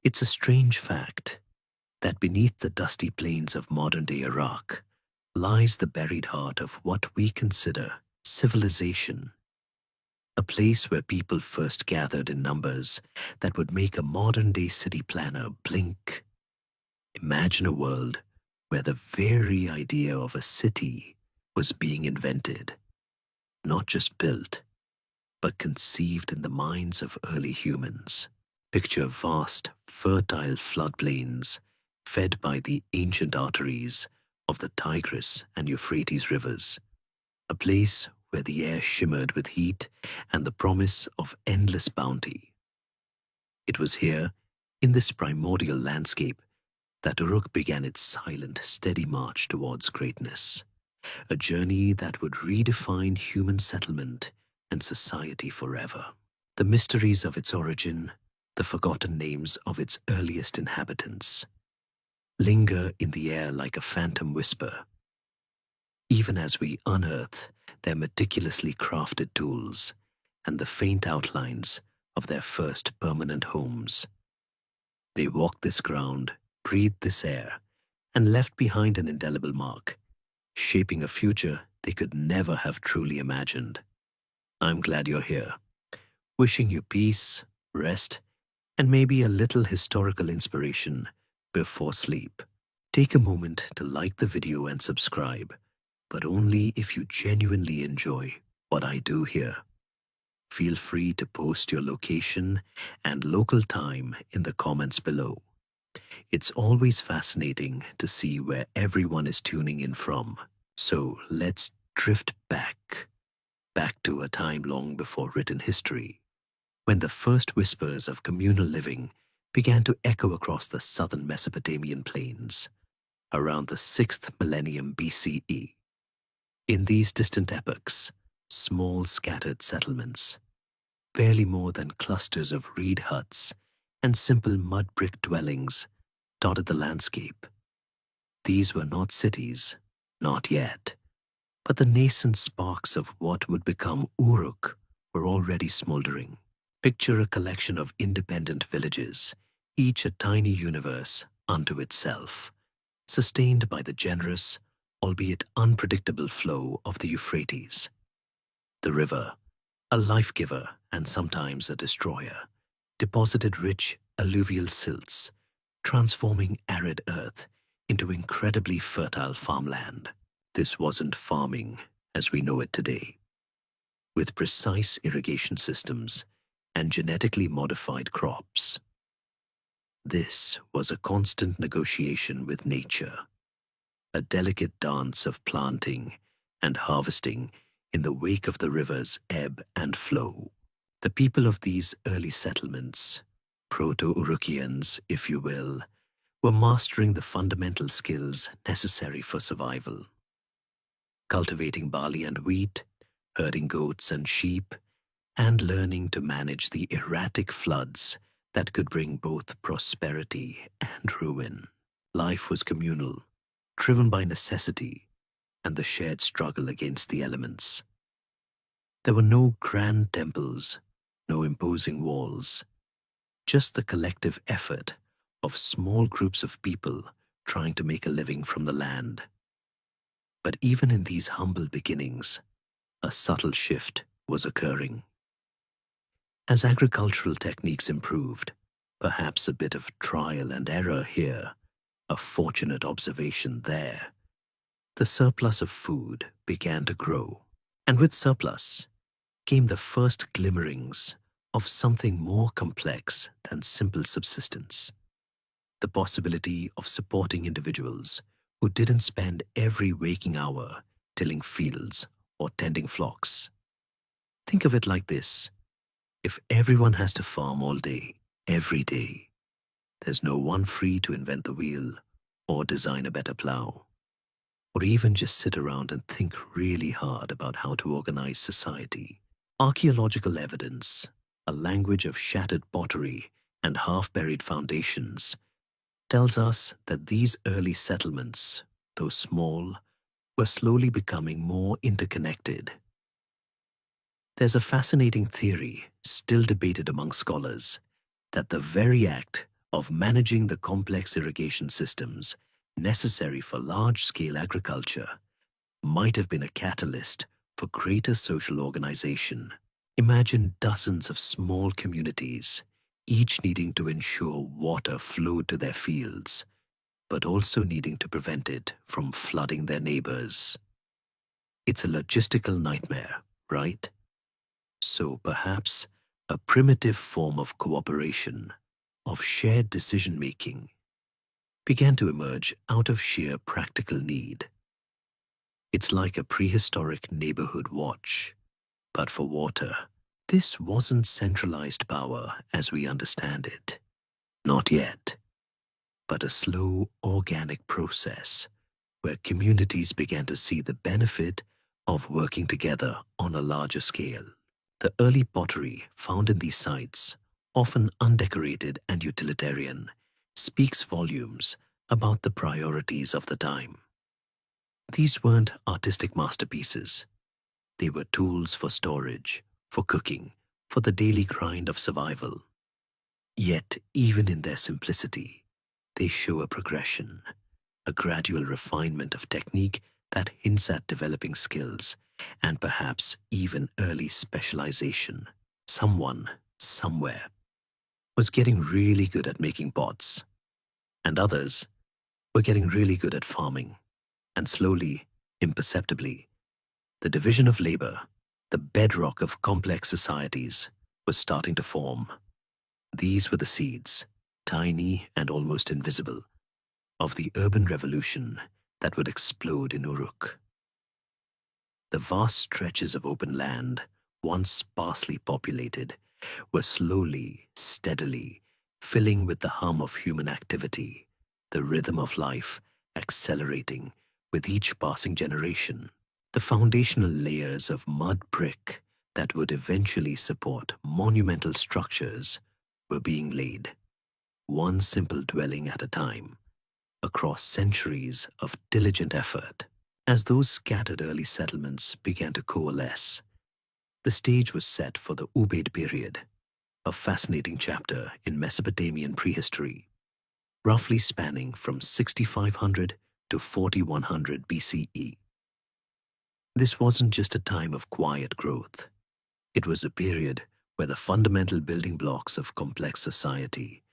It's a strange fact that beneath the dusty plains of modern-day Iraq lies the buried heart of what we consider civilization, a place where people first gathered in numbers that would make a modern-day city planner blink. Imagine a world where the very idea of a city was being invented, not just built, but conceived in the minds of early humans. Picture vast, fertile floodplains fed by the ancient arteries of the Tigris and Euphrates rivers, a place where the air shimmered with heat and the promise of endless bounty. It was here, in this primordial landscape, that Uruk began its silent, steady march towards greatness, a journey that would redefine human settlement and society forever. The mysteries of its origin, the forgotten names of its earliest inhabitants, linger in the air like a phantom whisper, even as we unearth their meticulously crafted tools and the faint outlines of their first permanent homes. They walked this ground, breathed this air, and left behind an indelible mark, shaping a future they could never have truly imagined. I'm glad you're here, wishing you peace, rest, and maybe a little historical inspiration before sleep. Take a moment to like the video and subscribe, but only if you genuinely enjoy what I do here. Feel free to post your location and local time in the comments below. It's always fascinating to see where everyone is tuning in from. So let's drift back to a time long before written history, when the first whispers of communal living began to echo across the southern Mesopotamian plains, around the 6th millennium BCE. In these distant epochs, small scattered settlements, barely more than clusters of reed huts and simple mud brick dwellings, dotted the landscape. These were not cities, not yet, but the nascent sparks of what would become Uruk were already smoldering. Picture a collection of independent villages, each a tiny universe unto itself, sustained by the generous, albeit unpredictable flow of the Euphrates. The river, a life-giver and sometimes a destroyer, deposited rich alluvial silts, transforming arid earth into incredibly fertile farmland. This wasn't farming as we know it today, with precise irrigation systems and genetically modified crops. This was a constant negotiation with nature, a delicate dance of planting and harvesting in the wake of the river's ebb and flow. The people of these early settlements, Proto-Urukians, if you will, were mastering the fundamental skills necessary for survival. Cultivating barley and wheat, herding goats and sheep, and learning to manage the erratic floods that could bring both prosperity and ruin. Life was communal, driven by necessity and the shared struggle against the elements. There were no grand temples, no imposing walls, just the collective effort of small groups of people trying to make a living from the land. But even in these humble beginnings, a subtle shift was occurring. As agricultural techniques improved, perhaps a bit of trial and error here, a fortunate observation there, the surplus of food began to grow. And with surplus came the first glimmerings of something more complex than simple subsistence. The possibility of supporting individuals who didn't spend every waking hour tilling fields or tending flocks. Think of it like this. If everyone has to farm all day, every day, there's no one free to invent the wheel or design a better plow, or even just sit around and think really hard about how to organize society. Archaeological evidence, a language of shattered pottery and half-buried foundations, tells us that these early settlements, though small, were slowly becoming more interconnected. There's a fascinating theory, still debated among scholars, that the very act of managing the complex irrigation systems necessary for large-scale agriculture might have been a catalyst for greater social organization. Imagine dozens of small communities, each needing to ensure water flowed to their fields, but also needing to prevent it from flooding their neighbors. It's a logistical nightmare, right? So perhaps a primitive form of cooperation, of shared decision-making, began to emerge out of sheer practical need. It's like a prehistoric neighborhood watch, but for water. This wasn't centralized power as we understand it. Not yet, but a slow, organic process where communities began to see the benefit of working together on a larger scale. The early pottery found in these sites, often undecorated and utilitarian, speaks volumes about the priorities of the time. These weren't artistic masterpieces. They were tools for storage, for cooking, for the daily grind of survival. Yet, even in their simplicity, they show a progression, a gradual refinement of technique that hints at developing skills and perhaps even early specialization. Someone, somewhere, was getting really good at making pots, and others were getting really good at farming. And slowly, imperceptibly, the division of labor, the bedrock of complex societies, was starting to form. These were the seeds, tiny and almost invisible, of the urban revolution that would explode in Uruk. The vast stretches of open land, once sparsely populated, were slowly, steadily filling with the hum of human activity, the rhythm of life accelerating with each passing generation. The foundational layers of mud brick that would eventually support monumental structures were being laid, one simple dwelling at a time, across centuries of diligent effort. As those scattered early settlements began to coalesce, the stage was set for the Ubaid period, a fascinating chapter in Mesopotamian prehistory, roughly spanning from 6500 to 4100 BCE. This wasn't just a time of quiet growth. It was a period where the fundamental building blocks of complex society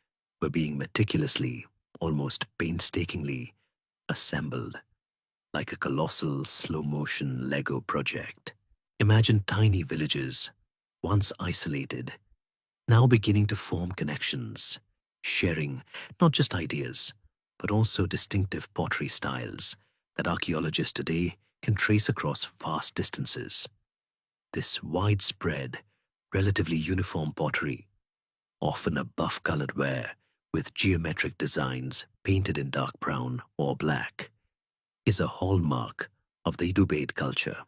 were being meticulously, almost painstakingly, assembled, like a colossal slow-motion Lego project. Imagine tiny villages, once isolated, now beginning to form connections, sharing not just ideas, but also distinctive pottery styles that archaeologists today can trace across vast distances. This widespread, relatively uniform pottery, often a buff-colored ware with geometric designs painted in dark brown or black, is a hallmark of the Ubaid culture.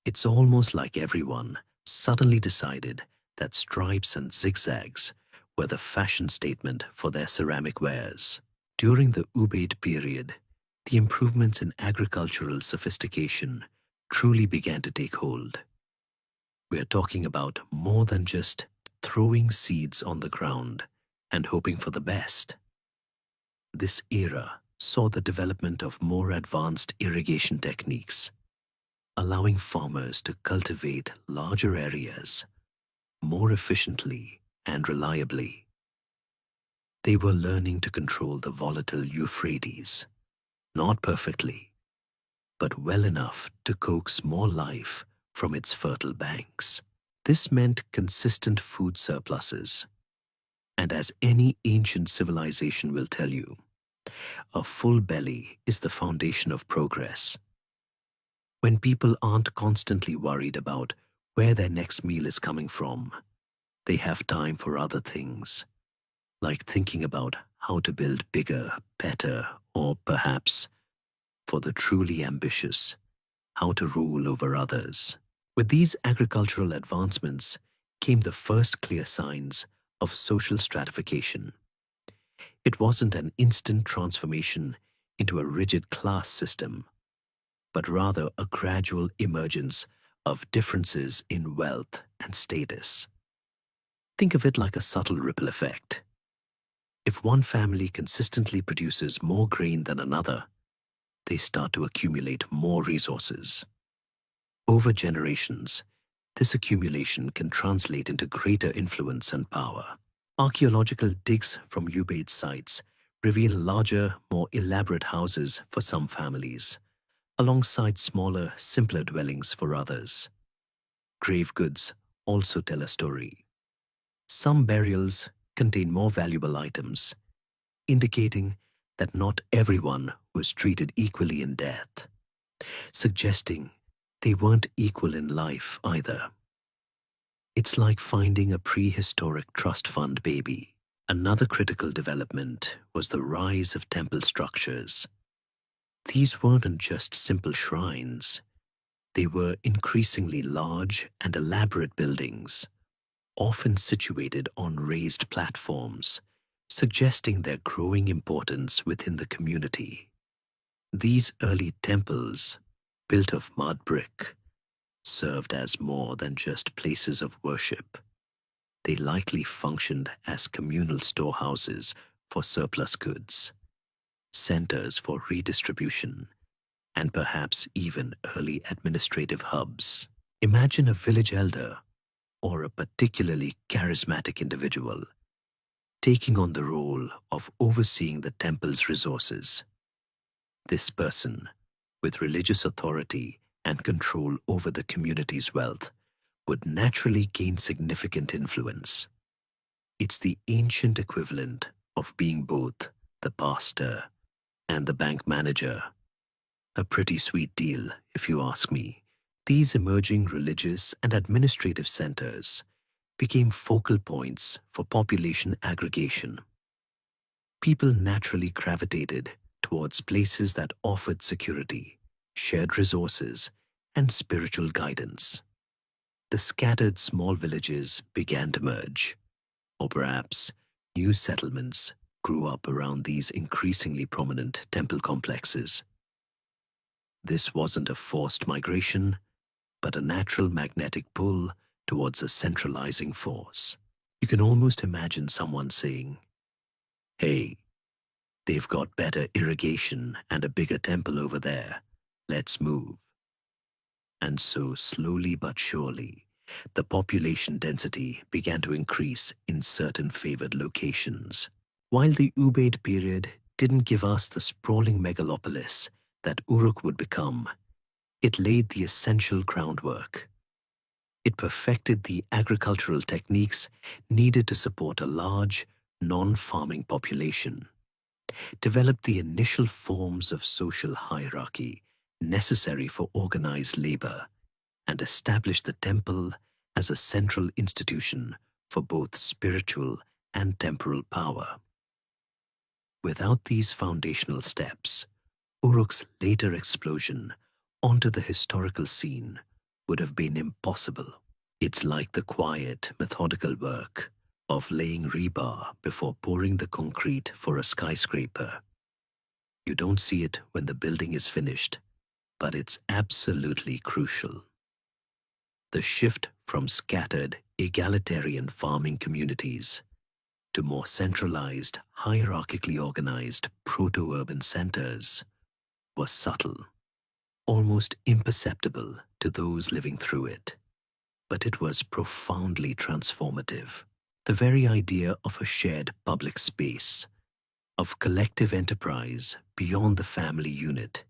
It's almost like everyone suddenly decided that stripes and zigzags were the fashion statement for their ceramic wares. During the Ubaid period, the improvements in agricultural sophistication truly began to take hold. We are talking about more than just throwing seeds on the ground and hoping for the best. This era saw the development of more advanced irrigation techniques, allowing farmers to cultivate larger areas more efficiently and reliably. They were learning to control the volatile Euphrates, not perfectly, but well enough to coax more life from its fertile banks. This meant consistent food surpluses. And as any ancient civilization will tell you, a full belly is the foundation of progress. When people aren't constantly worried about where their next meal is coming from, they have time for other things, like thinking about how to build bigger, better, or perhaps, for the truly ambitious, how to rule over others. With these agricultural advancements came the first clear signs of social stratification. It wasn't an instant transformation into a rigid class system, but rather a gradual emergence of differences in wealth and status. Think of it like a subtle ripple effect. If one family consistently produces more grain than another, they start to accumulate more resources. Over generations, this accumulation can translate into greater influence and power. Archaeological digs from Ubaid sites reveal larger, more elaborate houses for some families, alongside smaller, simpler dwellings for others. Grave goods also tell a story. Some burials contain more valuable items, indicating that not everyone was treated equally in death, suggesting they weren't equal in life either. It's like finding a prehistoric trust fund baby. Another critical development was the rise of temple structures. These weren't just simple shrines. They were increasingly large and elaborate buildings, often situated on raised platforms, suggesting their growing importance within the community. These early temples, built of mud brick, served as more than just places of worship. They likely functioned as communal storehouses for surplus goods, centers for redistribution, and perhaps even early administrative hubs. Imagine a village elder or a particularly charismatic individual taking on the role of overseeing the temple's resources. This person, with religious authority and control over the community's wealth, would naturally gain significant influence. It's the ancient equivalent of being both the pastor and the bank manager. A pretty sweet deal, if you ask me. These emerging religious and administrative centers became focal points for population aggregation. People naturally gravitated towards places that offered security, shared resources, and spiritual guidance. The scattered small villages began to merge, or perhaps new settlements grew up around these increasingly prominent temple complexes. This wasn't a forced migration, but a natural magnetic pull towards a centralizing force. You can almost imagine someone saying, "Hey, they've got better irrigation and a bigger temple over there. Let's move." And so, slowly but surely, the population density began to increase in certain favored locations. While the Ubaid period didn't give us the sprawling megalopolis that Uruk would become, it laid the essential groundwork. It perfected the agricultural techniques needed to support a large, non-farming population, developed the initial forms of social hierarchy necessary for organized labor, and established the temple as a central institution for both spiritual and temporal power. Without these foundational steps, Uruk's later explosion onto the historical scene would have been impossible. It's like the quiet, methodical work of laying rebar before pouring the concrete for a skyscraper. You don't see it when the building is finished, but it's absolutely crucial. The shift from scattered, egalitarian farming communities to more centralized, hierarchically organized proto-urban centers was subtle, almost imperceptible to those living through it. But it was profoundly transformative. The very idea of a shared public space, of collective enterprise beyond the family unit,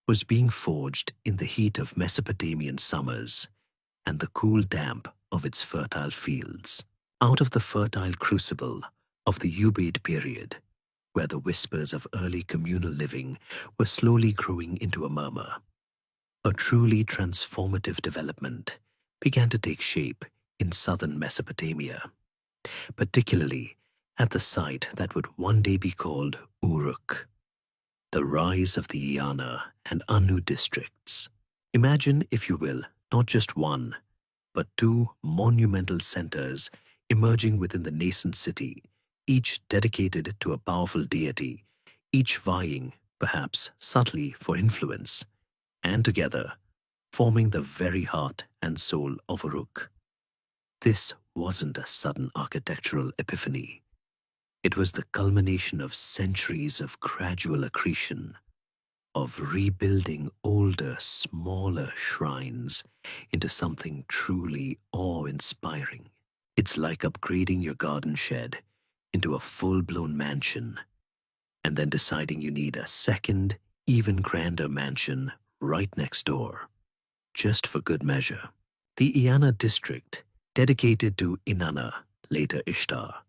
was being forged in the heat of Mesopotamian summers and the cool damp of its fertile fields. Out of the fertile crucible of the Ubaid period, where the whispers of early communal living were slowly growing into a murmur, a truly transformative development began to take shape in southern Mesopotamia, particularly at the site that would one day be called Uruk. The rise of the Iana and Anu districts. Imagine, if you will, not just one, but two monumental centers emerging within the nascent city, each dedicated to a powerful deity, each vying, perhaps subtly, for influence, and together forming the very heart and soul of Uruk. This wasn't a sudden architectural epiphany. It was the culmination of centuries of gradual accretion, of rebuilding older, smaller shrines into something truly awe-inspiring. It's like upgrading your garden shed into a full-blown mansion and then deciding you need a second, even grander mansion right next door, just for good measure. The Iana district, dedicated to Inanna, later Ishtar,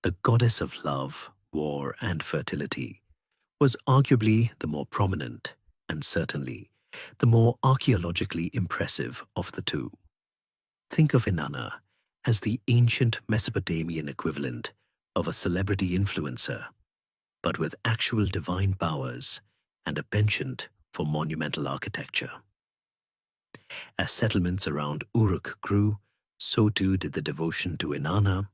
the goddess of love, war, and fertility, was arguably the more prominent and certainly the more archaeologically impressive of the two. Think of Inanna as the ancient Mesopotamian equivalent of a celebrity influencer, but with actual divine powers and a penchant for monumental architecture. As settlements around Uruk grew, so too did the devotion to Inanna,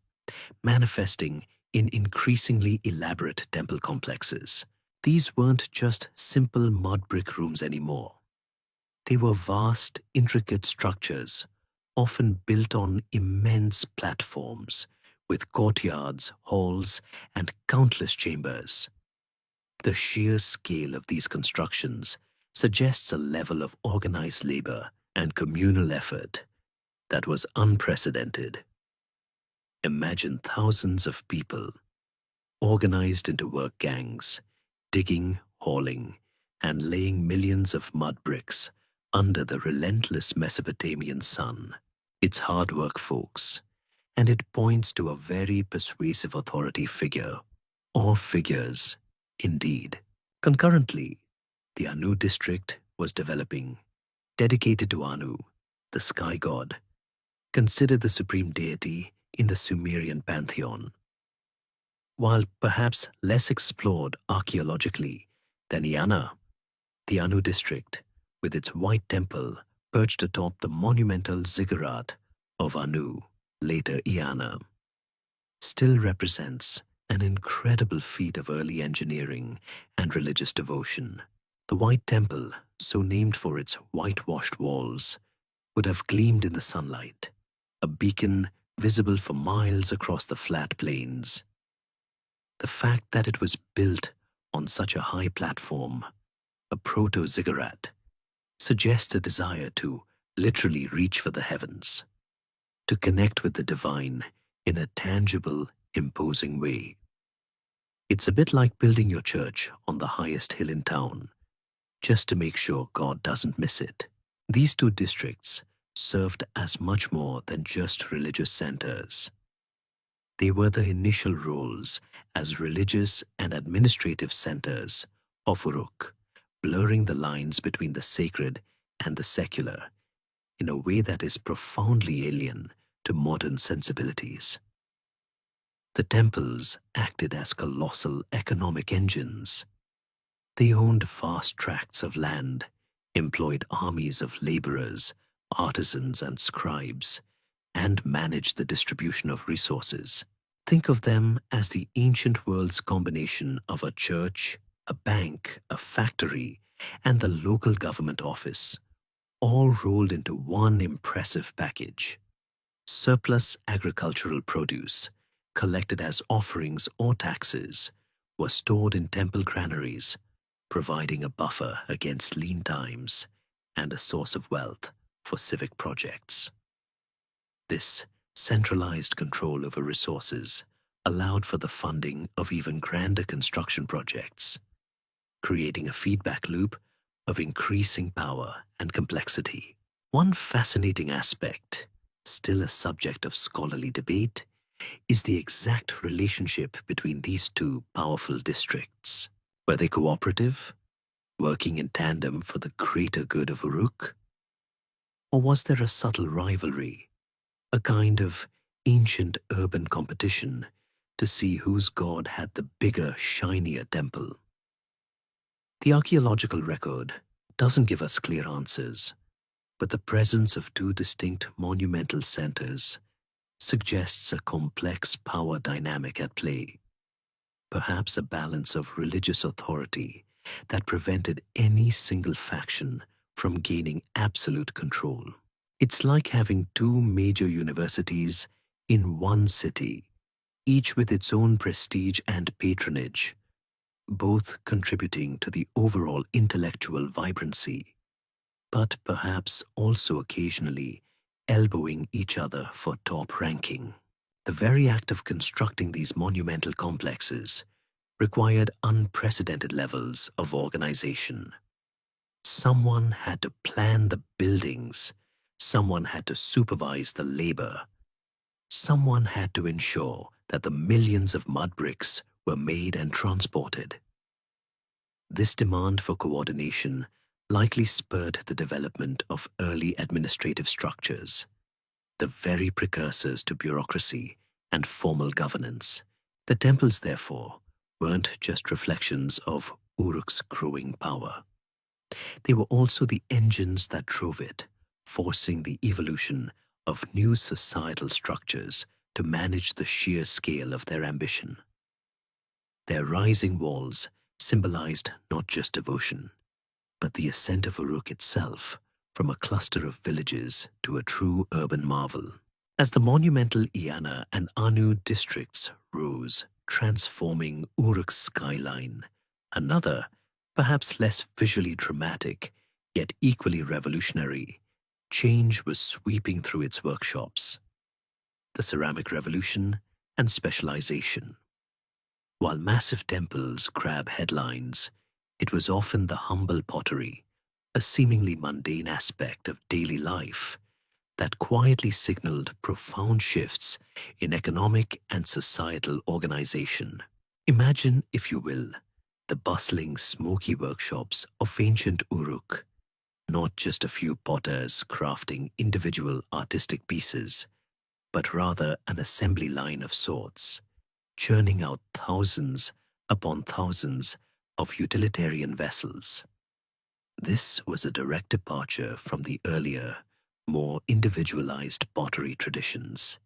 manifesting in increasingly elaborate temple complexes. These weren't just simple mud brick rooms anymore. They were vast, intricate structures, often built on immense platforms, with courtyards, halls, and countless chambers. The sheer scale of these constructions suggests a level of organized labor and communal effort that was unprecedented. Imagine thousands of people organized into work gangs, digging, hauling, and laying millions of mud bricks under the relentless Mesopotamian sun. It's hard work, folks, and it points to a very persuasive authority figure, or figures, indeed. Concurrently, the Anu district was developing, dedicated to Anu, the sky god, considered the supreme deity in the Sumerian pantheon. While perhaps less explored archaeologically than Iana, the Anu district, with its white temple perched atop the monumental ziggurat of Anu, later Iana, still represents an incredible feat of early engineering and religious devotion. The white temple, so named for its whitewashed walls, would have gleamed in the sunlight, a beacon visible for miles across the flat plains. The fact that it was built on such a high platform, a proto-ziggurat, suggests a desire to literally reach for the heavens, to connect with the divine in a tangible, imposing way. It's a bit like building your church on the highest hill in town, just to make sure God doesn't miss it. These two districts served as much more than just religious centers. They were the initial roles as religious and administrative centers of Uruk, blurring the lines between the sacred and the secular in a way that is profoundly alien to modern sensibilities. The temples acted as colossal economic engines. They owned vast tracts of land, employed armies of laborers, artisans, and scribes, and managed the distribution of resources. Think of them as the ancient world's combination of a church, a bank, a factory, and the local government office, all rolled into one impressive package. Surplus agricultural produce, collected as offerings or taxes, was stored in temple granaries, providing a buffer against lean times and a source of wealth for civic projects. This centralized control over resources allowed for the funding of even grander construction projects, creating a feedback loop of increasing power and complexity. One fascinating aspect, still a subject of scholarly debate, is the exact relationship between these two powerful districts. Were they cooperative, working in tandem for the greater good of Uruk? Or was there a subtle rivalry, a kind of ancient urban competition to see whose god had the bigger, shinier temple? The archaeological record doesn't give us clear answers, but the presence of two distinct monumental centers suggests a complex power dynamic at play, perhaps a balance of religious authority that prevented any single faction from gaining absolute control. It's like having two major universities in one city, each with its own prestige and patronage, both contributing to the overall intellectual vibrancy, but perhaps also occasionally elbowing each other for top ranking. The very act of constructing these monumental complexes required unprecedented levels of organization. Someone had to plan the buildings, someone had to supervise the labor, someone had to ensure that the millions of mud bricks were made and transported. This demand for coordination likely spurred the development of early administrative structures, the very precursors to bureaucracy and formal governance. The temples, therefore, weren't just reflections of Uruk's growing power. They were also the engines that drove it, forcing the evolution of new societal structures to manage the sheer scale of their ambition. Their rising walls symbolized not just devotion, but the ascent of Uruk itself from a cluster of villages to a true urban marvel. As the monumental Iana and Anu districts rose, transforming Uruk's skyline, another, perhaps less visually dramatic, yet equally revolutionary, change was sweeping through its workshops: the ceramic revolution and specialization. While massive temples grab headlines, it was often the humble pottery, a seemingly mundane aspect of daily life, that quietly signaled profound shifts in economic and societal organization. Imagine, if you will, the bustling, smoky workshops of ancient Uruk, not just a few potters crafting individual artistic pieces, but rather an assembly line of sorts, churning out thousands upon thousands of utilitarian vessels. This was a direct departure from the earlier, more individualized pottery traditions,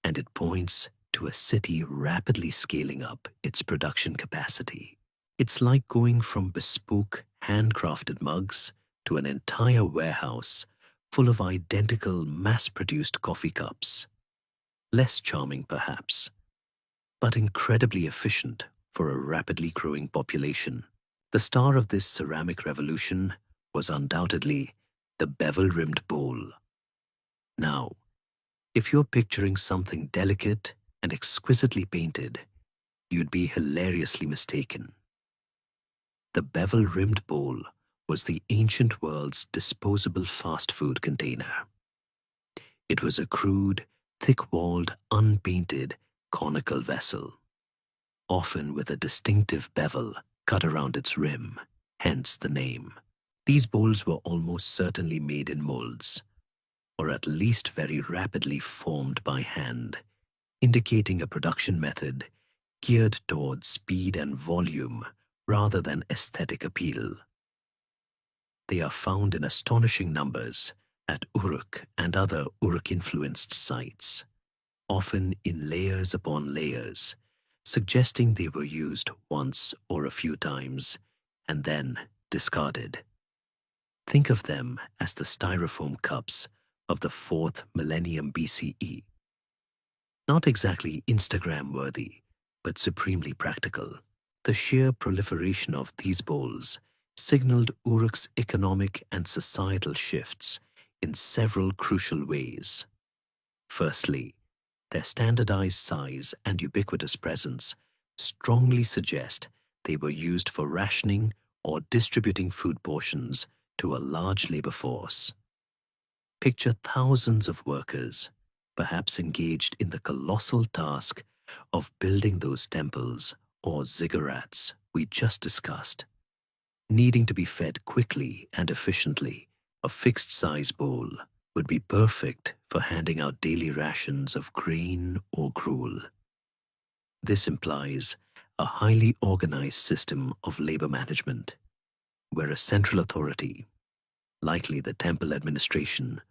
and it points to a city rapidly scaling up its production capacity. It's like going from bespoke, handcrafted mugs to an entire warehouse full of identical, mass-produced coffee cups. Less charming, perhaps, but incredibly efficient for a rapidly growing population. The star of this ceramic revolution was undoubtedly the bevel-rimmed bowl. Now, if you're picturing something delicate and exquisitely painted, you'd be hilariously mistaken. The bevel-rimmed bowl was the ancient world's disposable fast food container. It was a crude, thick-walled, unpainted, conical vessel, often with a distinctive bevel cut around its rim, hence the name. These bowls were almost certainly made in molds, or at least very rapidly formed by hand, indicating a production method geared towards speed and volume rather than aesthetic appeal. They are found in astonishing numbers at Uruk and other Uruk-influenced sites, often in layers upon layers, suggesting they were used once or a few times and then discarded. Think of them as the styrofoam cups of the 4th millennium BCE. Not exactly Instagram-worthy, but supremely practical. The sheer proliferation of these bowls signaled Uruk's economic and societal shifts in several crucial ways. Firstly, their standardized size and ubiquitous presence strongly suggest they were used for rationing or distributing food portions to a large labor force. Picture thousands of workers, perhaps engaged in the colossal task of building those temples or ziggurats we just discussed, needing to be fed quickly and efficiently. A fixed-size bowl would be perfect for handing out daily rations of grain or gruel. This implies a highly organized system of labor management, where a central authority, likely the temple administration,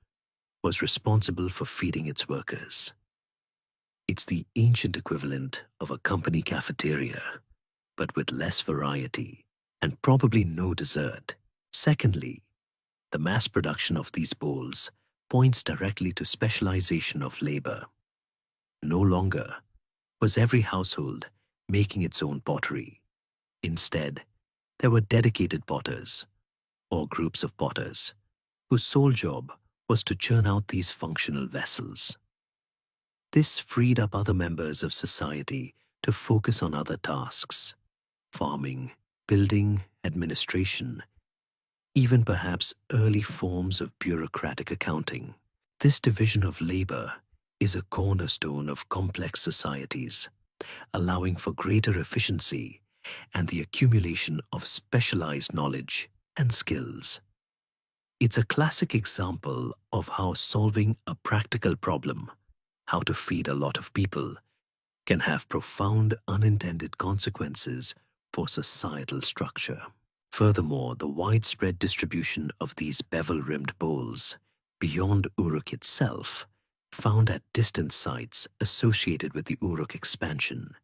was responsible for feeding its workers. It's the ancient equivalent of a company cafeteria, but with less variety and probably no dessert. Secondly, the mass production of these bowls points directly to specialization of labor. No longer was every household making its own pottery. Instead, there were dedicated potters, or groups of potters, whose sole job was to churn out these functional vessels. This freed up other members of society to focus on other tasks: farming, building, administration, even perhaps early forms of bureaucratic accounting. This division of labor is a cornerstone of complex societies, allowing for greater efficiency and the accumulation of specialized knowledge and skills. It's a classic example of how solving a practical problem, how to feed a lot of people, can have profound unintended consequences for societal structure. Furthermore, the widespread distribution of these bevel-rimmed bowls beyond Uruk itself, found at distant sites associated with the Uruk expansion,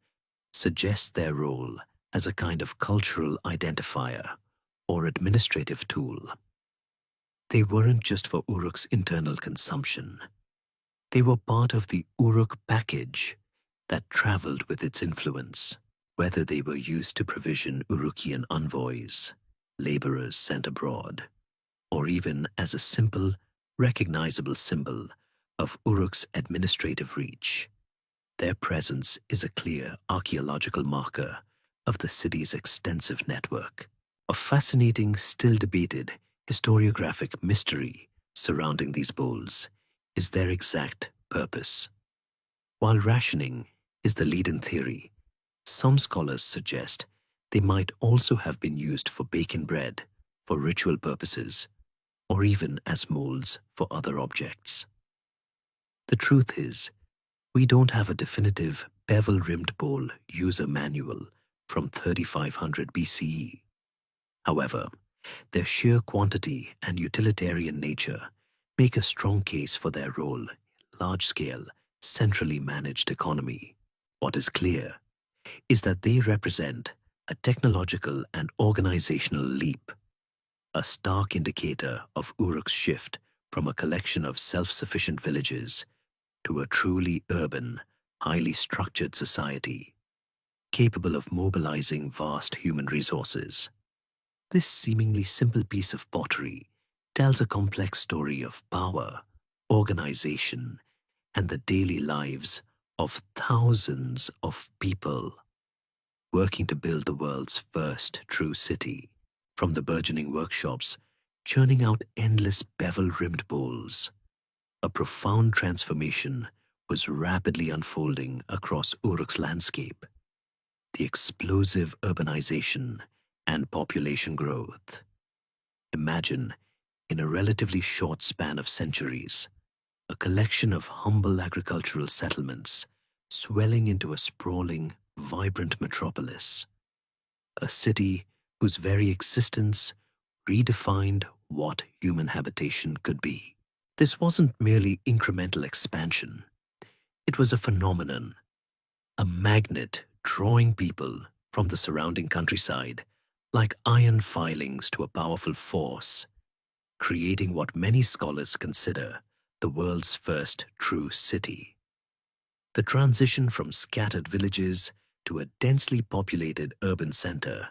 suggests their role as a kind of cultural identifier or administrative tool. They weren't just for Uruk's internal consumption. They were part of the Uruk package that traveled with its influence, whether they were used to provision Urukian envoys, laborers sent abroad, or even as a simple, recognizable symbol of Uruk's administrative reach. Their presence is a clear archaeological marker of the city's extensive network. A fascinating, still debated, historiographic mystery surrounding these bowls is their exact purpose. While rationing is the lead-in theory, some scholars suggest they might also have been used for baking bread, for ritual purposes, or even as molds for other objects. The truth is, we don't have a definitive bevel-rimmed bowl user manual from 3500 BCE. However, their sheer quantity and utilitarian nature make a strong case for their role in large-scale, centrally managed economy. What is clear is that they represent a technological and organizational leap, a stark indicator of Uruk's shift from a collection of self-sufficient villages to a truly urban, highly structured society, capable of mobilizing vast human resources. This seemingly simple piece of pottery tells a complex story of power, organization, and the daily lives of thousands of people working to build the world's first true city. From the burgeoning workshops churning out endless bevel-rimmed bowls, a profound transformation was rapidly unfolding across Uruk's landscape. The explosive urbanization and population growth. Imagine, in a relatively short span of centuries, a collection of humble agricultural settlements swelling into a sprawling, vibrant metropolis. A city whose very existence redefined what human habitation could be. This wasn't merely incremental expansion. It was a phenomenon, a magnet drawing people from the surrounding countryside like iron filings to a powerful force, creating what many scholars consider the world's first true city. The transition from scattered villages to a densely populated urban center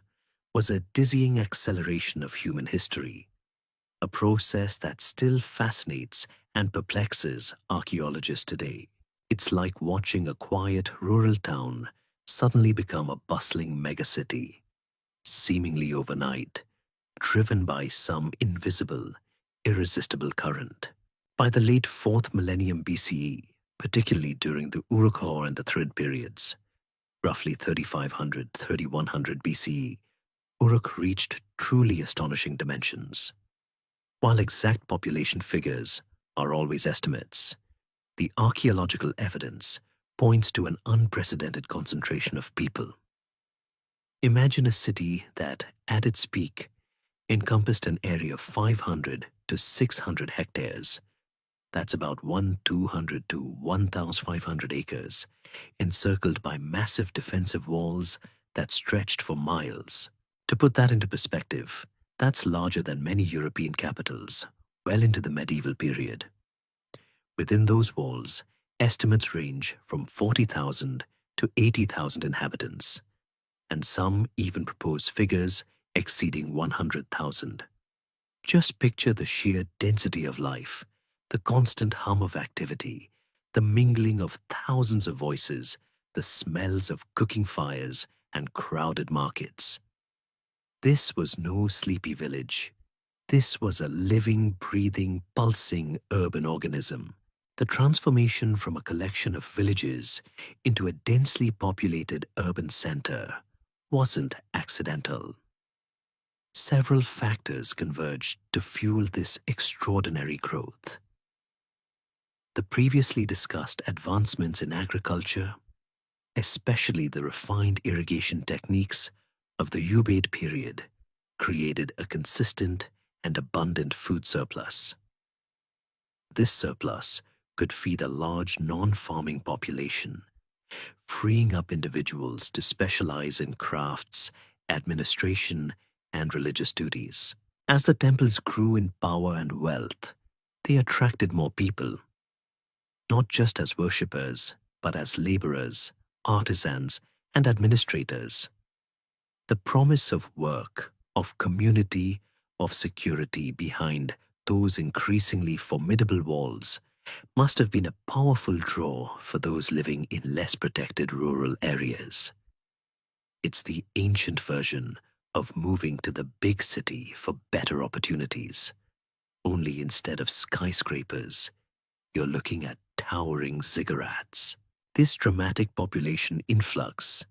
was a dizzying acceleration of human history, a process that still fascinates and perplexes archaeologists today. It's like watching a quiet rural town suddenly become a bustling megacity, seemingly overnight, driven by some invisible, irresistible current. By the late 4th millennium BCE, particularly during the Uruk-hai and the Thrid periods, roughly 3500–3100 BCE, Uruk reached truly astonishing dimensions. While exact population figures are always estimates, the archaeological evidence points to an unprecedented concentration of people. Imagine a city that, at its peak, encompassed an area of 500 to 600 hectares. That's about 1,200 to 1,500 acres, encircled by massive defensive walls that stretched for miles. To put that into perspective, that's larger than many European capitals, well into the medieval period. Within those walls, estimates range from 40,000 to 80,000 inhabitants, and some even propose figures exceeding 100,000. Just picture the sheer density of life, the constant hum of activity, the mingling of thousands of voices, the smells of cooking fires and crowded markets. This was no sleepy village. This was a living, breathing, pulsing urban organism. The transformation from a collection of villages into a densely populated urban center wasn't accidental. Several factors converged to fuel this extraordinary growth. The previously discussed advancements in agriculture, especially the refined irrigation techniques of the Ubaid period, created a consistent and abundant food surplus. This surplus could feed a large non-farming population, freeing up individuals to specialize in crafts, administration, and religious duties. As the temples grew in power and wealth, they attracted more people, not just as worshippers, but as laborers, artisans, and administrators. The promise of work, of community, of security behind those increasingly formidable walls must have been a powerful draw for those living in less protected rural areas. It's the ancient version of moving to the big city for better opportunities. Only instead of skyscrapers, you're looking at towering ziggurats. This dramatic population influx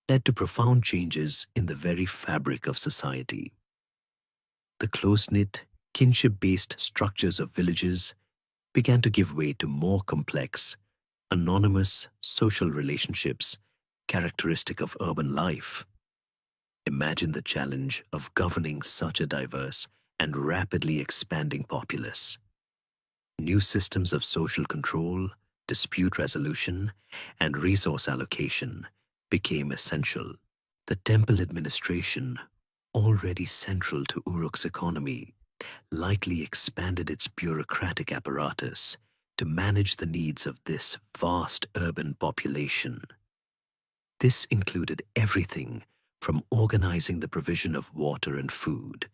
led to profound changes in the very fabric of society. The close-knit, kinship-based structures of villages began to give way to more complex, anonymous social relationships characteristic of urban life. Imagine the challenge of governing such a diverse and rapidly expanding populace. New systems of social control, dispute resolution, and resource allocation became essential. The temple administration, already central to Uruk's economy, likely expanded its bureaucratic apparatus to manage the needs of this vast urban population. This included everything from organizing the provision of water and food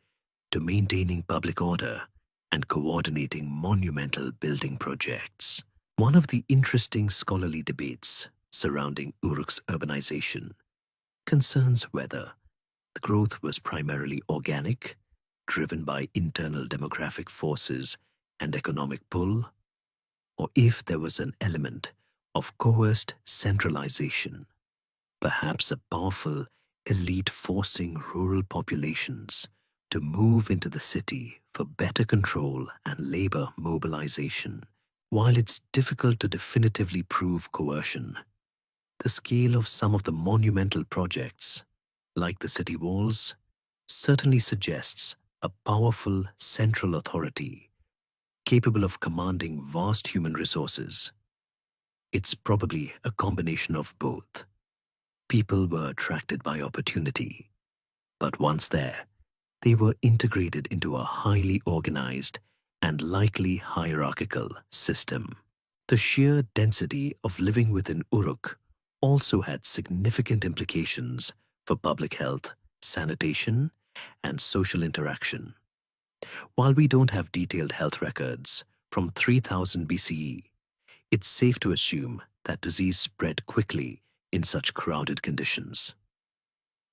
to maintaining public order and coordinating monumental building projects. One of the interesting scholarly debates surrounding Uruk's urbanization concerns whether the growth was primarily organic, driven by internal demographic forces and economic pull, or if there was an element of coerced centralization, perhaps a powerful elite forcing rural populations to move into the city for better control and labor mobilization. While it's difficult to definitively prove coercion, the scale of some of the monumental projects, like the city walls, certainly suggests a powerful central authority capable of commanding vast human resources. It's probably a combination of both. People were attracted by opportunity, but once there, they were integrated into a highly organized and likely hierarchical system. The sheer density of living within Uruk also had significant implications for public health, sanitation, and social interaction. While we don't have detailed health records from 3000 BCE, it's safe to assume that disease spread quickly in such crowded conditions.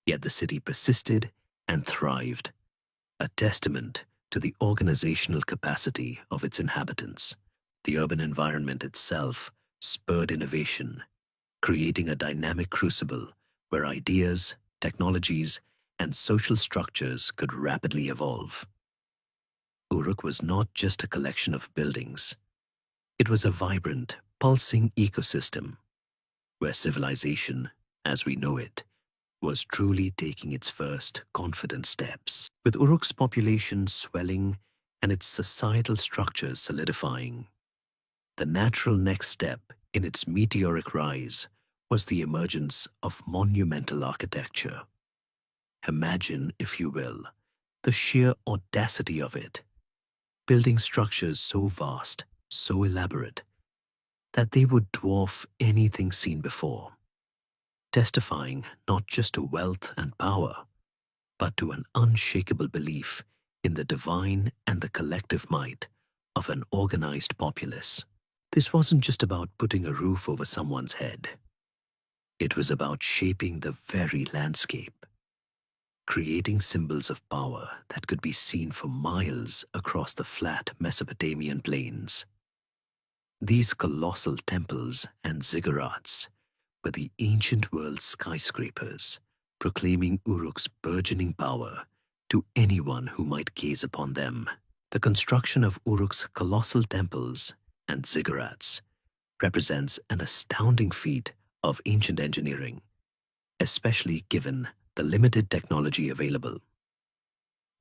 Yet the city persisted and thrived, a testament to the organizational capacity of its inhabitants. The urban environment itself spurred innovation, creating a dynamic crucible where ideas, technologies, and social structures could rapidly evolve. Uruk was not just a collection of buildings. It was a vibrant, pulsing ecosystem where civilization, as we know it, was truly taking its first confident steps. With Uruk's population swelling and its societal structures solidifying, the natural next step in its meteoric rise was the emergence of monumental architecture. Imagine, if you will, the sheer audacity of it, building structures so vast, so elaborate, that they would dwarf anything seen before. testifying not just to wealth and power, but to an unshakable belief in the divine and the collective might of an organized populace. This wasn't just about putting a roof over someone's head. It was about shaping the very landscape, creating symbols of power that could be seen for miles across the flat Mesopotamian plains. These colossal temples and ziggurats were the ancient world's skyscrapers, proclaiming Uruk's burgeoning power to anyone who might gaze upon them. The construction of Uruk's colossal temples and ziggurats represents an astounding feat of ancient engineering, especially given the limited technology available.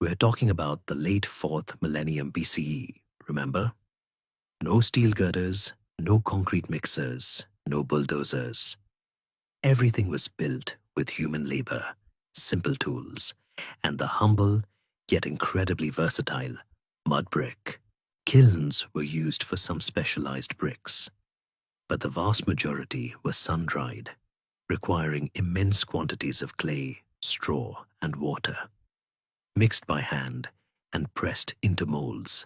We're talking about the late 4th millennium BCE, remember? No steel girders, no concrete mixers, no bulldozers. Everything was built with human labor, simple tools, and the humble, yet incredibly versatile, mud brick. Kilns were used for some specialized bricks, but the vast majority were sun-dried, requiring immense quantities of clay, straw, and water, mixed by hand and pressed into molds,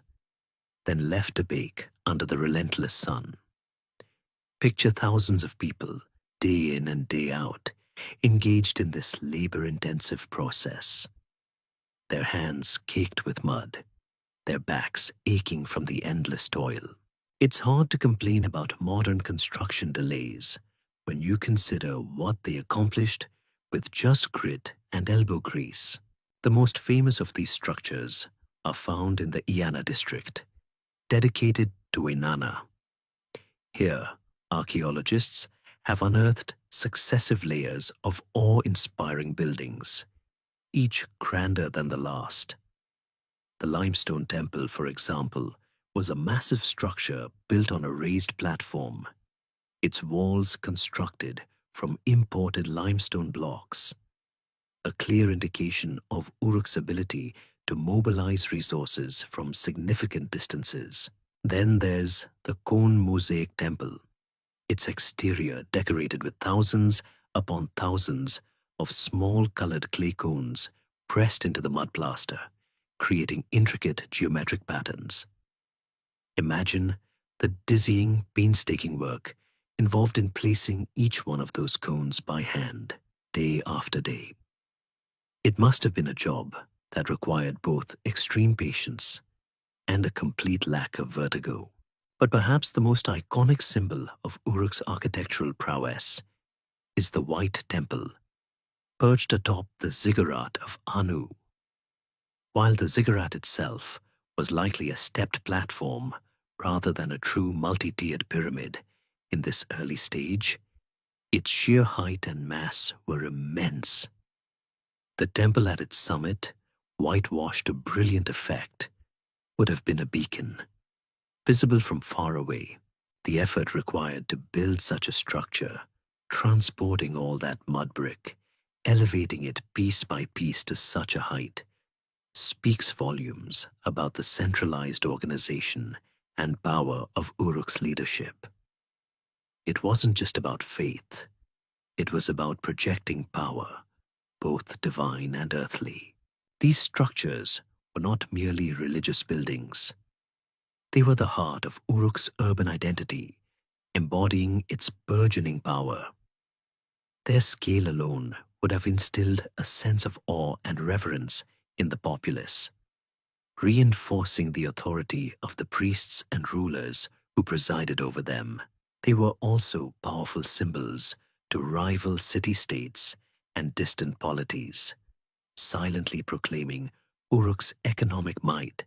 then left to bake under the relentless sun. Picture thousands of people, day in and day out, engaged in this labor-intensive process. Their hands caked with mud, their backs aching from the endless toil. It's hard to complain about modern construction delays when you consider what they accomplished with just grit and elbow grease. The most famous of these structures are found in the Iana district, dedicated to Inanna. Here, archaeologists have unearthed successive layers of awe-inspiring buildings, each grander than the last. The limestone temple, for example, was a massive structure built on a raised platform, its walls constructed from imported limestone blocks, a clear indication of Uruk's ability to mobilize resources from significant distances. Then there's the cone mosaic temple, its exterior decorated with thousands upon thousands of small colored clay cones pressed into the mud plaster, creating intricate geometric patterns. Imagine the dizzying, painstaking work involved in placing each one of those cones by hand, day after day. It must have been a job that required both extreme patience and a complete lack of vertigo. But perhaps the most iconic symbol of Uruk's architectural prowess is the White Temple, perched atop the ziggurat of Anu. While the ziggurat itself was likely a stepped platform rather than a true multi-tiered pyramid in this early stage, its sheer height and mass were immense. The temple at its summit, whitewashed to brilliant effect, would have been a beacon. Visible from far away, the effort required to build such a structure, transporting all that mud brick, elevating it piece by piece to such a height, speaks volumes about the centralized organization and power of Uruk's leadership. It wasn't just about faith, it was about projecting power, both divine and earthly. These structures were not merely religious buildings. They were the heart of Uruk's urban identity, embodying its burgeoning power. Their scale alone would have instilled a sense of awe and reverence in the populace, reinforcing the authority of the priests and rulers who presided over them. They were also powerful symbols to rival city-states and distant polities, silently proclaiming Uruk's economic might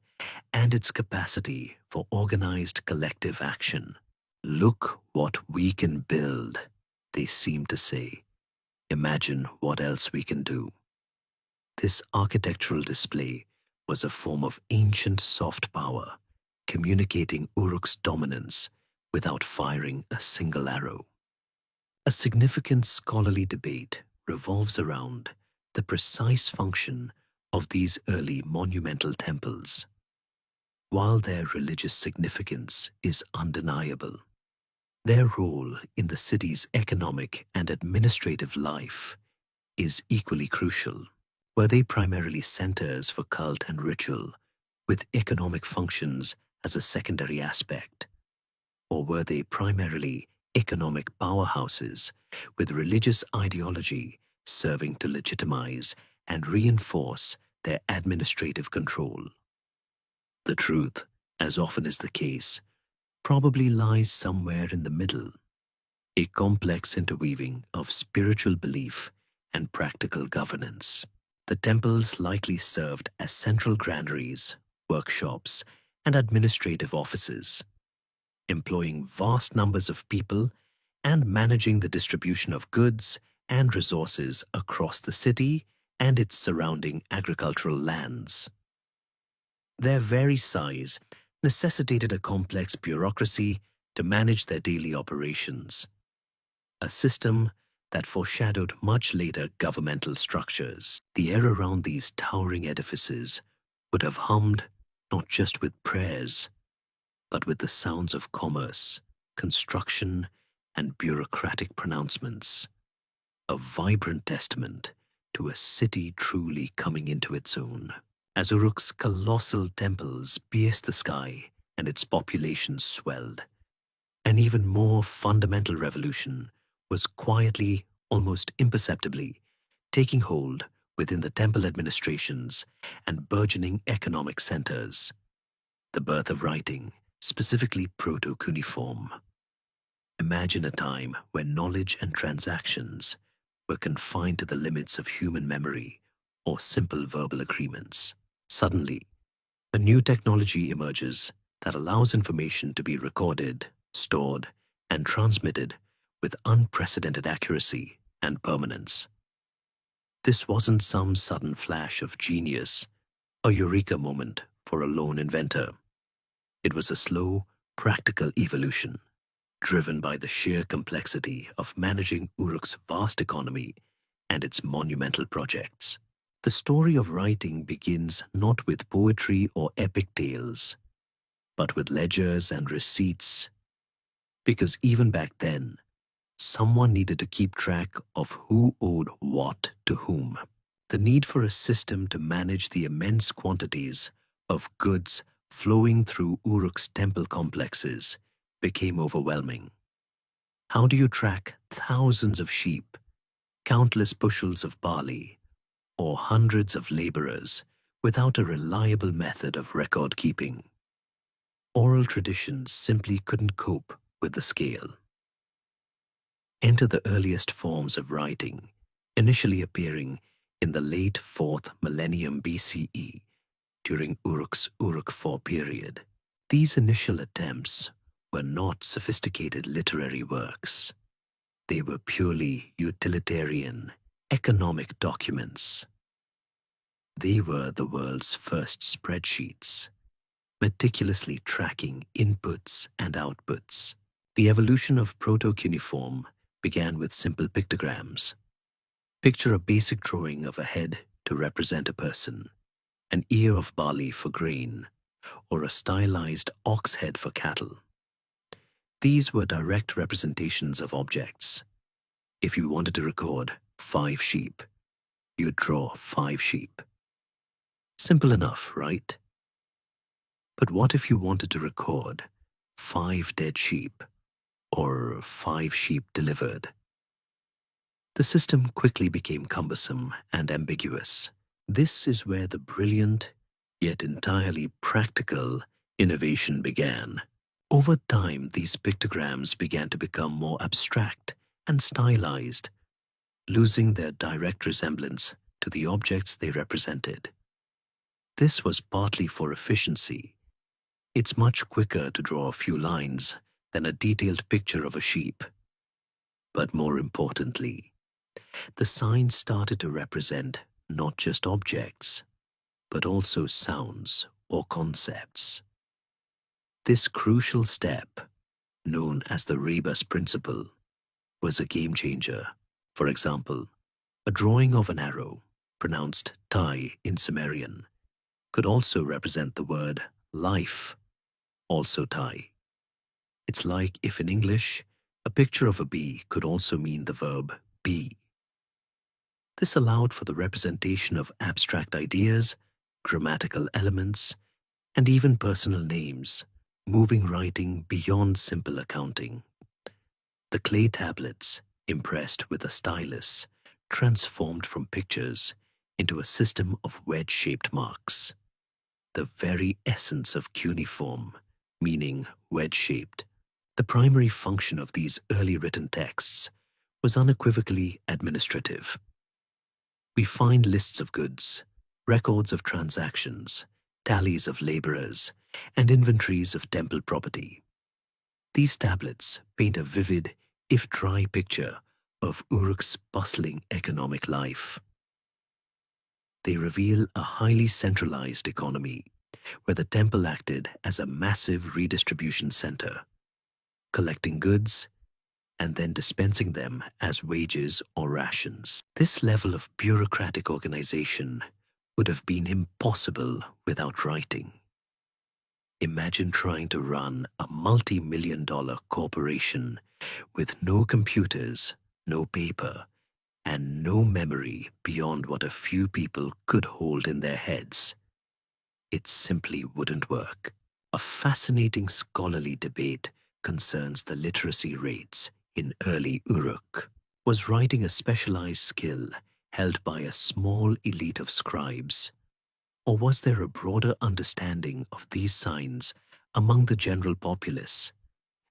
and its capacity for organized collective action. Look what we can build, they seem to say. Imagine what else we can do. This architectural display was a form of ancient soft power, communicating Uruk's dominance without firing a single arrow. A significant scholarly debate revolves around the precise function of these early monumental temples. While their religious significance is undeniable, Their role in the city's economic and administrative life is equally crucial. Were they primarily centers for cult and ritual, with economic functions as a secondary aspect? Or were they primarily economic powerhouses, with religious ideology serving to legitimize and reinforce their administrative control? The truth, as often is the case, probably lies somewhere in the middle, a complex interweaving of spiritual belief and practical governance. The temples likely served as central granaries, workshops, and administrative offices, employing vast numbers of people and managing the distribution of goods and resources across the city and its surrounding agricultural lands. Their very size necessitated a complex bureaucracy to manage their daily operations, a system that foreshadowed much later governmental structures. The air around these towering edifices would have hummed not just with prayers, but with the sounds of commerce, construction, and bureaucratic pronouncements, a vibrant testament to a city truly coming into its own. As Uruk's colossal temples pierced the sky and its population swelled, an even more fundamental revolution was quietly, almost imperceptibly, taking hold within the temple administrations and burgeoning economic centers. The birth of writing, specifically proto-cuneiform. Imagine a time when knowledge and transactions were confined to the limits of human memory or simple verbal agreements. Suddenly, a new technology emerges that allows information to be recorded, stored, and transmitted with unprecedented accuracy and permanence. This wasn't some sudden flash of genius, a eureka moment for a lone inventor. It was a slow, practical evolution, driven by the sheer complexity of managing Uruk's vast economy and its monumental projects. The story of writing begins not with poetry or epic tales, but with ledgers and receipts, because even back then, someone needed to keep track of who owed what to whom. The need for a system to manage the immense quantities of goods flowing through Uruk's temple complexes became overwhelming. How do you track thousands of sheep, countless bushels of barley, or hundreds of laborers without a reliable method of record keeping? Oral traditions simply couldn't cope with the scale. Enter the earliest forms of writing, initially appearing in the late 4th millennium BCE during Uruk's Uruk IV period. These initial attempts were not sophisticated literary works. They were purely utilitarian, economic documents. They were the world's first spreadsheets, meticulously tracking inputs and outputs. The evolution of proto-cuneiform began with simple pictograms. Picture a basic drawing of a head to represent a person, an ear of barley for grain, or a stylized ox head for cattle. These were direct representations of objects. If you wanted to record 5 sheep, you'd draw 5 sheep. Simple enough, right? But what if you wanted to record 5 dead sheep, or 5 sheep delivered? The system quickly became cumbersome and ambiguous. This is where the brilliant, yet entirely practical, innovation began. Over time, these pictograms began to become more abstract and stylized, losing their direct resemblance to the objects they represented. This was partly for efficiency. It's much quicker to draw a few lines than a detailed picture of a sheep. But more importantly, the signs started to represent not just objects, but also sounds or concepts. This crucial step, known as the rebus principle, was a game changer. For example, a drawing of an arrow, pronounced tai in Sumerian, could also represent the word life, also tai. It's like if in English A picture of a bee could also mean the verb be. This allowed for the representation of abstract ideas, grammatical elements, and even personal names, moving writing beyond simple accounting. The clay tablets, impressed with a stylus, transformed from pictures into a system of wedge-shaped marks. The very essence of cuneiform, meaning wedge-shaped. The primary function of these early written texts was unequivocally administrative. We find lists of goods, records of transactions, tallies of laborers, and inventories of temple property. These tablets paint a vivid, if dry, picture of Uruk's bustling economic life. They reveal a highly centralized economy where the temple acted as a massive redistribution center, collecting goods and then dispensing them as wages or rations. This level of bureaucratic organization would have been impossible without writing. Imagine trying to run a multi-million-dollar corporation with no computers, no paper, and no memory beyond what a few people could hold in their heads. It simply wouldn't work. A fascinating scholarly debate concerns the literacy rates in early Uruk. Was writing a specialized skill held by a small elite of scribes? Or was there a broader understanding of these signs among the general populace,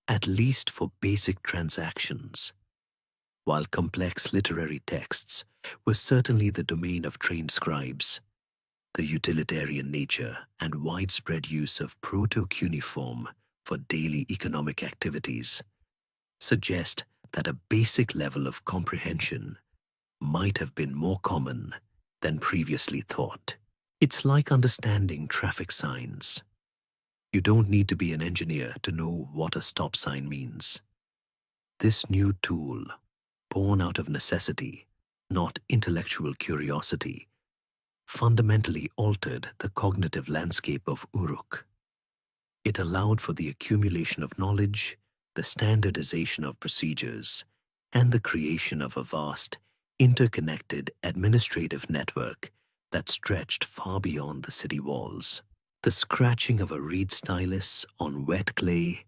at least for basic transactions? While complex literary texts were certainly the domain of trained scribes, the utilitarian nature and widespread use of proto-cuneiform for daily economic activities suggest that a basic level of comprehension might have been more common than previously thought. It's like understanding traffic signs. You don't need to be an engineer to know what a stop sign means. This new tool, born out of necessity, not intellectual curiosity, fundamentally altered the cognitive landscape of Uruk. It allowed for the accumulation of knowledge, the standardization of procedures, and the creation of a vast, interconnected administrative network that stretched far beyond the city walls. The scratching of a reed stylus on wet clay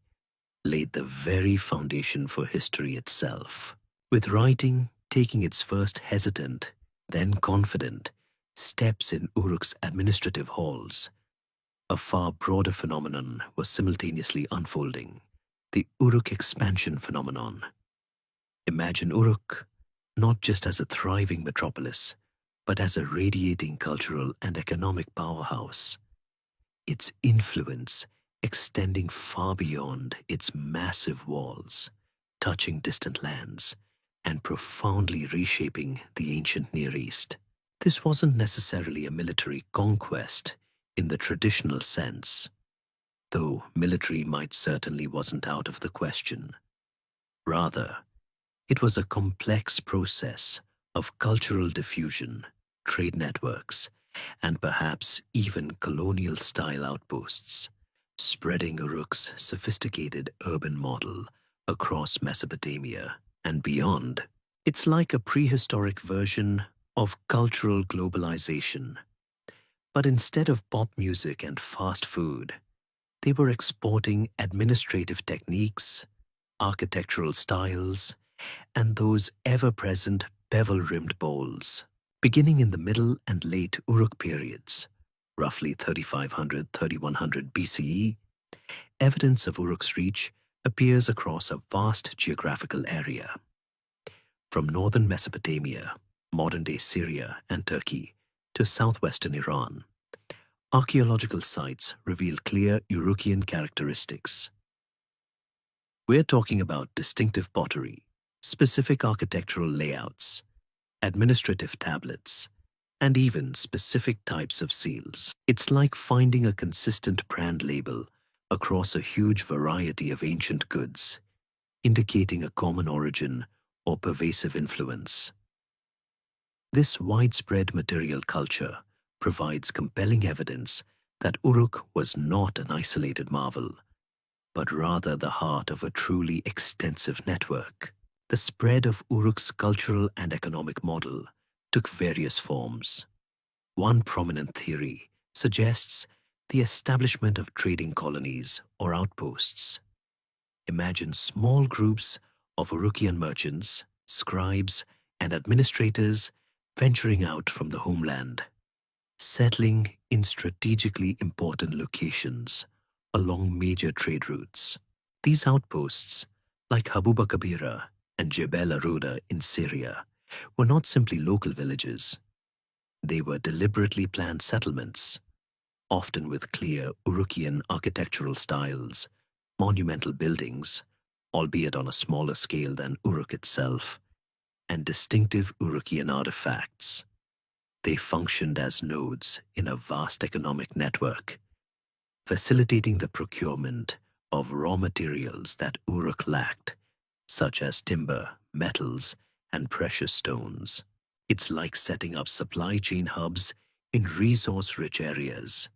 laid the very foundation for history itself. With writing taking its first hesitant, then confident, steps in Uruk's administrative halls, a far broader phenomenon was simultaneously unfolding, the Uruk expansion phenomenon. Imagine Uruk not just as a thriving metropolis, but as a radiating cultural and economic powerhouse, its influence extending far beyond its massive walls, touching distant lands, and profoundly reshaping the ancient Near East. This wasn't necessarily a military conquest in the traditional sense, though military might certainly wasn't out of the question. Rather, it was a complex process of cultural diffusion, trade networks, and perhaps even colonial-style outposts, spreading Uruk's sophisticated urban model across Mesopotamia and beyond. It's like a prehistoric version of cultural globalization. But instead of pop music and fast food, they were exporting administrative techniques, architectural styles, and those ever-present bevel-rimmed bowls. Beginning in the Middle and Late Uruk periods, roughly 3500–3100 BCE, evidence of Uruk's reach appears across a vast geographical area. From northern Mesopotamia, modern-day Syria and Turkey, to southwestern Iran, archaeological sites reveal clear Urukian characteristics. We're talking about distinctive pottery, specific architectural layouts, administrative tablets, and even specific types of seals. It's like finding a consistent brand label across a huge variety of ancient goods, indicating a common origin or pervasive influence. This widespread material culture provides compelling evidence that Uruk was not an isolated marvel, but rather the heart of a truly extensive network. The spread of Uruk's cultural and economic model took various forms. One prominent theory suggests the establishment of trading colonies or outposts. Imagine small groups of Urukian merchants, scribes, and administrators venturing out from the homeland, settling in strategically important locations along major trade routes. These outposts, like Habuba Kabira and Jebel Aruda in Syria, were not simply local villages. They were deliberately planned settlements, often with clear Urukian architectural styles, monumental buildings, albeit on a smaller scale than Uruk itself, and distinctive Urukian artifacts. They functioned as nodes in a vast economic network, facilitating the procurement of raw materials that Uruk lacked, such as timber, metals, and precious stones. It's like setting up supply chain hubs in resource-rich areas,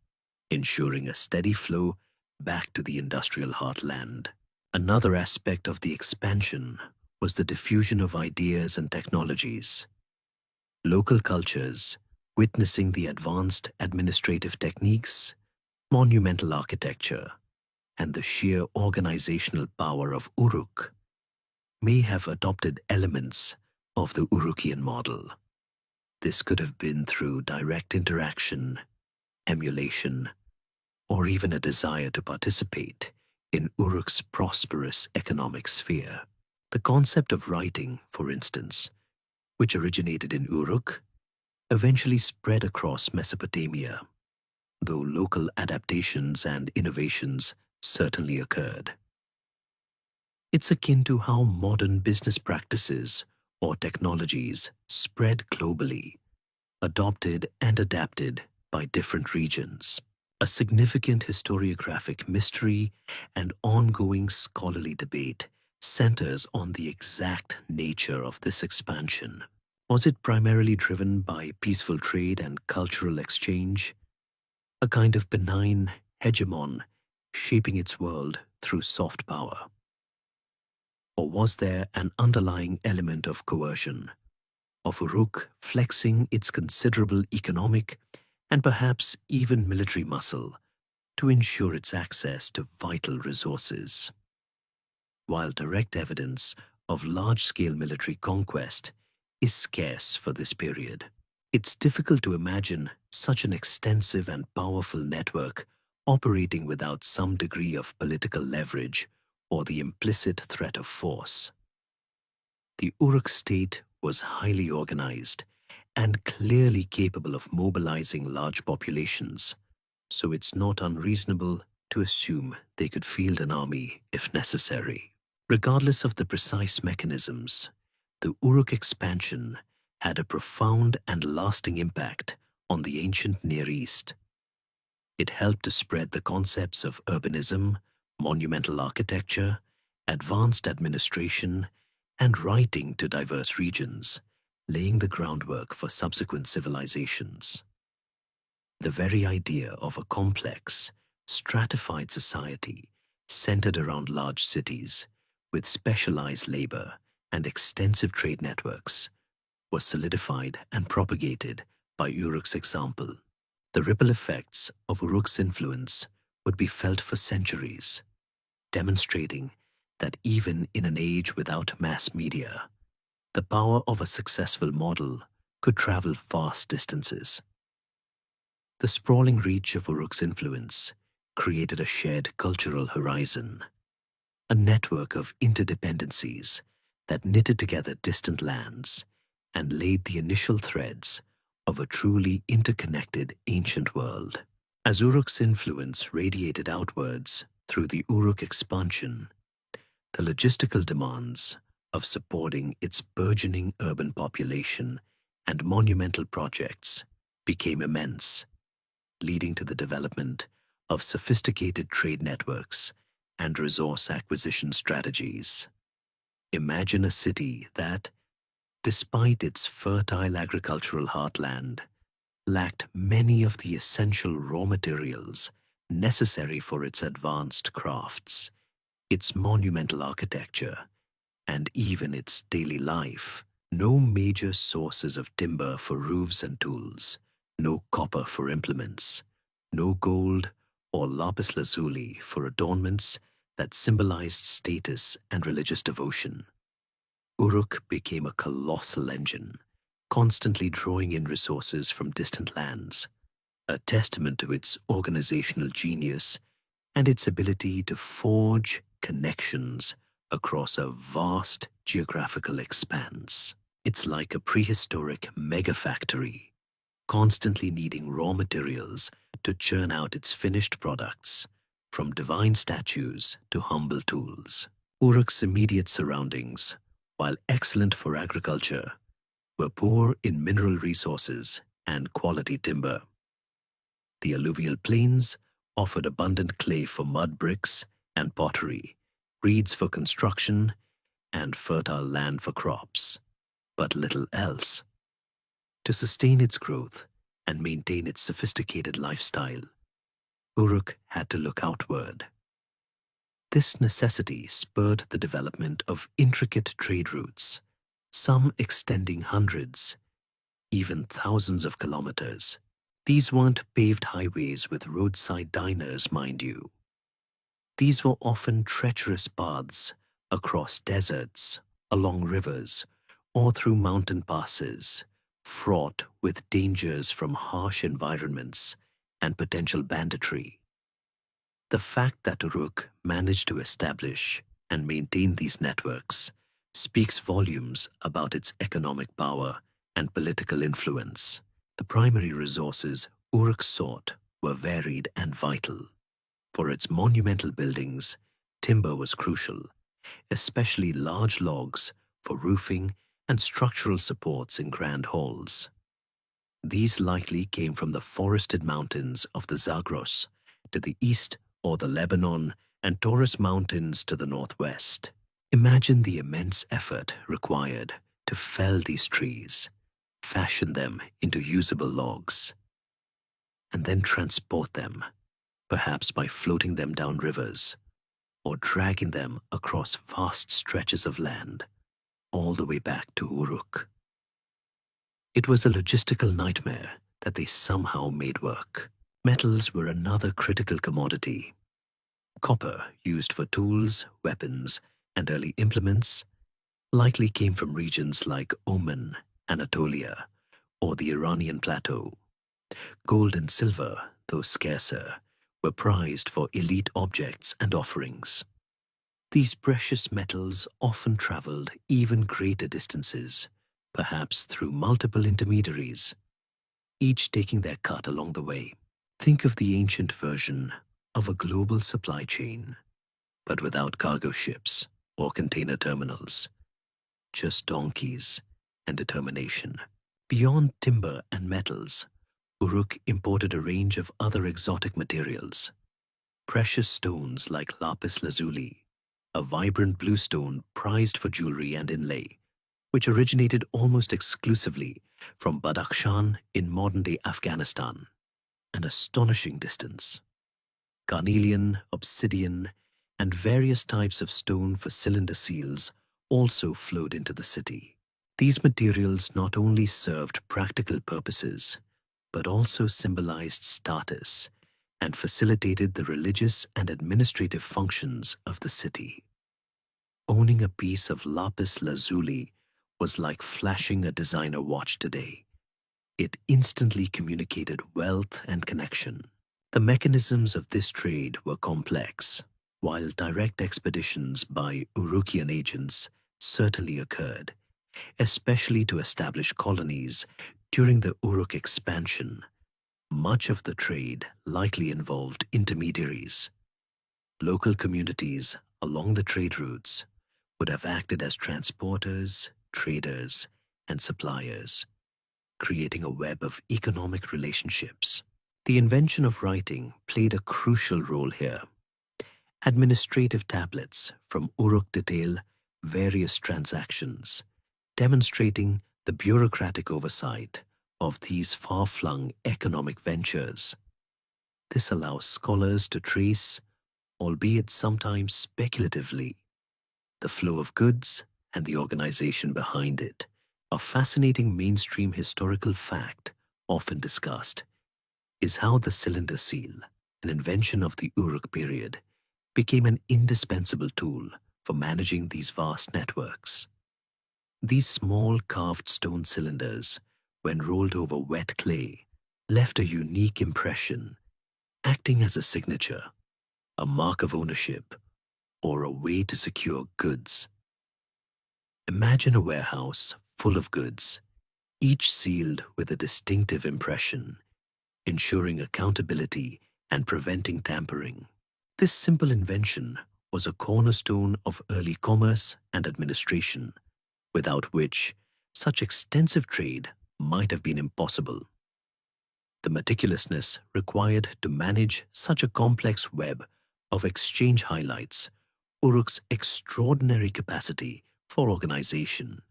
ensuring a steady flow back to the industrial heartland. Another aspect of the expansion was the diffusion of ideas and technologies. Local cultures, witnessing the advanced administrative techniques, monumental architecture, and the sheer organizational power of Uruk, may have adopted elements of the Urukian model. This could have been through direct interaction, emulation, or even a desire to participate in Uruk's prosperous economic sphere. The concept of writing, for instance, which originated in Uruk, eventually spread across Mesopotamia, though local adaptations and innovations certainly occurred. It's akin to how modern business practices or technologies spread globally, adopted and adapted by different regions. A significant historiographic mystery and ongoing scholarly debate centers on the exact nature of this expansion. Was it primarily driven by peaceful trade and cultural exchange, a kind of benign hegemon shaping its world through soft power? Or was there an underlying element of coercion, of Uruk flexing its considerable economic and perhaps even military muscle to ensure its access to vital resources? While direct evidence of large-scale military conquest is scarce for this period, it's difficult to imagine such an extensive and powerful network operating without some degree of political leverage or the implicit threat of force. The Uruk state was highly organized and clearly capable of mobilizing large populations, so it's not unreasonable to assume they could field an army if necessary. Regardless of the precise mechanisms, the Uruk expansion had a profound and lasting impact on the ancient Near East. It helped to spread the concepts of urbanism, monumental architecture, advanced administration, and writing to diverse regions, laying the groundwork for subsequent civilizations. The very idea of a complex, stratified society centered around large cities with specialized labor and extensive trade networks was solidified and propagated by Uruk's example. The ripple effects of Uruk's influence would be felt for centuries, demonstrating that even in an age without mass media, the power of a successful model could travel vast distances. The sprawling reach of Uruk's influence created a shared cultural horizon, a network of interdependencies that knitted together distant lands and laid the initial threads of a truly interconnected ancient world. As Uruk's influence radiated outwards through the Uruk expansion, the logistical demands of supporting its burgeoning urban population and monumental projects became immense, leading to the development of sophisticated trade networks and resource acquisition strategies. Imagine a city that, despite its fertile agricultural heartland, lacked many of the essential raw materials necessary for its advanced crafts, its monumental architecture, and even its daily life. No major sources of timber for roofs and tools, no copper for implements, no gold or lapis lazuli for adornments that symbolized status and religious devotion. Uruk became a colossal engine, constantly drawing in resources from distant lands, a testament to its organizational genius and its ability to forge connections across a vast geographical expanse. It's like a prehistoric megafactory, constantly needing raw materials to churn out its finished products, from divine statues to humble tools. Uruk's immediate surroundings, while excellent for agriculture, were poor in mineral resources and quality timber. The alluvial plains offered abundant clay for mud bricks and pottery, reeds for construction, and fertile land for crops, but little else. To sustain its growth and maintain its sophisticated lifestyle, Uruk had to look outward. This necessity spurred the development of intricate trade routes, some extending hundreds, even thousands of kilometers. These weren't paved highways with roadside diners, mind you. These were often treacherous paths across deserts, along rivers, or through mountain passes, fraught with dangers from harsh environments and potential banditry. The fact that Uruk managed to establish and maintain these networks speaks volumes about its economic power and political influence. The primary resources Uruk sought were varied and vital. For its monumental buildings, timber was crucial, especially large logs for roofing and structural supports in grand halls. These likely came from the forested mountains of the Zagros to the east, or the Lebanon and Taurus Mountains to the northwest. Imagine the immense effort required to fell these trees, fashion them into usable logs, and then transport them, perhaps by floating them down rivers or dragging them across vast stretches of land, all the way back to Uruk. It was a logistical nightmare that they somehow made work. Metals were another critical commodity. Copper, used for tools, weapons, and early implements, likely came from regions like Oman, Anatolia, or the Iranian plateau. Gold and silver, though scarcer, were prized for elite objects and offerings. These precious metals often traveled even greater distances, perhaps through multiple intermediaries, each taking their cut along the way. Think of the ancient version of a global supply chain, but without cargo ships or container terminals, just donkeys and determination. Beyond timber and metals, Uruk imported a range of other exotic materials. Precious stones like lapis lazuli, a vibrant blue stone prized for jewelry and inlay, which originated almost exclusively from Badakhshan in modern-day Afghanistan, an astonishing distance. Carnelian, obsidian, and various types of stone for cylinder seals also flowed into the city. These materials not only served practical purposes, but also symbolized status and facilitated the religious and administrative functions of the city. Owning a piece of lapis lazuli was like flashing a designer watch today. It instantly communicated wealth and connection. The mechanisms of this trade were complex, while direct expeditions by Urukian agents certainly occurred, especially to establish colonies during the Uruk expansion. Much of the trade likely involved intermediaries. Local communities along the trade routes would have acted as transporters, traders, and suppliers, creating a web of economic relationships. The invention of writing played a crucial role here. Administrative tablets from Uruk detail various transactions, demonstrating the bureaucratic oversight of these far-flung economic ventures. This allows scholars to trace albeit sometimes speculatively. The flow of goods and the organization behind it, a fascinating mainstream historical fact often discussed, is how the cylinder seal, an invention of the Uruk period, became an indispensable tool for managing these vast networks. These small carved stone cylinders, when rolled over wet clay, left a unique impression, acting as a signature, a mark of ownership, or a way to secure goods. Imagine a warehouse full of goods, each sealed with a distinctive impression, ensuring accountability and preventing tampering. This simple invention was a cornerstone of early commerce and administration, without which such extensive trade might have been impossible. The meticulousness required to manage such a complex web of exchange highlights Uruk's extraordinary capacity for organization,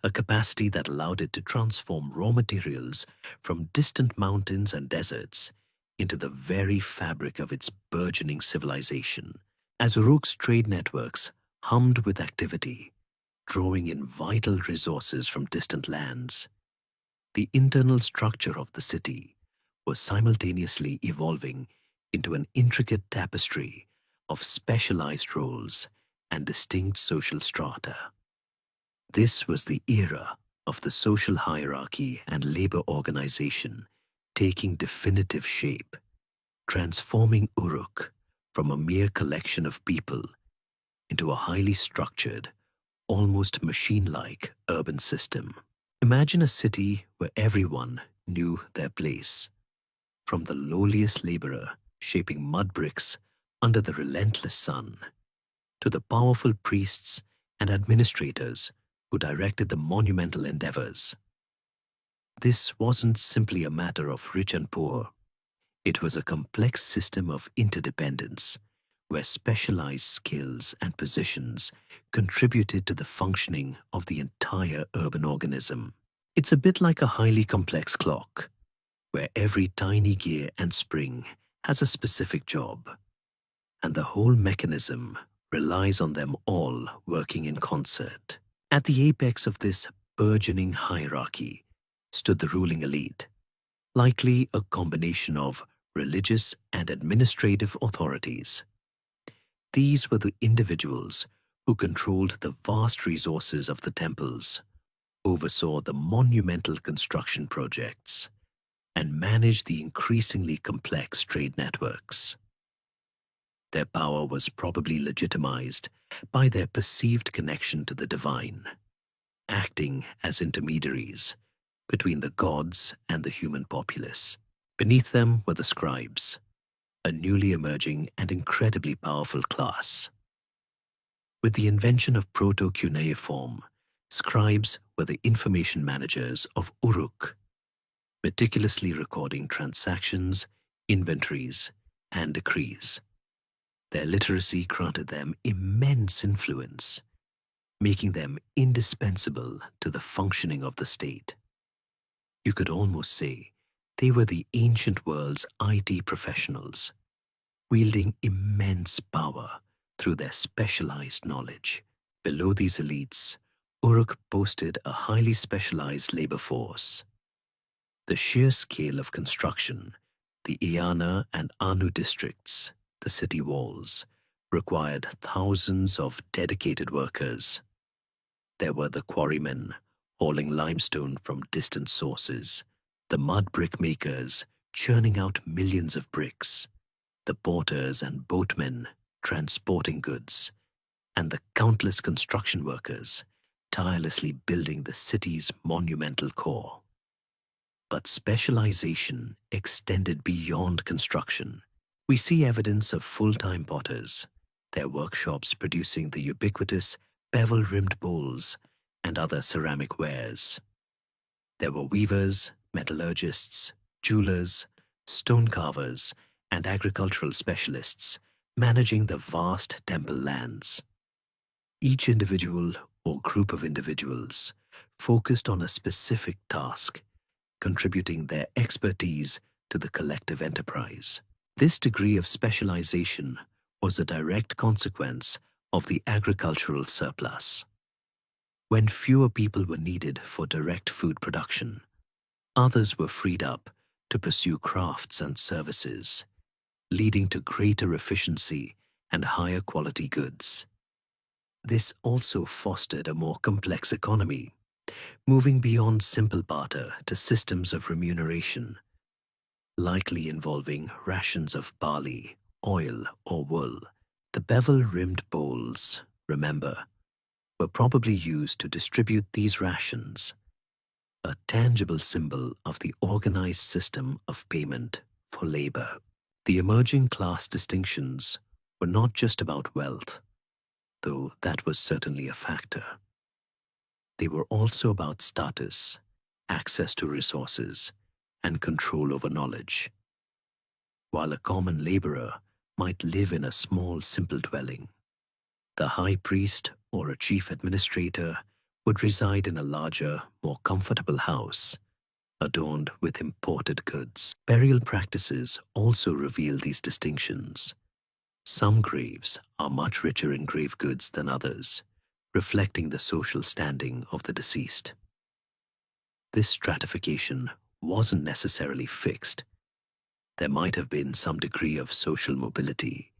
a capacity that allowed it to transform raw materials from distant mountains and deserts into the very fabric of its burgeoning civilization. As Uruk's trade networks hummed with activity, drawing in vital resources from distant lands, the internal structure of the city was simultaneously evolving into an intricate tapestry of specialized roles and distinct social strata. This was the era of the social hierarchy and labor organization taking definitive shape, transforming Uruk from a mere collection of people into a highly structured, almost machine-like urban system. Imagine a city where everyone knew their place, from the lowliest laborer shaping mud bricks under the relentless sun, to the powerful priests and administrators who directed the monumental endeavors. This wasn't simply a matter of rich and poor. It was a complex system of interdependence, where specialized skills and positions contributed to the functioning of the entire urban organism. It's a bit like a highly complex clock, where every tiny gear and spring has a specific job, and the whole mechanism relies on them all working in concert. At the apex of this burgeoning hierarchy stood the ruling elite, likely a combination of religious and administrative authorities. These were the individuals who controlled the vast resources of the temples, oversaw the monumental construction projects, and managed the increasingly complex trade networks. Their power was probably legitimized by their perceived connection to the divine, acting as intermediaries between the gods and the human populace. Beneath them were the scribes, a newly emerging and incredibly powerful class. With the invention of proto-cuneiform, scribes were the information managers of Uruk, meticulously recording transactions, inventories, and decrees. Their literacy granted them immense influence, making them indispensable to the functioning of the state. You could almost say they were the ancient world's IT professionals, wielding immense power through their specialized knowledge. Below these elites, Uruk boasted a highly specialized labor force. The sheer scale of construction, the Iana and Anu districts, the city walls, required thousands of dedicated workers. There were the quarrymen hauling limestone from distant sources, the mud brick makers churning out millions of bricks, the porters and boatmen transporting goods, and the countless construction workers tirelessly building the city's monumental core. But specialization extended beyond construction. We see evidence of full-time potters, their workshops producing the ubiquitous bevel-rimmed bowls and other ceramic wares. There were weavers, metallurgists, jewelers, stone carvers, and agricultural specialists managing the vast temple lands. Each individual or group of individuals focused on a specific task, contributing their expertise to the collective enterprise. This degree of specialization was a direct consequence of the agricultural surplus. When fewer people were needed for direct food production, others were freed up to pursue crafts and services, leading to greater efficiency and higher quality goods. This also fostered a more complex economy, moving beyond simple barter to systems of remuneration, likely involving rations of barley, oil, or wool. The bevel-rimmed bowls, remember, were probably used to distribute these rations, a tangible symbol of the organized system of payment for labor. The emerging class distinctions were not just about wealth, though that was certainly a factor. They were also about status, access to resources, and control over knowledge. While a common laborer might live in a small, simple dwelling, the high priest or a chief administrator would reside in a larger, more comfortable house, adorned with imported goods. Burial practices also reveal these distinctions. Some graves are much richer in grave goods than others, reflecting the social standing of the deceased. This stratification wasn't necessarily fixed. There might have been some degree of social mobility,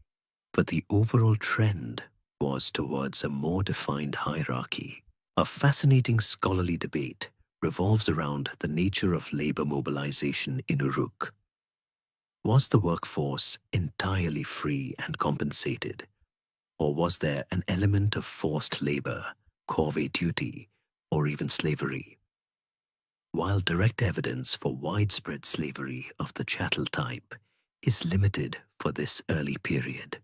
but the overall trend was towards a more defined hierarchy. A fascinating scholarly debate revolves around the nature of labor mobilization in Uruk. Was the workforce entirely free and compensated, or was there an element of forced labor, corvée duty, or even slavery? While direct evidence for widespread slavery of the chattel type is limited for this early period,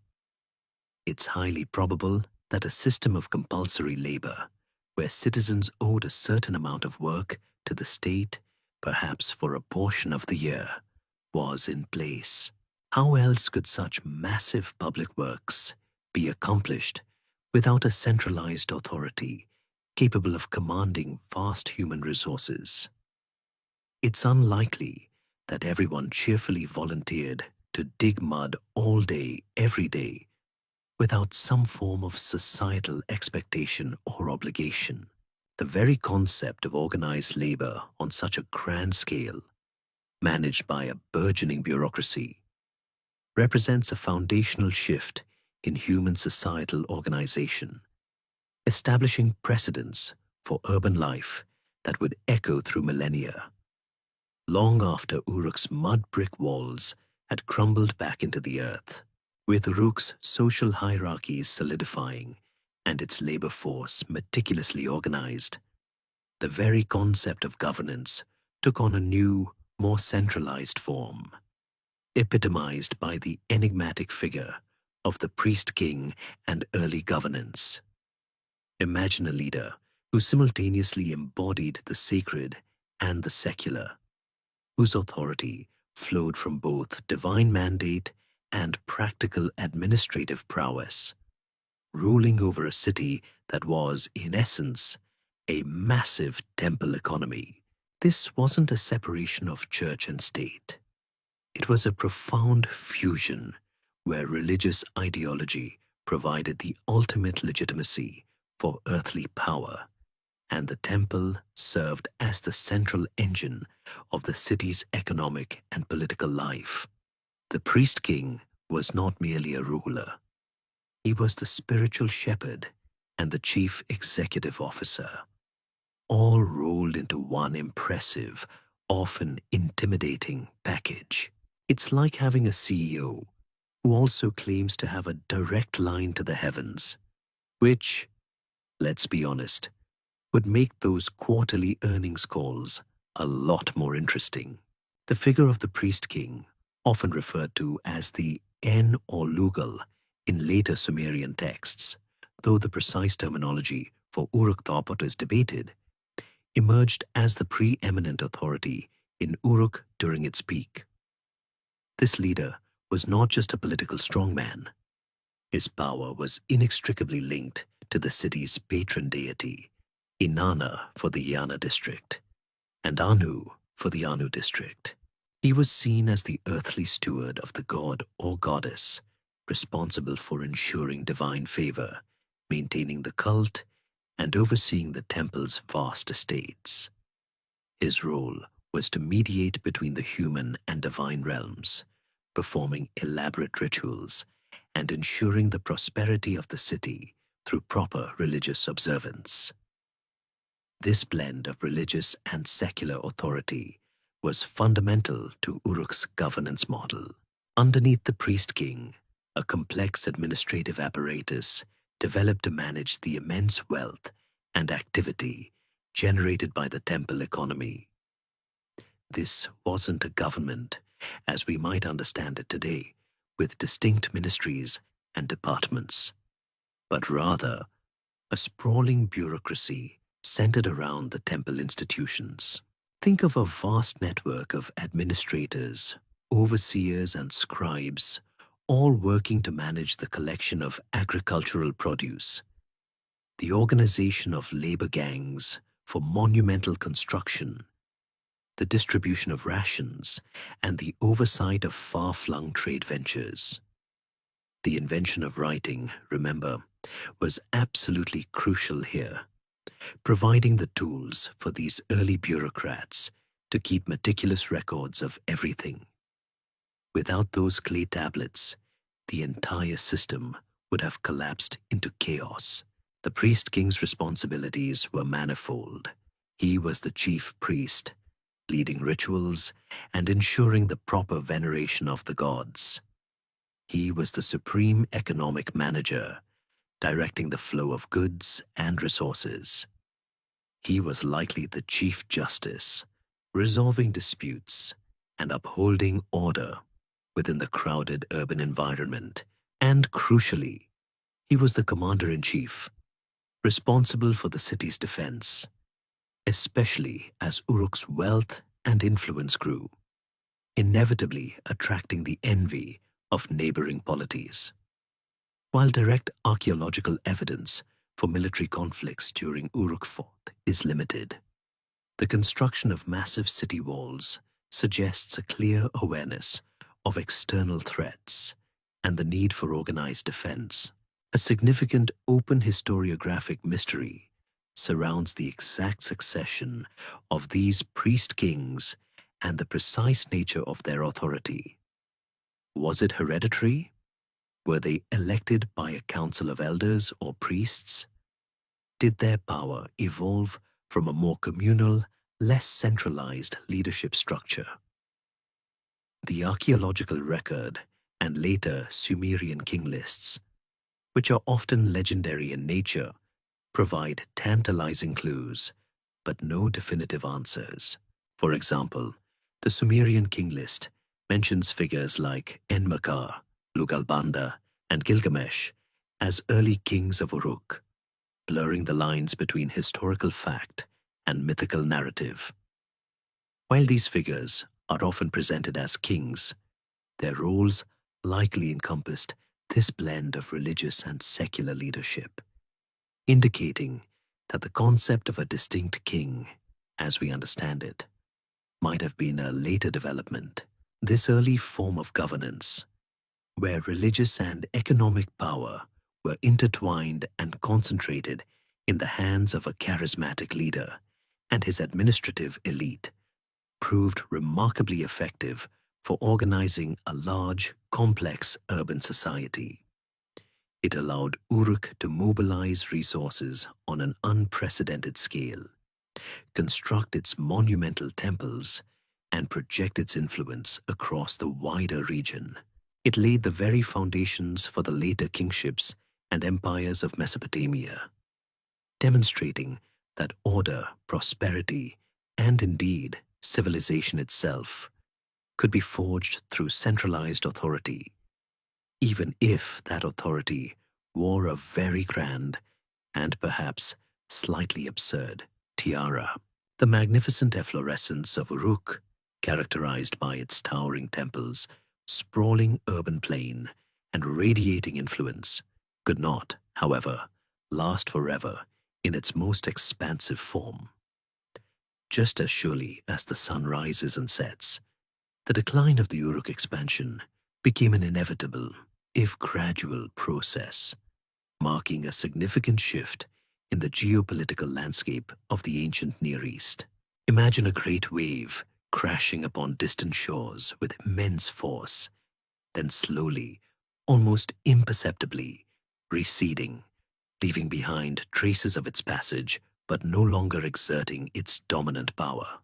it's highly probable that a system of compulsory labor, where citizens owed a certain amount of work to the state, perhaps for a portion of the year, was in place. How else could such massive public works be accomplished without a centralized authority capable of commanding vast human resources? It's unlikely that everyone cheerfully volunteered to dig mud all day, every day, without some form of societal expectation or obligation. The very concept of organized labor on such a grand scale, managed by a burgeoning bureaucracy, represents a foundational shift in human societal organization, establishing precedents for urban life that would echo through millennia, long after Uruk's mud brick walls had crumbled back into the earth. With Uruk's social hierarchies solidifying and its labor force meticulously organized, the very concept of governance took on a new, more centralized form, epitomized by the enigmatic figure of the priest-king and early governance. Imagine a leader who simultaneously embodied the sacred and the secular, whose authority flowed from both divine mandate and practical administrative prowess, ruling over a city that was, in essence, a massive temple economy. This wasn't a separation of church and state. It was a profound fusion where religious ideology provided the ultimate legitimacy for earthly power, and the temple served as the central engine of the city's economic and political life. The priest-king was not merely a ruler. He was the spiritual shepherd and the chief executive officer, all rolled into one impressive, often intimidating package. It's like having a CEO who also claims to have a direct line to the heavens, which, let's be honest, would make those quarterly earnings calls a lot more interesting. The figure of the priest-king, often referred to as the En or Lugal in later Sumerian texts, though the precise terminology for Uruk-Thopot is debated, emerged as the preeminent authority in Uruk during its peak. This leader was not just a political strongman. His power was inextricably linked to the city's patron deity, Inanna for the Yana district, and Anu for the Anu district. He was seen as the earthly steward of the god or goddess, responsible for ensuring divine favor, maintaining the cult, and overseeing the temple's vast estates. His role was to mediate between the human and divine realms, performing elaborate rituals and ensuring the prosperity of the city through proper religious observance. This blend of religious and secular authority was fundamental to Uruk's governance model. Underneath the priest-king, a complex administrative apparatus developed to manage the immense wealth and activity generated by the temple economy. This wasn't a government, as we might understand it today, with distinct ministries and departments, but rather a sprawling bureaucracy centered around the temple institutions. Think of a vast network of administrators, overseers, and scribes, all working to manage the collection of agricultural produce, the organization of labor gangs for monumental construction, the distribution of rations, and the oversight of far-flung trade ventures. The invention of writing, remember, was absolutely crucial here, providing the tools for these early bureaucrats to keep meticulous records of everything. Without those clay tablets, the entire system would have collapsed into chaos. The priest-king's responsibilities were manifold. He was the chief priest, leading rituals and ensuring the proper veneration of the gods. He was the supreme economic manager, directing the flow of goods and resources. He was likely the chief justice, resolving disputes and upholding order within the crowded urban environment. And crucially, he was the commander-in-chief, responsible for the city's defense, especially as Uruk's wealth and influence grew, inevitably attracting the envy of neighboring polities. While direct archaeological evidence for military conflicts during Uruk Fort is limited, the construction of massive city walls suggests a clear awareness of external threats and the need for organized defense. A significant open historiographic mystery surrounds the exact succession of these priest-kings and the precise nature of their authority. Was it hereditary? Were they elected by a council of elders or priests? Did their power evolve from a more communal, less centralized leadership structure? The archaeological record and later Sumerian king lists, which are often legendary in nature, provide tantalizing clues, but no definitive answers. For example, the Sumerian king list mentions figures like Enmerkar, Lugalbanda, and Gilgamesh as early kings of Uruk, blurring the lines between historical fact and mythical narrative. While these figures are often presented as kings, their roles likely encompassed this blend of religious and secular leadership, indicating that the concept of a distinct king, as we understand it, might have been a later development. This early form of governance, where religious and economic power were intertwined and concentrated in the hands of a charismatic leader and his administrative elite, proved remarkably effective for organizing a large, complex urban society. It allowed Uruk to mobilize resources on an unprecedented scale, construct its monumental temples, and project its influence across the wider region. It laid the very foundations for the later kingships and empires of Mesopotamia, demonstrating that order, prosperity, and indeed civilization itself could be forged through centralized authority, even if that authority wore a very grand and perhaps slightly absurd tiara. The magnificent efflorescence of Uruk, characterized by its towering temples, sprawling urban plain, and radiating influence, could not, however, last forever in its most expansive form. Just as surely as the sun rises and sets, the decline of the Uruk expansion became an inevitable. if gradual, process, marking a significant shift in the geopolitical landscape of the ancient Near East. Imagine a great wave crashing upon distant shores with immense force, then slowly, almost imperceptibly, receding, leaving behind traces of its passage but no longer exerting its dominant power.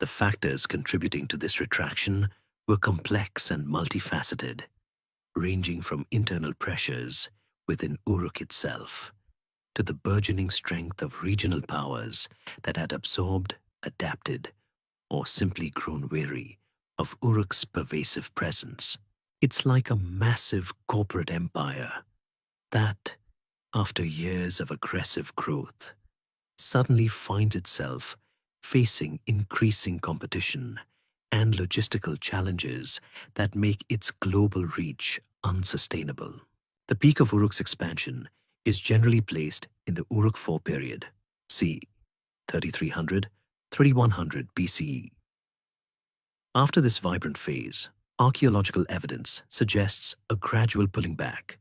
The factors contributing to this retraction were complex and multifaceted, ranging from internal pressures within Uruk itself to the burgeoning strength of regional powers that had absorbed, adapted, or simply grown weary of Uruk's pervasive presence. It's like a massive corporate empire that, after years of aggressive growth, suddenly finds itself facing increasing competition and logistical challenges that make its global reach unsustainable. The peak of Uruk's expansion is generally placed in the Uruk IV period, c. 3300 3100 BCE. After this vibrant phase, archaeological evidence suggests a gradual pulling back,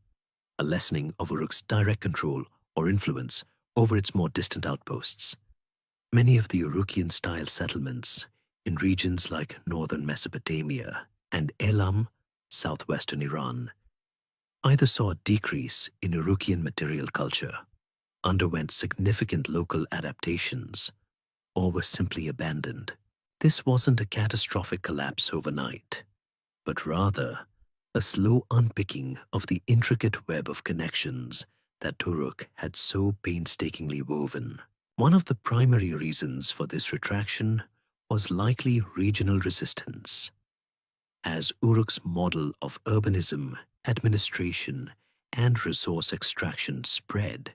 a lessening of Uruk's direct control or influence over its more distant outposts. Many of the Urukian-style settlements in regions like northern Mesopotamia and Elam, southwestern Iran, either saw a decrease in Urukian material culture, underwent significant local adaptations, or were simply abandoned. This wasn't a catastrophic collapse overnight, but rather a slow unpicking of the intricate web of connections that Uruk had so painstakingly woven. One of the primary reasons for this retraction was likely regional resistance. As Uruk's model of urbanism, administration, and resource extraction spread,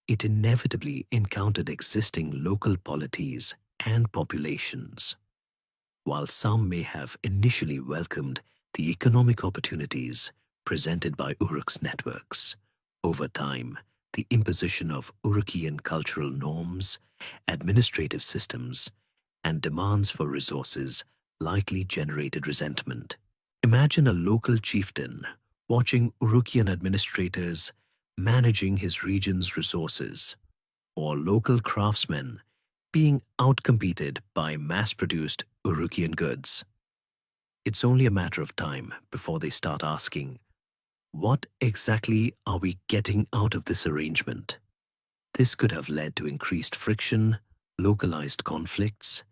it inevitably encountered existing local polities and populations. While some may have initially welcomed the economic opportunities presented by Uruk's networks, over time, the imposition of Urukian cultural norms, administrative systems, and demands for resources likely generated resentment. Imagine a local chieftain watching Urukian administrators managing his region's resources, or local craftsmen being outcompeted by mass-produced Urukian goods. It's only a matter of time before they start asking, what exactly are we getting out of this arrangement? This could have led to increased friction, localized conflicts,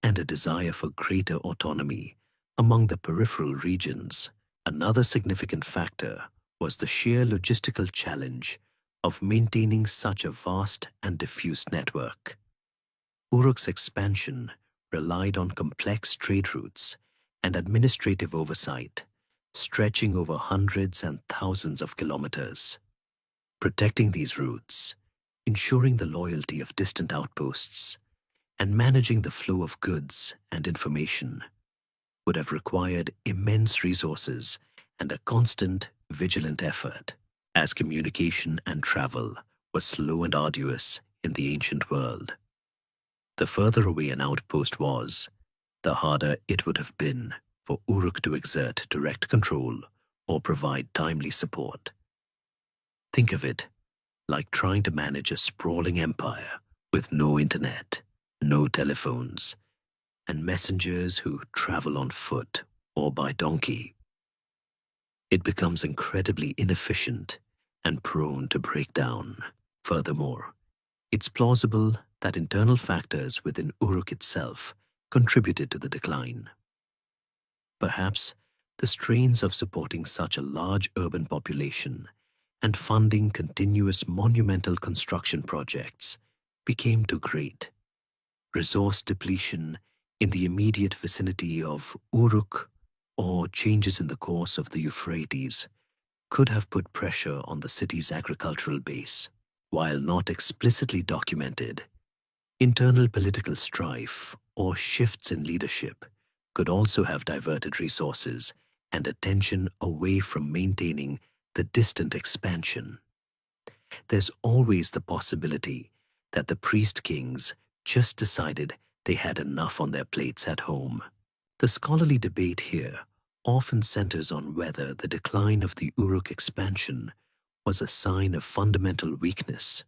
and a desire for greater autonomy among the peripheral regions. Another significant factor was the sheer logistical challenge of maintaining such a vast and diffuse network. Uruk's expansion relied on complex trade routes and administrative oversight, stretching over hundreds and thousands of kilometers. Protecting these routes, ensuring the loyalty of distant outposts, and managing the flow of goods and information would have required immense resources and a constant, vigilant effort, as communication and travel were slow and arduous in the ancient world. The further away an outpost was, the harder it would have been for Uruk to exert direct control or provide timely support. Think of it like trying to manage a sprawling empire with no internet, no telephones, and messengers who travel on foot or by donkey. It becomes incredibly inefficient and prone to break down. Furthermore, it's plausible that internal factors within Uruk itself contributed to the decline. Perhaps the strains of supporting such a large urban population and funding continuous monumental construction projects became too great. Resource depletion in the immediate vicinity of Uruk or changes in the course of the Euphrates could have put pressure on the city's agricultural base. While not explicitly documented, internal political strife or shifts in leadership could also have diverted resources and attention away from maintaining the distant expansion. There's always the possibility that the priest kings just decided they had enough on their plates at home. The scholarly debate here often centers on whether the decline of the Uruk expansion was a sign of fundamental weakness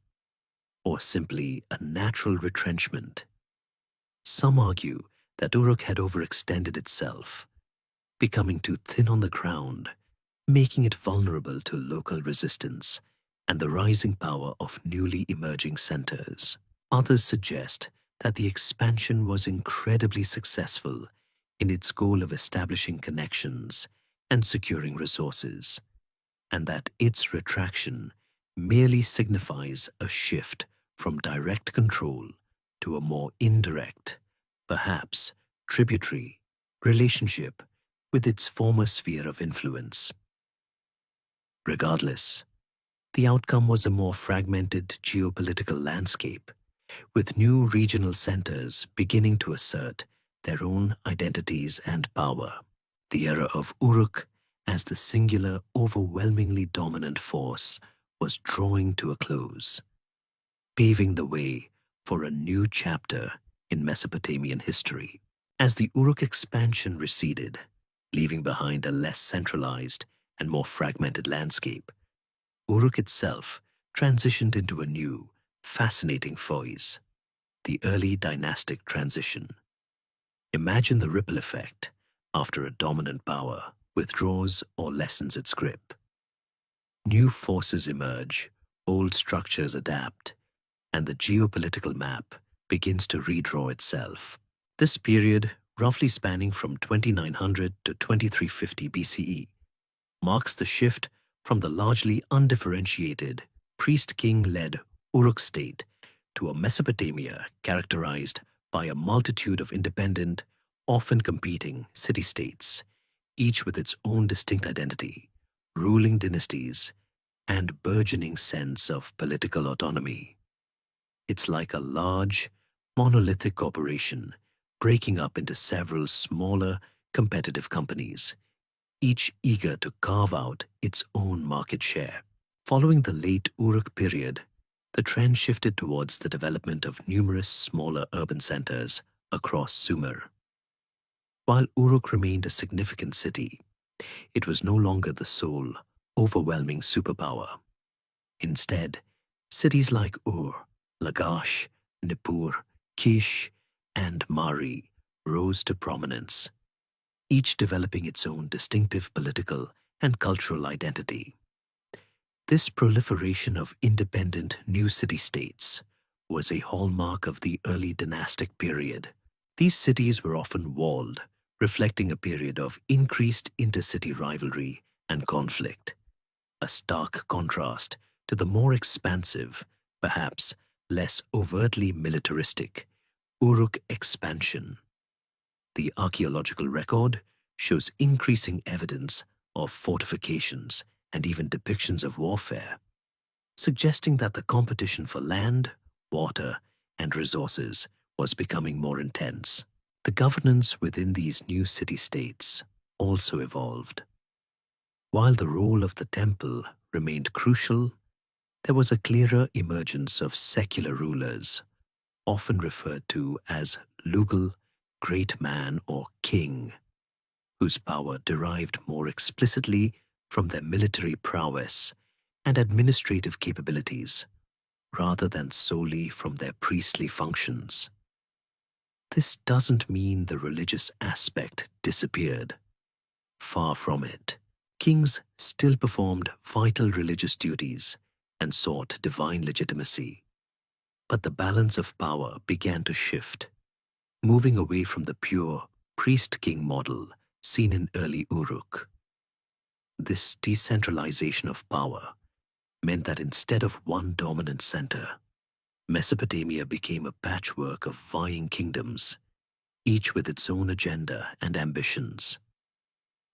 or simply a natural retrenchment. Some argue that Uruk had overextended itself, becoming too thin on the ground, making it vulnerable to local resistance and the rising power of newly emerging centers. Others suggest that the expansion was incredibly successful in its goal of establishing connections and securing resources, and that its retraction merely signifies a shift from direct control to a more indirect, perhaps tributary, relationship with its former sphere of influence. Regardless, the outcome was a more fragmented geopolitical landscape, with new regional centers beginning to assert their own identities and power. The era of Uruk as the singular, overwhelmingly dominant force was drawing to a close, paving the way for a new chapter in Mesopotamian history. As the Uruk expansion receded, leaving behind a less centralized and more fragmented landscape, Uruk itself transitioned into a new, fascinating phase, the early dynastic transition. Imagine the ripple effect after a dominant power withdraws or lessens its grip. New forces emerge, old structures adapt, and the geopolitical map begins to redraw itself. This period, roughly spanning from 2900 to 2350 BCE, marks the shift from the largely undifferentiated priest-king-led Uruk state to a Mesopotamia characterized by a multitude of independent, often competing city-states, each with its own distinct identity, ruling dynasties, and burgeoning sense of political autonomy. It's like a large, monolithic corporation breaking up into several smaller, competitive companies, each eager to carve out its own market share. Following the late Uruk period, the trend shifted towards the development of numerous smaller urban centers across Sumer. While Uruk remained a significant city, it was no longer the sole, overwhelming superpower. Instead, cities like Ur, Lagash, Nippur, Kish, and Mari rose to prominence, each developing its own distinctive political and cultural identity. This proliferation of independent new city-states was a hallmark of the early dynastic period. These cities were often walled, reflecting a period of increased intercity rivalry and conflict, a stark contrast to the more expansive, perhaps less overtly militaristic, Uruk expansion. The archaeological record shows increasing evidence of fortifications and even depictions of warfare, suggesting that the competition for land, water, and resources was becoming more intense. The governance within these new city-states also evolved. While the role of the temple remained crucial, there was a clearer emergence of secular rulers, often referred to as Lugal, great man or king, whose power derived more explicitly from their military prowess and administrative capabilities, rather than solely from their priestly functions. This doesn't mean the religious aspect disappeared. Far from it. Kings still performed vital religious duties and sought divine legitimacy. But the balance of power began to shift, moving away from the pure priest-king model seen in early Uruk. This decentralization of power meant that instead of one dominant center, Mesopotamia became a patchwork of vying kingdoms, each with its own agenda and ambitions.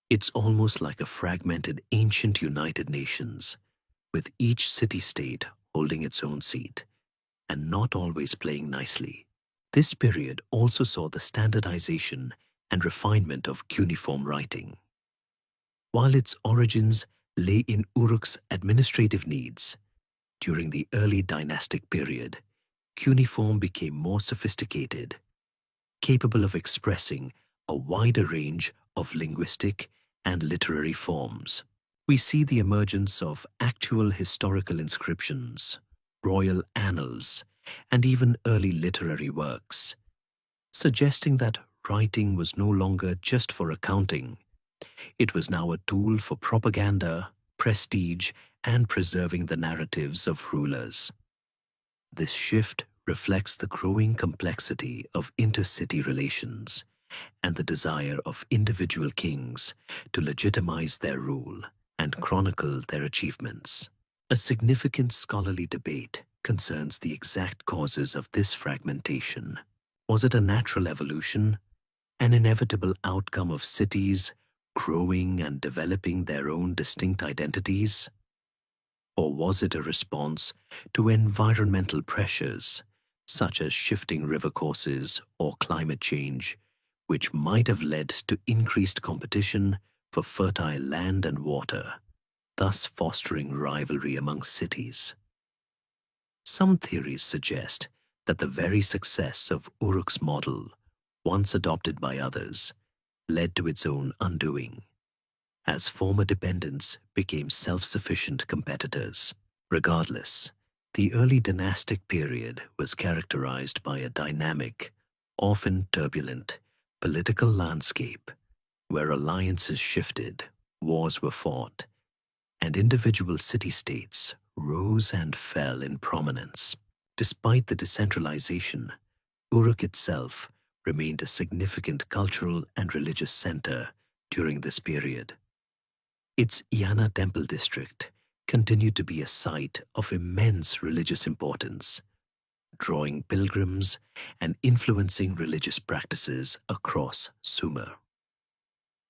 It's almost like a fragmented ancient United Nations, with each city-state holding its own seat, and not always playing nicely. This period also saw the standardization and refinement of cuneiform writing. While its origins lay in Uruk's administrative needs, during the early dynastic period, cuneiform became more sophisticated, capable of expressing a wider range of linguistic and literary forms. We see the emergence of actual historical inscriptions, royal annals, and even early literary works, suggesting that writing was no longer just for accounting. It was now a tool for propaganda, prestige, and preserving the narratives of rulers. This shift reflects the growing complexity of intercity relations and the desire of individual kings to legitimize their rule and chronicle their achievements. A significant scholarly debate concerns the exact causes of this fragmentation. Was it a natural evolution, an inevitable outcome of cities growing and developing their own distinct identities? Or was it a response to environmental pressures, such as shifting river courses or climate change, which might have led to increased competition for fertile land and water, thus fostering rivalry among cities? Some theories suggest that the very success of Uruk's model, once adopted by others, led to its own undoing, as former dependents became self-sufficient competitors. Regardless, the early dynastic period was characterized by a dynamic, often turbulent, political landscape where alliances shifted, wars were fought, and individual city-states rose and fell in prominence. Despite the decentralization, Uruk itself remained a significant cultural and religious center during this period. Its Yana temple district continued to be a site of immense religious importance, drawing pilgrims and influencing religious practices across Sumer.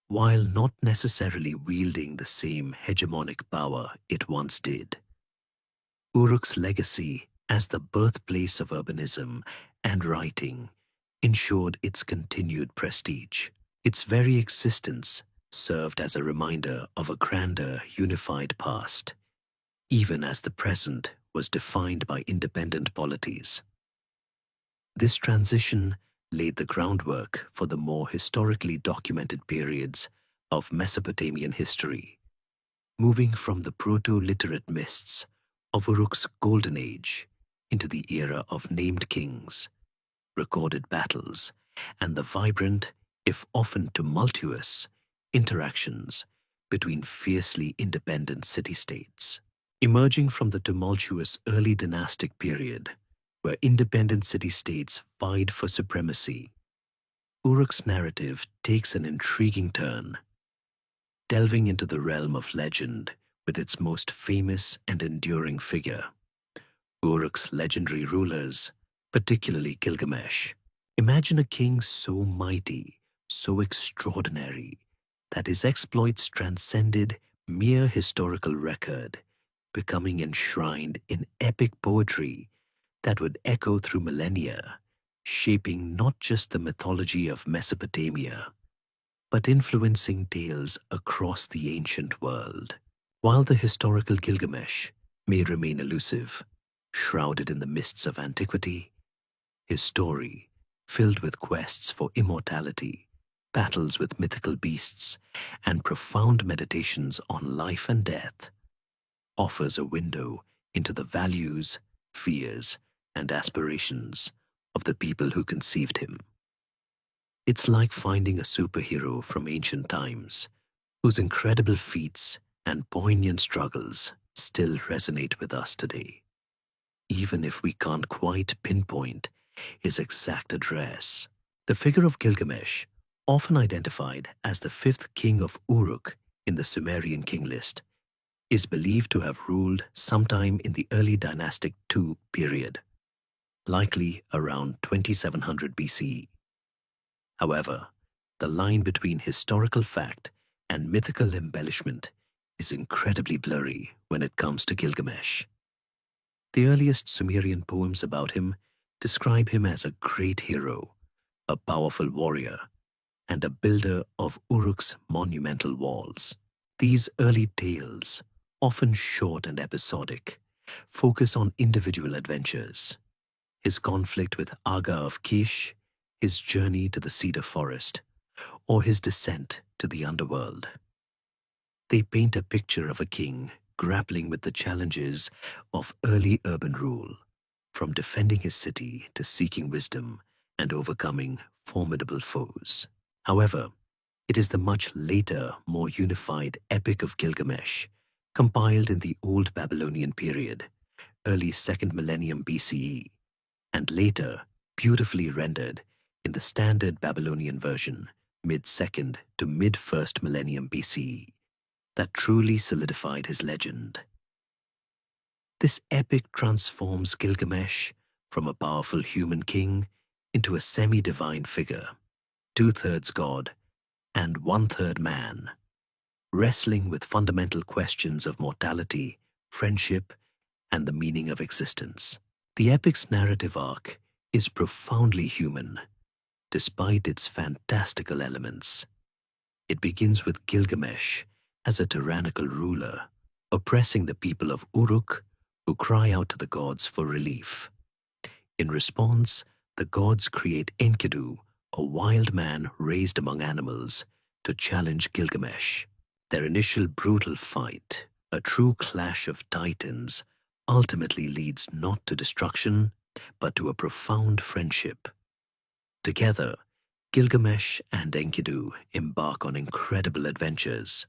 While not necessarily wielding the same hegemonic power it once did, Uruk's legacy as the birthplace of urbanism and writing ensured its continued prestige. Its very existence served as a reminder of a grander, unified past, even as the present was defined by independent polities. This transition laid the groundwork for the more historically documented periods of Mesopotamian history, moving from the proto-literate mists of Uruk's golden age into the era of named kings, recorded battles, and the vibrant, if often tumultuous, interactions between fiercely independent city-states. Emerging from the tumultuous early dynastic period, where independent city-states vied for supremacy, Uruk's narrative takes an intriguing turn, delving into the realm of legend with its most famous and enduring figure, Uruk's legendary rulers, particularly Gilgamesh. Imagine a king so mighty, so extraordinary, that his exploits transcended mere historical record, becoming enshrined in epic poetry that would echo through millennia, shaping not just the mythology of Mesopotamia, but influencing tales across the ancient world. While the historical Gilgamesh may remain elusive, shrouded in the mists of antiquity, his story, filled with quests for immortality, battles with mythical beasts, and profound meditations on life and death, offers a window into the values, fears, and aspirations of the people who conceived him. It's like finding a superhero from ancient times, whose incredible feats and poignant struggles still resonate with us today, even if we can't quite pinpoint his exact address. The figure of Gilgamesh, often identified as the fifth king of Uruk in the Sumerian king list, is believed to have ruled sometime in the early dynastic II period, likely around 2700 BCE. However, the line between historical fact and mythical embellishment is incredibly blurry when it comes to Gilgamesh. The earliest Sumerian poems about him describe him as a great hero, a powerful warrior, and a builder of Uruk's monumental walls. These early tales, often short and episodic, focus on individual adventures: his conflict with Aga of Kish, his journey to the cedar forest, or his descent to the underworld. They paint a picture of a king grappling with the challenges of early urban rule, from defending his city to seeking wisdom and overcoming formidable foes. However, it is the much later, more unified Epic of Gilgamesh, compiled in the Old Babylonian period, early 2nd millennium BCE, and later beautifully rendered in the standard Babylonian version, mid-2nd to mid-1st millennium BCE, that truly solidified his legend. This epic transforms Gilgamesh from a powerful human king into a semi-divine figure, two-thirds god and one-third man, wrestling with fundamental questions of mortality, friendship, and the meaning of existence. The epic's narrative arc is profoundly human, despite its fantastical elements. It begins with Gilgamesh as a tyrannical ruler, oppressing the people of Uruk, who cry out to the gods for relief. In response, the gods create Enkidu, a wild man raised among animals, to challenge Gilgamesh. Their initial brutal fight, a true clash of titans, ultimately leads not to destruction, but to a profound friendship. Together, Gilgamesh and Enkidu embark on incredible adventures,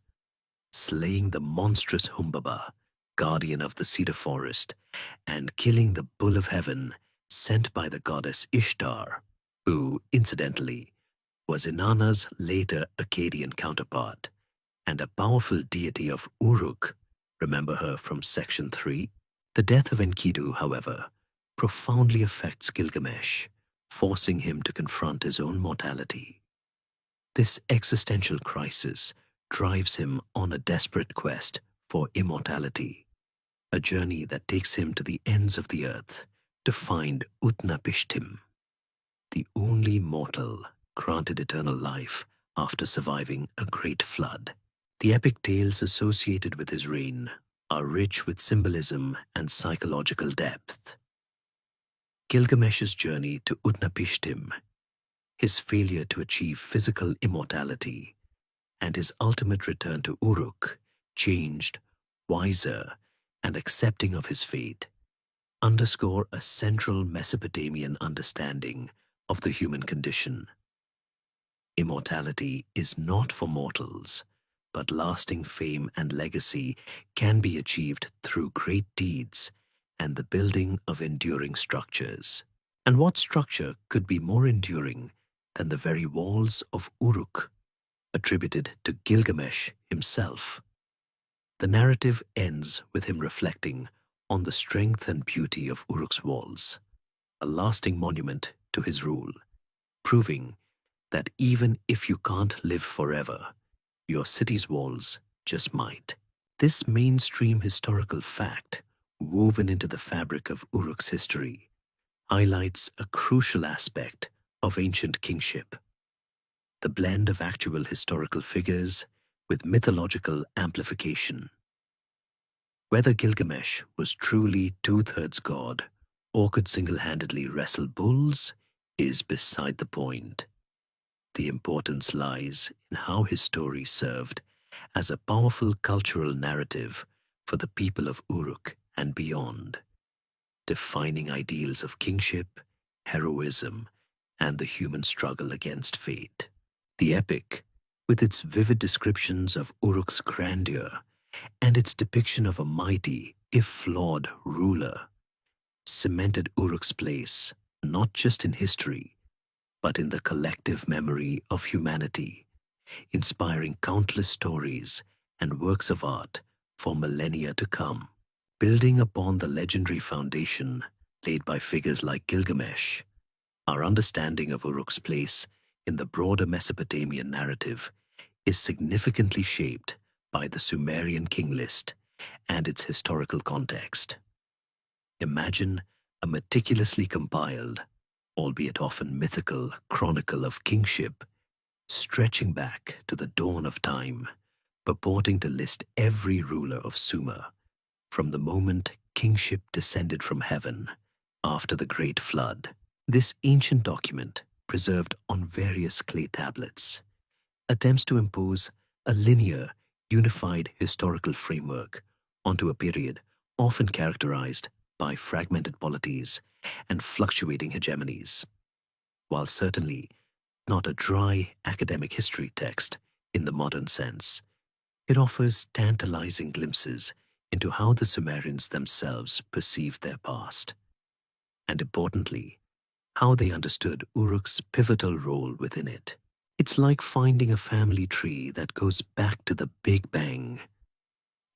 slaying the monstrous Humbaba, guardian of the cedar forest, and killing the bull of heaven sent by the goddess Ishtar, who, incidentally, was Inanna's later Akkadian counterpart, and a powerful deity of Uruk. Remember her from section 3? The death of Enkidu, however, profoundly affects Gilgamesh, forcing him to confront his own mortality. This existential crisis drives him on a desperate quest for immortality, a journey that takes him to the ends of the earth to find Utnapishtim, the only mortal granted eternal life after surviving a great flood. The epic tales associated with his reign are rich with symbolism and psychological depth. Gilgamesh's journey to Utnapishtim, his failure to achieve physical immortality, and his ultimate return to Uruk, changed, wiser, and accepting of his fate, underscore a central Mesopotamian understanding of the human condition. Immortality is not for mortals, but lasting fame and legacy can be achieved through great deeds and the building of enduring structures. And what structure could be more enduring than the very walls of Uruk, attributed to Gilgamesh himself? The narrative ends with him reflecting on the strength and beauty of Uruk's walls, a lasting monument to his rule, proving that even if you can't live forever, your city's walls just might. This mainstream historical fact, woven into the fabric of Uruk's history, highlights a crucial aspect of ancient kingship: the blend of actual historical figures with mythological amplification. Whether Gilgamesh was truly two-thirds god or could single-handedly wrestle bulls is beside the point. The importance lies in how his story served as a powerful cultural narrative for the people of Uruk and beyond, defining ideals of kingship, heroism, and the human struggle against fate. The epic, with its vivid descriptions of Uruk's grandeur and its depiction of a mighty, if flawed, ruler, cemented Uruk's place not just in history, but in the collective memory of humanity, inspiring countless stories and works of art for millennia to come. Building upon the legendary foundation laid by figures like Gilgamesh, our understanding of Uruk's place in the broader Mesopotamian narrative is significantly shaped by the Sumerian king list and its historical context. Imagine a meticulously compiled, albeit often mythical, chronicle of kingship, stretching back to the dawn of time, purporting to list every ruler of Sumer, from the moment kingship descended from heaven after the Great Flood. This ancient document, preserved on various clay tablets, attempts to impose a linear unified historical framework onto a period often characterized by fragmented polities and fluctuating hegemonies. While certainly not a dry academic history text in the modern sense, it offers tantalizing glimpses into how the Sumerians themselves perceived their past, and importantly, how they understood Uruk's pivotal role within it. It's like finding a family tree that goes back to the Big Bang,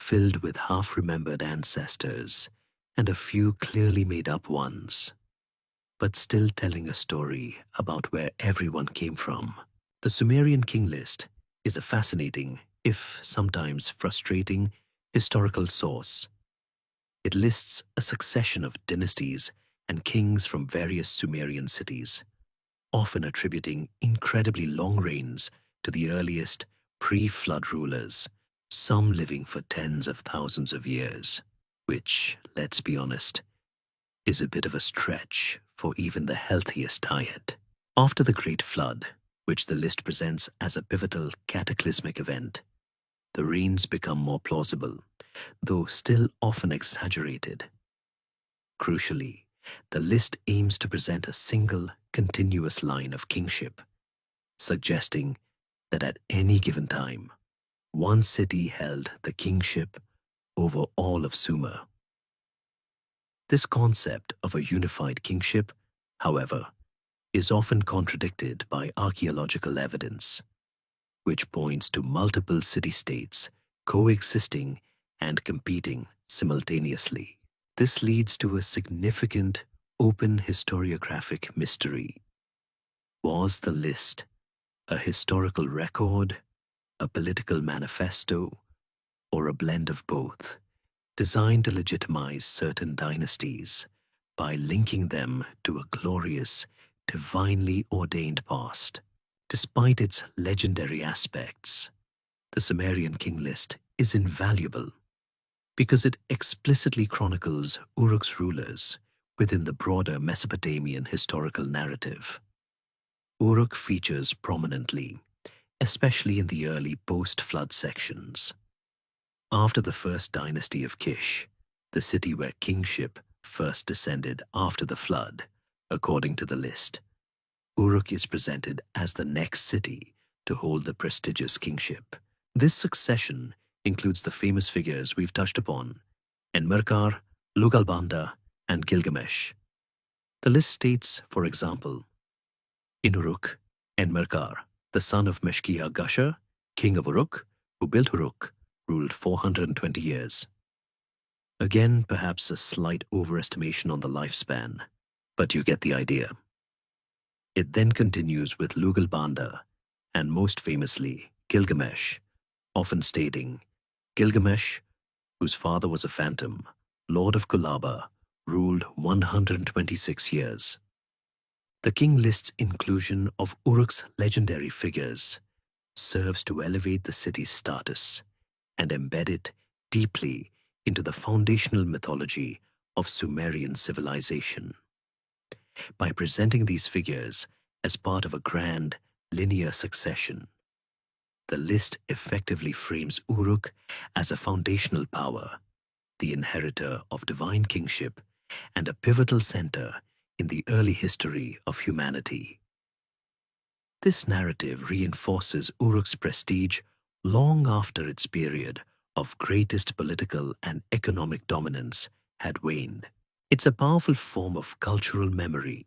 filled with half-remembered ancestors and a few clearly made-up ones, but still telling a story about where everyone came from. The Sumerian king list is a fascinating, if sometimes frustrating, historical source. It lists a succession of dynasties and kings from various Sumerian cities, often attributing incredibly long reigns to the earliest pre-flood rulers, some living for tens of thousands of years, which, let's be honest, is a bit of a stretch for even the healthiest diet. After the Great Flood, which the list presents as a pivotal cataclysmic event, the reigns become more plausible, though still often exaggerated. Crucially, the list aims to present a single, continuous line of kingship, suggesting that at any given time, one city held the kingship over all of Sumer. This concept of a unified kingship, however, is often contradicted by archaeological evidence, which points to multiple city-states coexisting and competing simultaneously. This leads to a significant open historiographic mystery. Was the list a historical record, a political manifesto, or a blend of both, designed to legitimize certain dynasties by linking them to a glorious, divinely ordained past? Despite its legendary aspects, the Sumerian king list is invaluable because it explicitly chronicles Uruk's rulers within the broader Mesopotamian historical narrative. Uruk features prominently, especially in the early post-flood sections. After the first dynasty of Kish, the city where kingship first descended after the flood, according to the list, Uruk is presented as the next city to hold the prestigious kingship. This succession includes the famous figures we've touched upon, Enmerkar, Lugalbanda, and Gilgamesh. The list states, for example, in Uruk, Enmerkar, the son of Meshkia Gusher, king of Uruk, who built Uruk, ruled 420 years. Again, perhaps a slight overestimation on the lifespan, but you get the idea. It then continues with Lugalbanda, and most famously, Gilgamesh, often stating, Gilgamesh, whose father was a phantom, lord of Kulaba, ruled 126 years. The king list's inclusion of Uruk's legendary figures serves to elevate the city's status and embed it deeply into the foundational mythology of Sumerian civilization. By presenting these figures as part of a grand, linear succession, the list effectively frames Uruk as a foundational power, the inheritor of divine kingship, and a pivotal center in the early history of humanity. This narrative reinforces Uruk's prestige long after its period of greatest political and economic dominance had waned. It's a powerful form of cultural memory,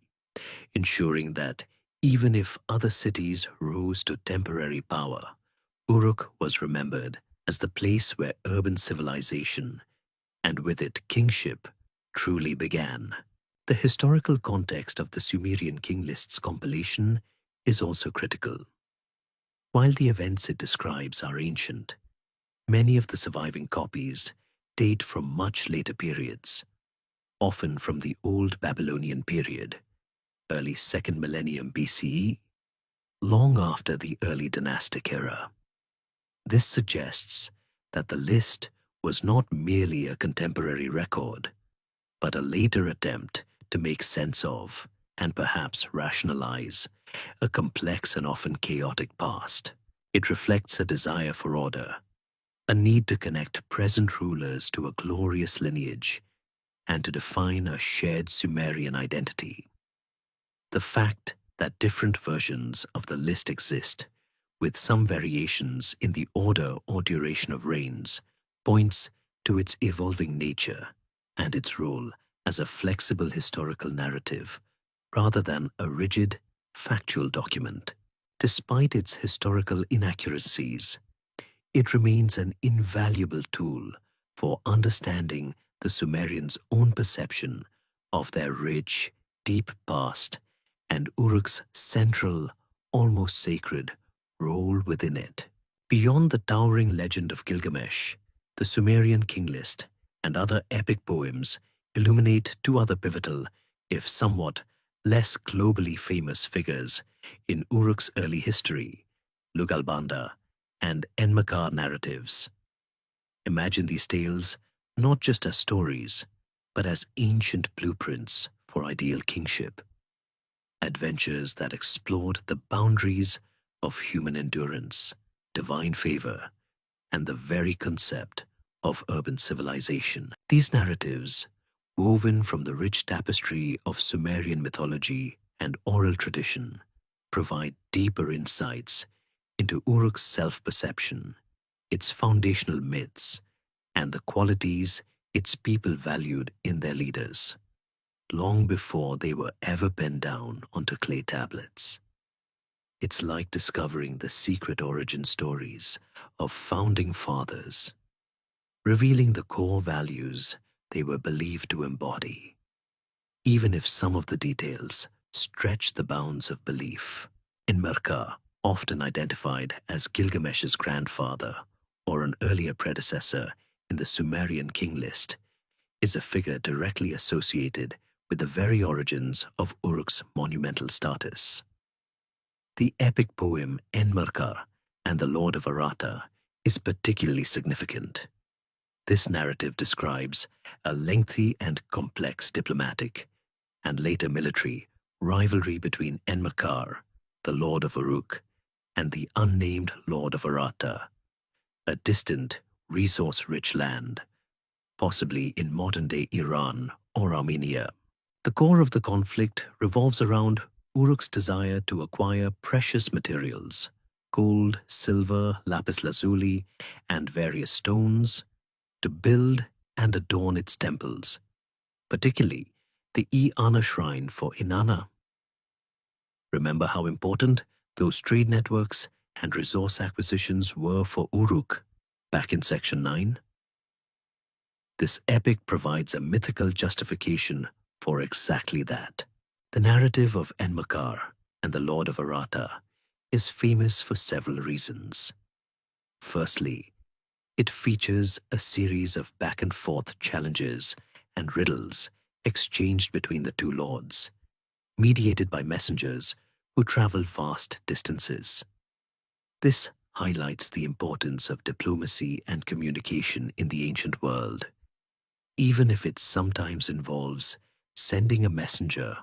ensuring that even if other cities rose to temporary power, Uruk was remembered as the place where urban civilization, and with it kingship, truly began. The historical context of the Sumerian king list's compilation is also critical. While the events it describes are ancient, many of the surviving copies date from much later periods, often from the Old Babylonian period, early 2nd millennium BCE, long after the early dynastic era. This suggests that the list was not merely a contemporary record, but a later attempt to make sense of, and perhaps rationalize, a complex and often chaotic past. It reflects a desire for order, a need to connect present rulers to a glorious lineage and to define a shared Sumerian identity. The fact that different versions of the list exist, with some variations in the order or duration of reigns, points to its evolving nature and its role as a flexible historical narrative rather than a rigid, factual document. Despite its historical inaccuracies, it remains an invaluable tool for understanding the Sumerians' own perception of their rich, deep past and Uruk's central, almost sacred, role within it. Beyond the towering legend of Gilgamesh, the Sumerian king list and other epic poems illuminate two other pivotal, if somewhat less globally famous figures in Uruk's early history, Lugalbanda and Enmerkar narratives. Imagine these tales not just as stories, but as ancient blueprints for ideal kingship. Adventures that explored the boundaries of human endurance, divine favor, and the very concept of urban civilization. These narratives, woven from the rich tapestry of Sumerian mythology and oral tradition, provide deeper insights into Uruk's self-perception, its foundational myths, and the qualities its people valued in their leaders, long before they were ever penned down onto clay tablets. It's like discovering the secret origin stories of founding fathers, revealing the core values they were believed to embody, even if some of the details stretch the bounds of belief. Enmerkar, often identified as Gilgamesh's grandfather or an earlier predecessor in the Sumerian king list, is a figure directly associated with the very origins of Uruk's monumental status. The epic poem Enmerkar and the Lord of Aratta is particularly significant. This narrative describes a lengthy and complex diplomatic and later military rivalry between Enmerkar, the Lord of Uruk, and the unnamed Lord of Aratta, a distant, resource-rich land, possibly in modern-day Iran or Armenia. The core of the conflict revolves around Uruk's desire to acquire precious materials, gold, silver, lapis lazuli, and various stones, to build and adorn its temples, particularly the Inanna shrine for Inanna. Remember how important those trade networks and resource acquisitions were for Uruk back in Section 9? This epic provides a mythical justification for exactly that. The narrative of Enmerkar and the Lord of Aratta is famous for several reasons. Firstly, it features a series of back-and-forth challenges and riddles exchanged between the two lords, mediated by messengers who travel vast distances. This highlights the importance of diplomacy and communication in the ancient world, even if it sometimes involves sending a messenger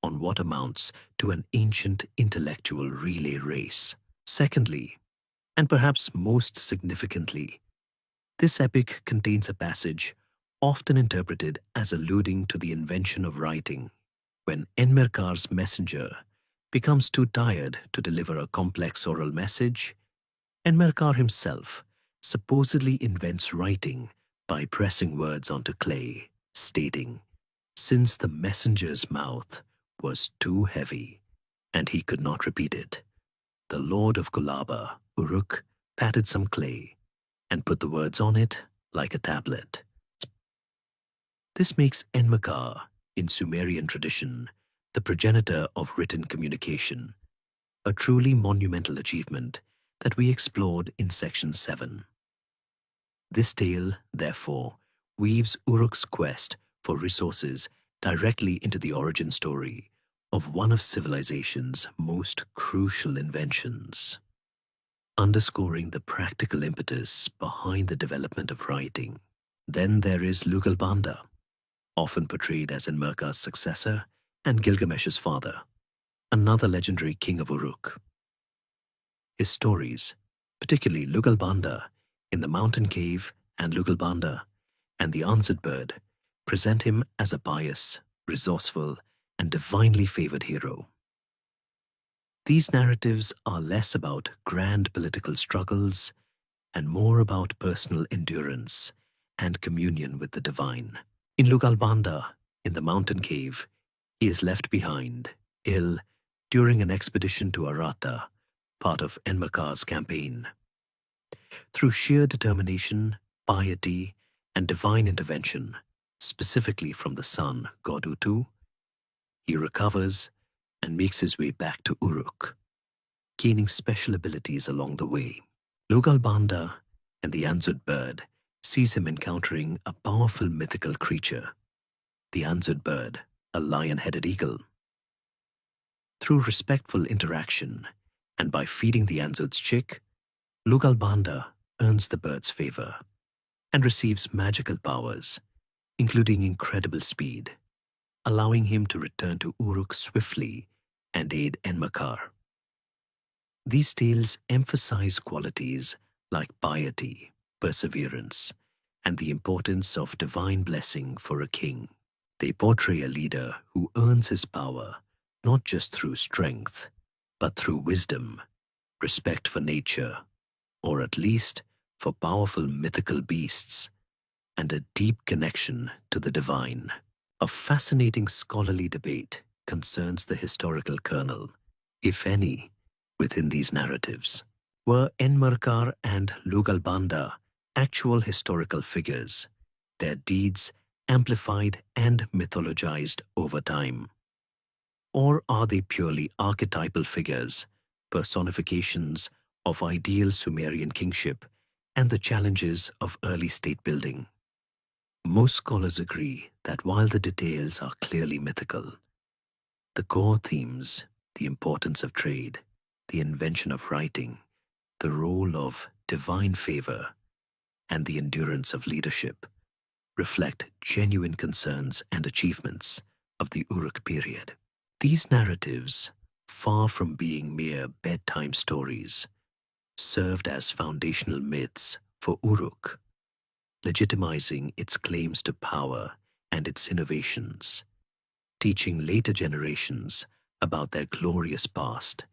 on what amounts to an ancient intellectual relay race. Secondly, and perhaps most significantly, this epic contains a passage often interpreted as alluding to the invention of writing, when Enmerkar's messenger becomes too tired to deliver a complex oral message. Enmerkar himself supposedly invents writing by pressing words onto clay, stating, since the messenger's mouth was too heavy and he could not repeat it, the Lord of Kulaba, Uruk, patted some clay and put the words on it like a tablet. This makes Enmerkar, in Sumerian tradition, the progenitor of written communication, a truly monumental achievement that we explored in Section 7. This tale, therefore, weaves Uruk's quest for resources directly into the origin story of one of civilization's most crucial inventions, underscoring the practical impetus behind the development of writing. Then there is Lugalbanda, often portrayed as Enmerkar's successor and Gilgamesh's father, another legendary king of Uruk. His stories, particularly Lugalbanda, in the mountain cave and Lugalbanda and the answered bird present him as a pious, resourceful, and divinely favored hero. These narratives are less about grand political struggles and more about personal endurance and communion with the divine. In Lugalbanda, in the mountain cave, he is left behind, ill, during an expedition to Arata, part of Enmakar's campaign. Through sheer determination, piety, and divine intervention, specifically from the sun, god Utu, he recovers and makes his way back to Uruk, gaining special abilities along the way. Lugalbanda and the answered bird sees him encountering a powerful mythical creature, the answered bird, a lion-headed eagle. Through respectful interaction and by feeding the answered's chick, Lugalbanda earns the bird's favor and receives magical powers, including incredible speed, allowing him to return to Uruk swiftly and aid Enmakar. These tales emphasize qualities like piety, perseverance, and the importance of divine blessing for a king. They portray a leader who earns his power not just through strength, but through wisdom, respect for nature, or at least for powerful mythical beasts, and a deep connection to the divine. A fascinating scholarly debate concerns the historical kernel, if any, within these narratives. Were Enmarkar and Lugalbanda actual historical figures, their deeds amplified and mythologized over time? Or are they purely archetypal figures, personifications of ideal Sumerian kingship and the challenges of early state building? Most scholars agree that while the details are clearly mythical, the core themes, the importance of trade, the invention of writing, the role of divine favor, and the endurance of leadership reflect genuine concerns and achievements of the Uruk period. These narratives, far from being mere bedtime stories, served as foundational myths for Uruk, legitimizing its claims to power and its innovations, teaching later generations about their glorious past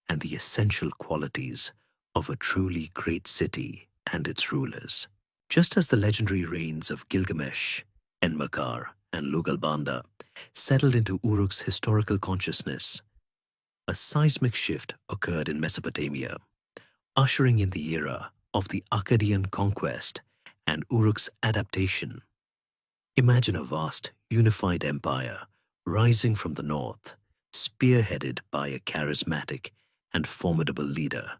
and the essential qualities of a truly great city and its rulers. Just as the legendary reigns of Gilgamesh, Enmakar, and Lugalbanda settled into Uruk's historical consciousness, a seismic shift occurred in Mesopotamia, ushering in the era of the Akkadian conquest and Uruk's adaptation. Imagine a vast, unified empire rising from the north, spearheaded by a charismatic and formidable leader,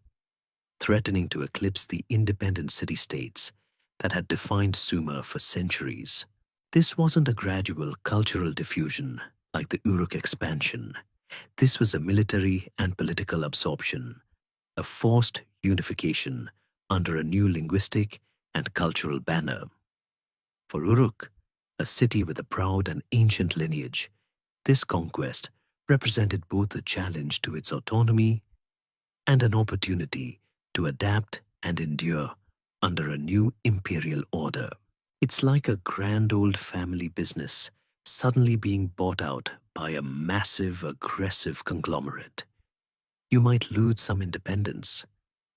threatening to eclipse the independent city-states that had defined Sumer for centuries. This wasn't a gradual cultural diffusion like the Uruk expansion. This was a military and political absorption, a forced unification under a new linguistic and cultural banner. For Uruk, a city with a proud and ancient lineage, this conquest represented both a challenge to its autonomy and an opportunity to adapt and endure under a new imperial order. It's like a grand old family business suddenly being bought out by a massive, aggressive conglomerate. You might lose some independence,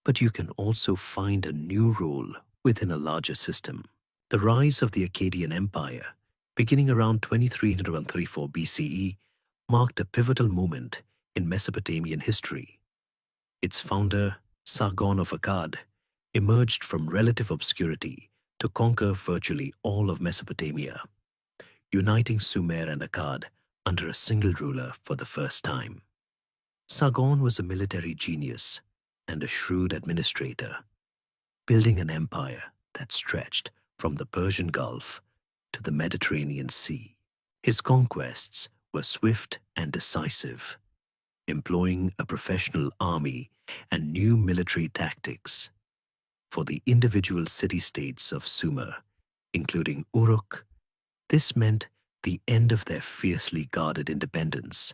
but you can also find a new role within a larger system. The rise of the Akkadian Empire, beginning around 2334 BCE, marked a pivotal moment in Mesopotamian history. Its founder, Sargon of Akkad, emerged from relative obscurity to conquer virtually all of Mesopotamia, uniting Sumer and Akkad under a single ruler for the first time. Sargon was a military genius and a shrewd administrator, building an empire that stretched from the Persian Gulf to the Mediterranean Sea. His conquests were swift and decisive, employing a professional army and new military tactics. For the individual city-states of Sumer, including Uruk, this meant the end of their fiercely guarded independence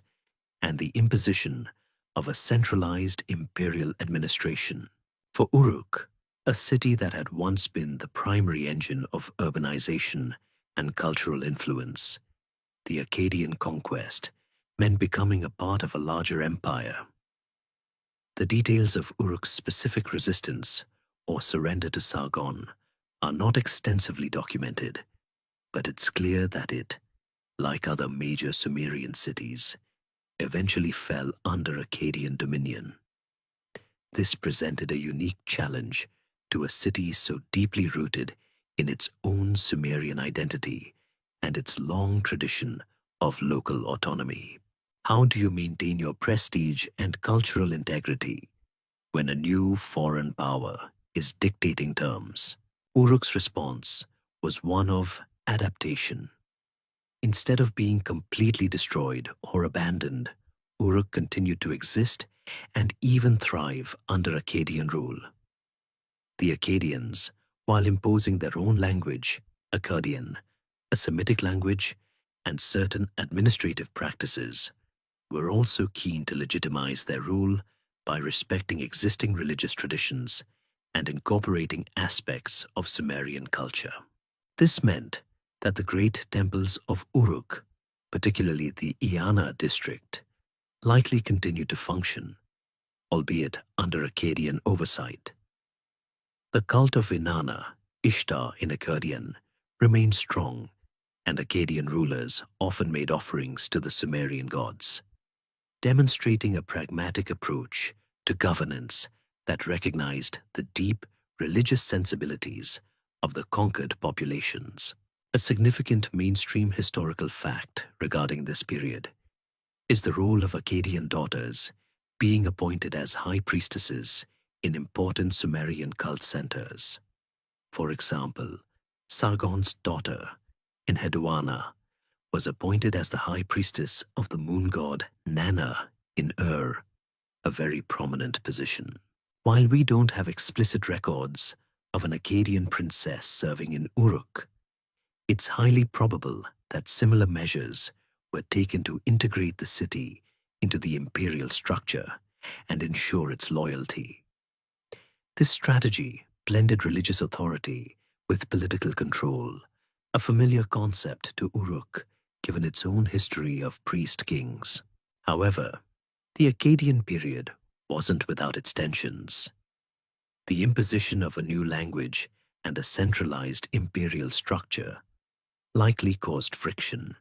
and the imposition of a centralized imperial administration. For Uruk, a city that had once been the primary engine of urbanization and cultural influence. The Akkadian conquest meant becoming a part of a larger empire. The details of Uruk's specific resistance or surrender to Sargon are not extensively documented, but it's clear that it, like other major Sumerian cities, eventually fell under Akkadian dominion. This presented a unique challenge to a city so deeply rooted in its own Sumerian identity and its long tradition of local autonomy. How do you maintain your prestige and cultural integrity when a new foreign power is dictating terms? Uruk's response was one of adaptation. Instead of being completely destroyed or abandoned, Uruk continued to exist and even thrive under Akkadian rule. The Akkadians, while imposing their own language, Akkadian, a Semitic language, and certain administrative practices, were also keen to legitimize their rule by respecting existing religious traditions and incorporating aspects of Sumerian culture. This meant that the great temples of Uruk, particularly the Iana district, likely continued to function, albeit under Akkadian oversight. The cult of Inanna, Ishtar in Akkadian, remained strong, and Akkadian rulers often made offerings to the Sumerian gods, demonstrating a pragmatic approach to governance that recognized the deep religious sensibilities of the conquered populations. A significant mainstream historical fact regarding this period is the role of Akkadian daughters being appointed as high priestesses in important Sumerian cult centers. For example, Sargon's daughter, Enheduanna, was appointed as the high priestess of the moon god Nanna in Ur, a very prominent position. While we don't have explicit records of an Akkadian princess serving in Uruk, it's highly probable that similar measures were taken to integrate the city into the imperial structure and ensure its loyalty. This strategy blended religious authority with political control, a familiar concept to Uruk given its own history of priest-kings. However, the Akkadian period wasn't without its tensions. The imposition of a new language and a centralized imperial structure likely caused friction.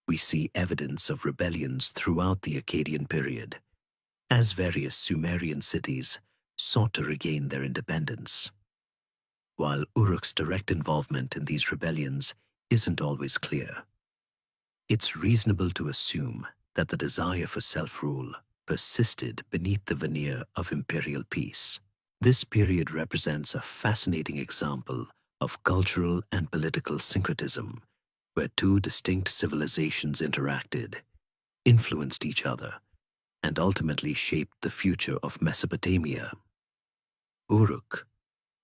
We see evidence of rebellions throughout the Akkadian period, as various Sumerian cities sought to regain their independence. While Uruk's direct involvement in these rebellions isn't always clear, it's reasonable to assume that the desire for self-rule persisted beneath the veneer of imperial peace. This period represents a fascinating example of cultural and political syncretism, where two distinct civilizations interacted, influenced each other, and ultimately shaped the future of Mesopotamia. Uruk,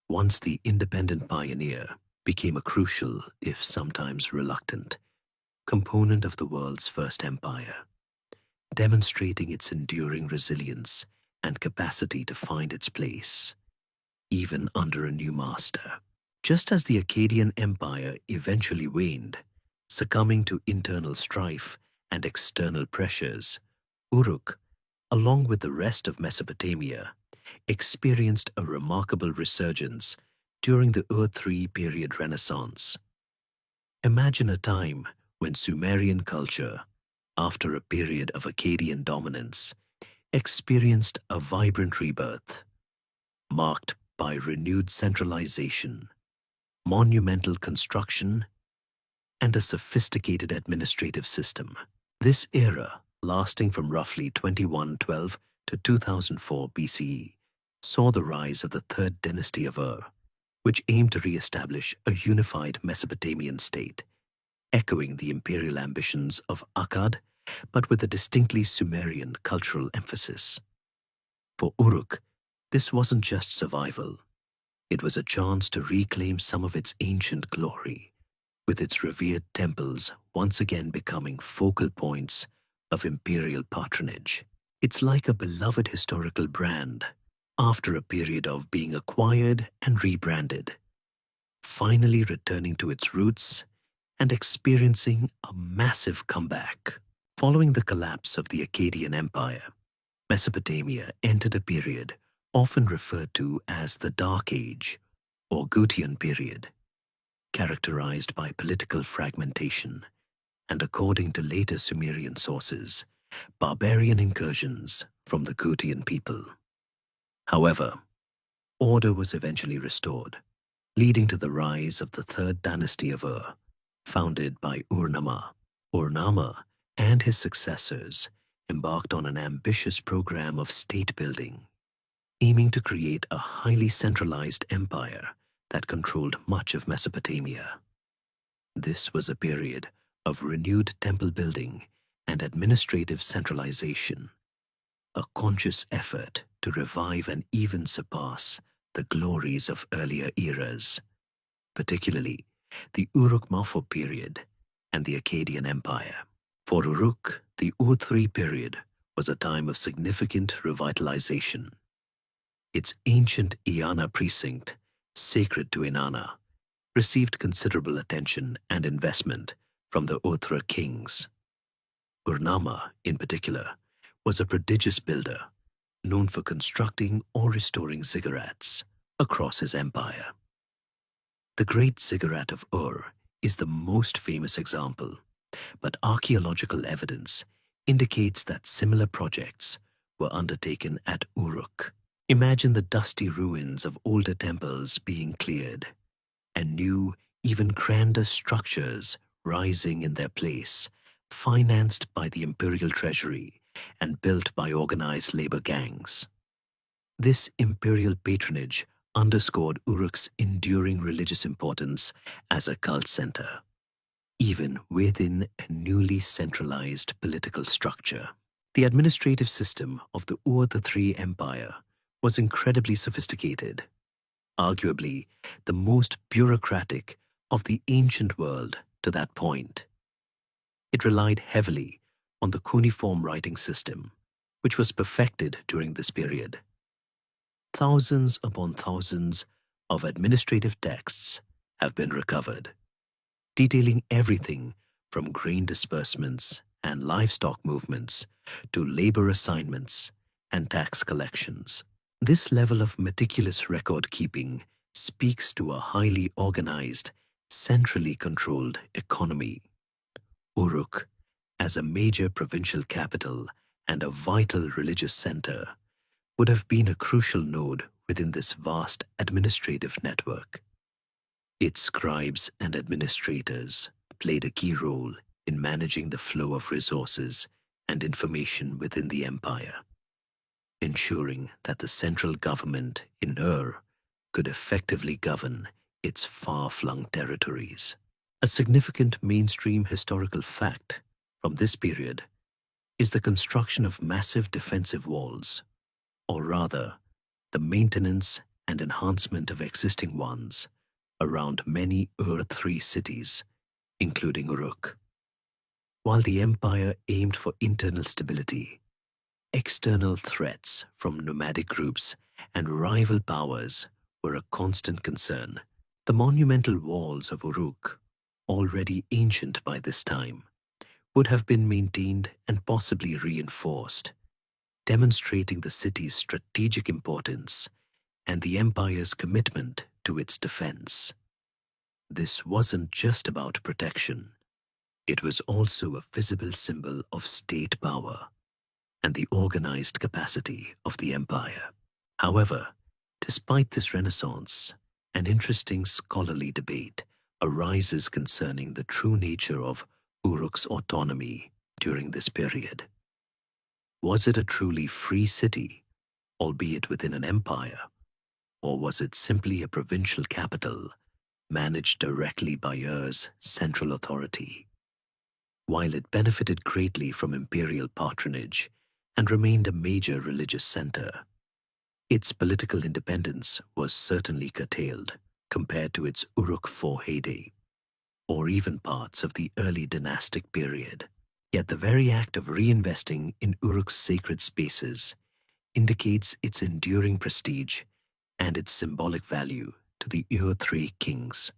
once the independent pioneer, became a crucial, if sometimes reluctant, component of the world's first empire, demonstrating its enduring resilience and capacity to find its place, even under a new master. Just as the Akkadian Empire eventually waned, succumbing to internal strife and external pressures, Uruk, along with the rest of Mesopotamia, experienced a remarkable resurgence during the Ur-III period Renaissance. Imagine a time when Sumerian culture, after a period of Akkadian dominance, experienced a vibrant rebirth, marked by renewed centralization, monumental construction, and a sophisticated administrative system. This era, lasting from roughly 2112 to 2004 BCE, saw the rise of the Third Dynasty of Ur, which aimed to re-establish a unified Mesopotamian state, echoing the imperial ambitions of Akkad, but with a distinctly Sumerian cultural emphasis. For Uruk, this wasn't just survival. It was a chance to reclaim some of its ancient glory, with its revered temples once again becoming focal points of imperial patronage. It's like a beloved historical brand, after a period of being acquired and rebranded, finally returning to its roots and experiencing a massive comeback. Following the collapse of the Akkadian Empire, Mesopotamia entered a period often referred to as the Dark Age or Gutian period, characterized by political fragmentation and, according to later Sumerian sources, barbarian incursions from the Gutian people. However, order was eventually restored, leading to the rise of the third dynasty of Ur, founded by Ur-Nama. Ur-Nama and his successors embarked on an ambitious program of state building, aiming to create a highly centralized empire that controlled much of Mesopotamia. This was a period of renewed temple building and administrative centralization, a conscious effort to revive and even surpass the glories of earlier eras, particularly the Uruk-Mafo period and the Akkadian Empire. For Uruk, the Ur-3 period was a time of significant revitalization. Its ancient Eanna precinct, sacred to Inanna, received considerable attention and investment from the Othra kings. Ur-Nama, in particular, was a prodigious builder, known for constructing or restoring ziggurats across his empire. The Great Ziggurat of Ur is the most famous example, but archaeological evidence indicates that similar projects were undertaken at Uruk. Imagine the dusty ruins of older temples being cleared, and new, even grander structures rising in their place, financed by the imperial treasury and built by organized labor gangs. This imperial patronage underscored Uruk's enduring religious importance as a cult center, even within a newly centralized political structure. The administrative system of the Ur-3 Empire was incredibly sophisticated, arguably the most bureaucratic of the ancient world to that point. It relied heavily on the cuneiform writing system, which was perfected during this period. Thousands upon thousands of administrative texts have been recovered, detailing everything from grain disbursements and livestock movements to labor assignments and tax collections. This level of meticulous record keeping speaks to a highly organized, centrally controlled economy. Uruk, as a major provincial capital and a vital religious center, would have been a crucial node within this vast administrative network. Its scribes and administrators played a key role in managing the flow of resources and information within the empire, ensuring that the central government in Ur could effectively govern its far-flung territories. A significant mainstream historical fact from this period is the construction of massive defensive walls, or rather, the maintenance and enhancement of existing ones around many Ur-3 cities, including Uruk. While the empire aimed for internal stability, external threats from nomadic groups and rival powers were a constant concern. The monumental walls of Uruk, already ancient by this time, would have been maintained and possibly reinforced, demonstrating the city's strategic importance and the empire's commitment to its defense. This wasn't just about protection. It was also a visible symbol of state power and the organized capacity of the empire. However, despite this renaissance, an interesting scholarly debate arises concerning the true nature of Uruk's autonomy during this period. Was it a truly free city, albeit within an empire, or was it simply a provincial capital managed directly by Ur's central authority? While it benefited greatly from imperial patronage and remained a major religious center, its political independence was certainly curtailed compared to its Uruk-4 heyday, or even parts of the early dynastic period. Yet the very act of reinvesting in Uruk's sacred spaces indicates its enduring prestige and its symbolic value to the Ur-3 kings,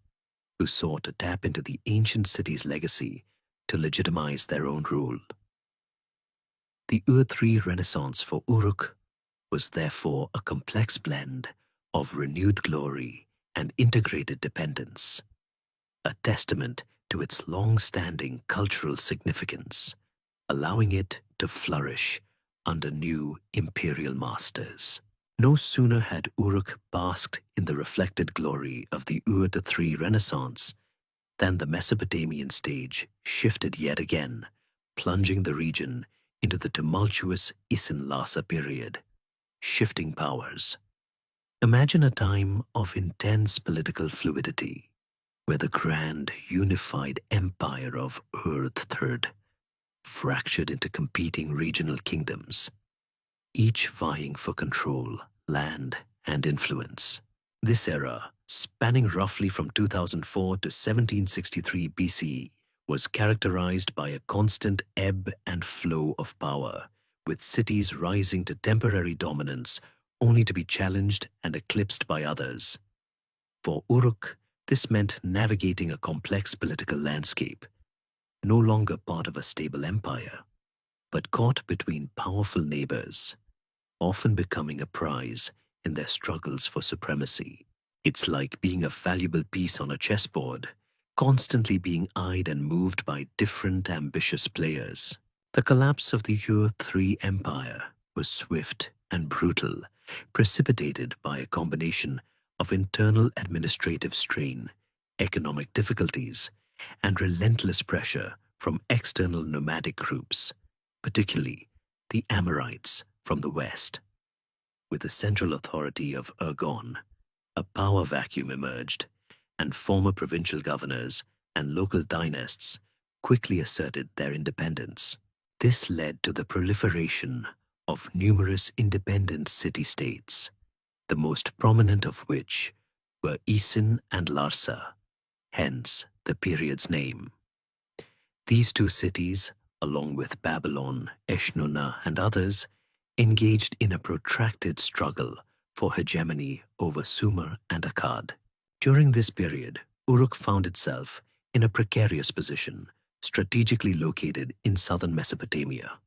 who sought to tap into the ancient city's legacy to legitimize their own rule. The Ur-3 Renaissance for Uruk was therefore a complex blend of renewed glory and integrated dependence, a testament to its long-standing cultural significance, allowing it to flourish under new imperial masters. No sooner had Uruk basked in the reflected glory of the Ur-3 Renaissance than the Mesopotamian stage shifted yet again, plunging the region into the tumultuous Isin-Lhasa period, shifting powers. Imagine a time of intense political fluidity, where the grand, unified empire of Ur-3 fractured into competing regional kingdoms, each vying for control, land, and influence. This era, spanning roughly from 2004 to 1763 BCE, was characterized by a constant ebb and flow of power, with cities rising to temporary dominance only to be challenged and eclipsed by others. For Uruk, this meant navigating a complex political landscape, no longer part of a stable empire, but caught between powerful neighbors, often becoming a prize in their struggles for supremacy. It's like being a valuable piece on a chessboard, constantly being eyed and moved by different ambitious players. The collapse of the Ur-3 Empire was swift and brutal, precipitated by a combination of internal administrative strain, economic difficulties, and relentless pressure from external nomadic groups, particularly the Amorites from the west. With the central authority of Ergon, a power vacuum emerged, and former provincial governors and local dynasts quickly asserted their independence. This led to the proliferation of numerous independent city-states, the most prominent of which were Isin and Larsa, hence the period's name. These two cities, along with Babylon, Eshnunna, and others, engaged in a protracted struggle for hegemony over Sumer and Akkad. During this period, Uruk found itself in a precarious position, strategically located in southern Mesopotamia,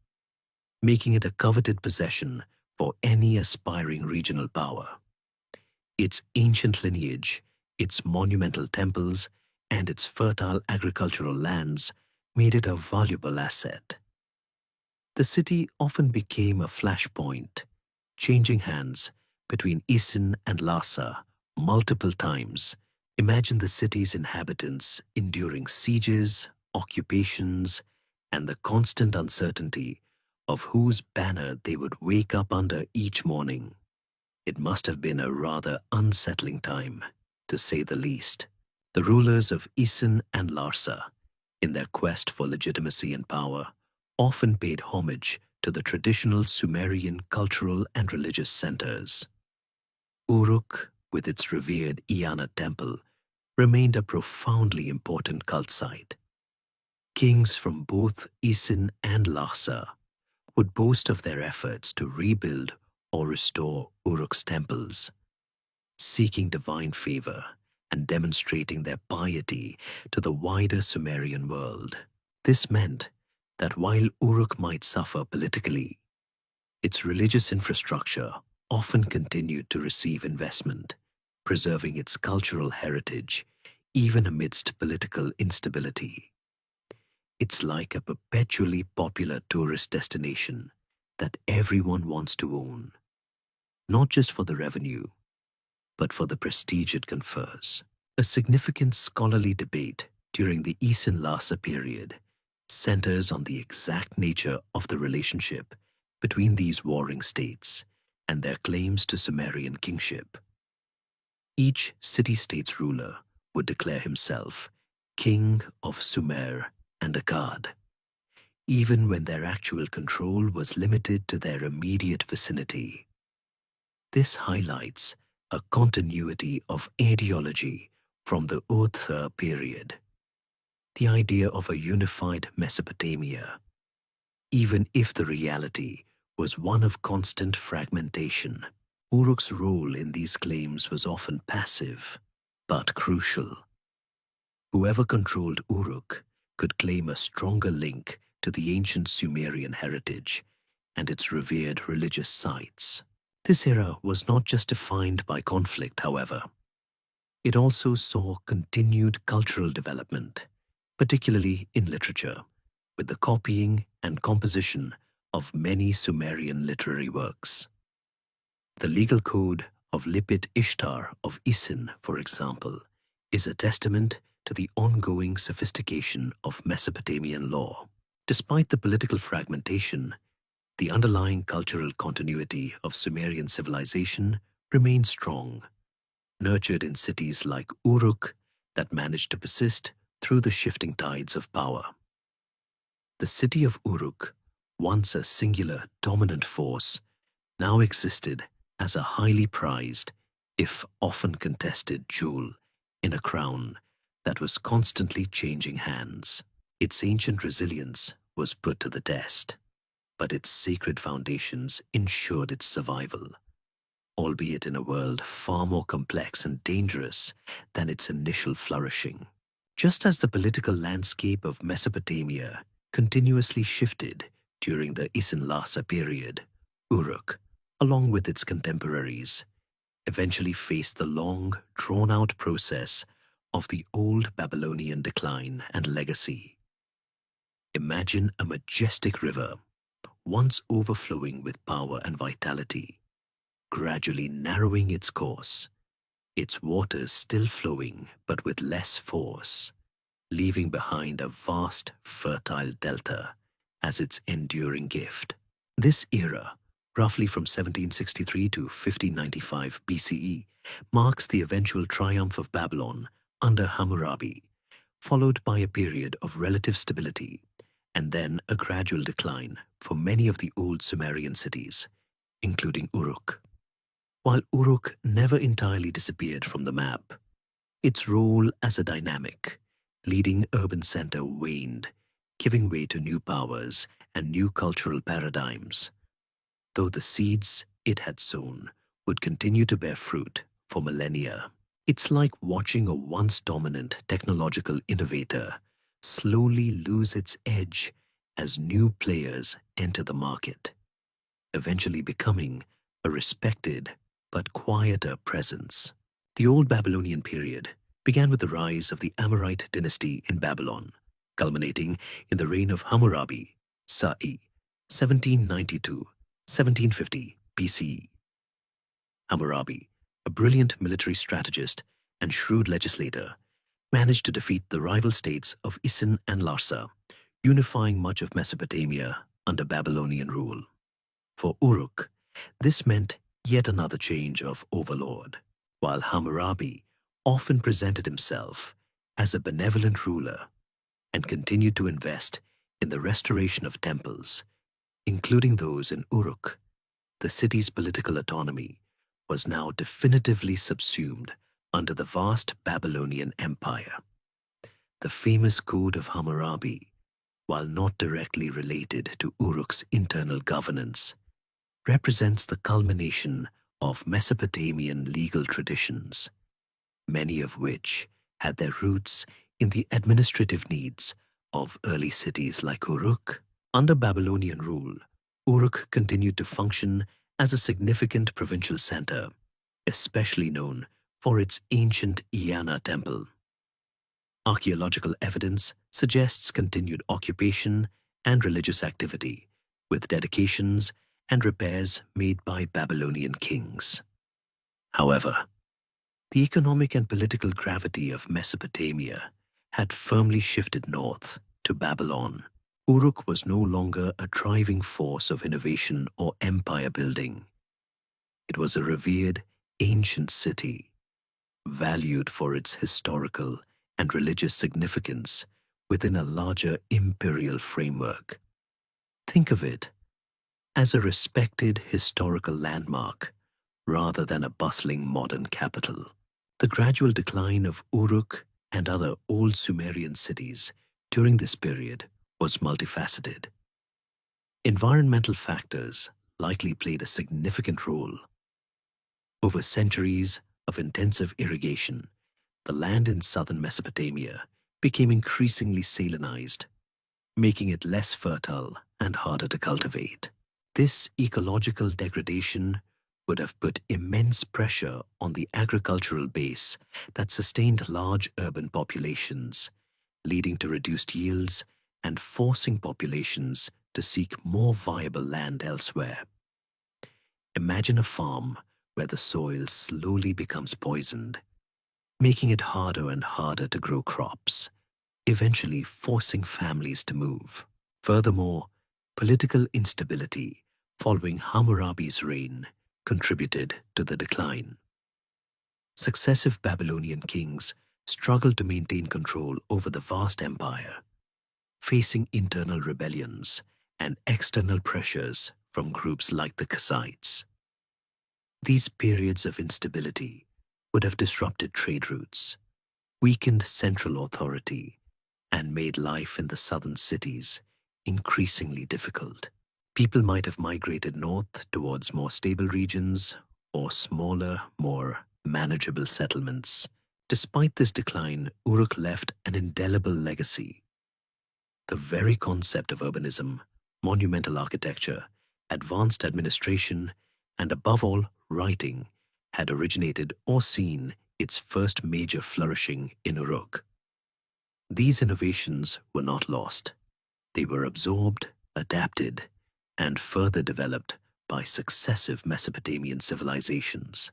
making it a coveted possession for any aspiring regional power. Its ancient lineage, its monumental temples, and its fertile agricultural lands made it a valuable asset. The city often became a flashpoint, changing hands between Isin and Lhasa multiple times. Imagine the city's inhabitants enduring sieges, occupations, and the constant uncertainty of whose banner they would wake up under each morning. It must have been a rather unsettling time, to say the least. The rulers of Isin and Larsa, in their quest for legitimacy and power, often paid homage to the traditional Sumerian cultural and religious centers. Uruk, with its revered Iana temple, remained a profoundly important cult site. Kings from both Isin and Lhasa would boast of their efforts to rebuild or restore Uruk's temples, seeking divine favor and demonstrating their piety to the wider Sumerian world. This meant that while Uruk might suffer politically, its religious infrastructure often continued to receive investment, preserving its cultural heritage even amidst political instability. It's like a perpetually popular tourist destination that everyone wants to own, not just for the revenue, but for the prestige it confers. A significant scholarly debate during the Isin-Lhasa period centers on the exact nature of the relationship between these warring states and their claims to Sumerian kingship. Each city-state's ruler would declare himself king of Sumer and Akkad, even when their actual control was limited to their immediate vicinity. This highlights a continuity of ideology from the Ur-3 period, the idea of a unified Mesopotamia, even if the reality was one of constant fragmentation. Uruk's role in these claims was often passive, but crucial. Whoever controlled Uruk could claim a stronger link to the ancient Sumerian heritage and its revered religious sites. This era was not just defined by conflict, however. It also saw continued cultural development, particularly in literature, with the copying and composition of many Sumerian literary works. The legal code of Lipit Ishtar of Isin, for example, is a testament to the ongoing sophistication of Mesopotamian law. Despite the political fragmentation, the underlying cultural continuity of Sumerian civilization remained strong, nurtured in cities like Uruk that managed to persist through the shifting tides of power. The city of Uruk, once a singular dominant force, now existed as a highly prized, if often contested, jewel in a crown that was constantly changing hands. Its ancient resilience was put to the test, but its sacred foundations ensured its survival, albeit in a world far more complex and dangerous than its initial flourishing. Just as the political landscape of Mesopotamia continuously shifted during the Isin-Lhasa period, Uruk, along with its contemporaries, eventually faced the long, drawn-out process of the old Babylonian decline and legacy. Imagine a majestic river, once overflowing with power and vitality, gradually narrowing its course, its waters still flowing but with less force, leaving behind a vast, fertile delta as its enduring gift. This era, roughly from 1763 to 1595 BCE, marks the eventual triumph of Babylon under Hammurabi, followed by a period of relative stability and then a gradual decline for many of the old Sumerian cities, including Uruk. While Uruk never entirely disappeared from the map, its role as a dynamic, leading urban center waned, giving way to new powers and new cultural paradigms, though the seeds it had sown would continue to bear fruit for millennia. It's like watching a once dominant technological innovator slowly lose its edge as new players enter the market, eventually becoming a respected but quieter presence. The Old Babylonian period began with the rise of the Amorite dynasty in Babylon, culminating in the reign of Hammurabi, Sa'i, 1790–1750 BCE. Hammurabi, a brilliant military strategist and shrewd legislator, managed to defeat the rival states of Isin and Larsa, unifying much of Mesopotamia under Babylonian rule. For Uruk, this meant yet another change of overlord, while Hammurabi often presented himself as a benevolent ruler and continued to invest in the restoration of temples, including those in Uruk. The city's political autonomy was now definitively subsumed under the vast Babylonian Empire. The famous Code of Hammurabi, while not directly related to Uruk's internal governance, represents the culmination of Mesopotamian legal traditions, many of which had their roots in the administrative needs of early cities like Uruk. Under Babylonian rule, Uruk continued to function as a significant provincial center, especially known for its ancient Iana temple. Archaeological evidence suggests continued occupation and religious activity, with dedications and repairs made by Babylonian kings. However, the economic and political gravity of Mesopotamia had firmly shifted north to Babylon. Uruk was no longer a driving force of innovation or empire building. It was a revered, ancient city, valued for its historical and religious significance within a larger imperial framework. Think of it as a respected historical landmark rather than a bustling modern capital. The gradual decline of Uruk and other old Sumerian cities during this period was multifaceted. Environmental factors likely played a significant role. Over centuries of intensive irrigation, the land in southern Mesopotamia became increasingly salinized, making it less fertile and harder to cultivate. This ecological degradation would have put immense pressure on the agricultural base that sustained large urban populations, leading to reduced yields and forcing populations to seek more viable land elsewhere. Imagine a farm where the soil slowly becomes poisoned, making it harder and harder to grow crops, eventually forcing families to move. Furthermore, political instability following Hammurabi's reign contributed to the decline. Successive Babylonian kings struggled to maintain control over the vast empire, facing internal rebellions and external pressures from groups like the Kassites. These periods of instability would have disrupted trade routes, weakened central authority, and made life in the southern cities increasingly difficult. People might have migrated north towards more stable regions or smaller, more manageable settlements. Despite this decline, Uruk left an indelible legacy. The very concept of urbanism, monumental architecture, advanced administration, and above all, writing, had originated or seen its first major flourishing in Uruk. These innovations were not lost. They were absorbed, adapted, and further developed by successive Mesopotamian civilizations,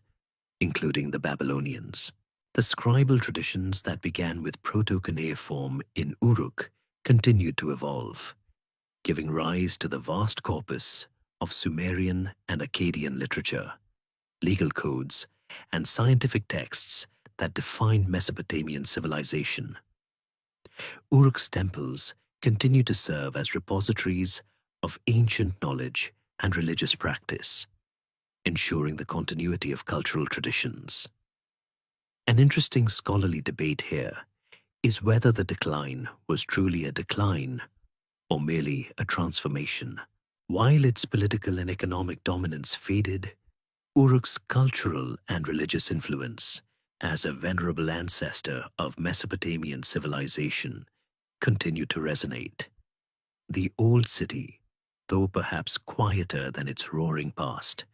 including the Babylonians. The scribal traditions that began with proto-cuneiform in Uruk continued to evolve, giving rise to the vast corpus of Sumerian and Akkadian literature, legal codes, and scientific texts that defined Mesopotamian civilization. Uruk's temples continue to serve as repositories of ancient knowledge and religious practice, ensuring the continuity of cultural traditions. An interesting scholarly debate here is whether the decline was truly a decline or merely a transformation. While its political and economic dominance faded, Uruk's cultural and religious influence as a venerable ancestor of Mesopotamian civilization continued to resonate. The old city, though perhaps quieter than its roaring past,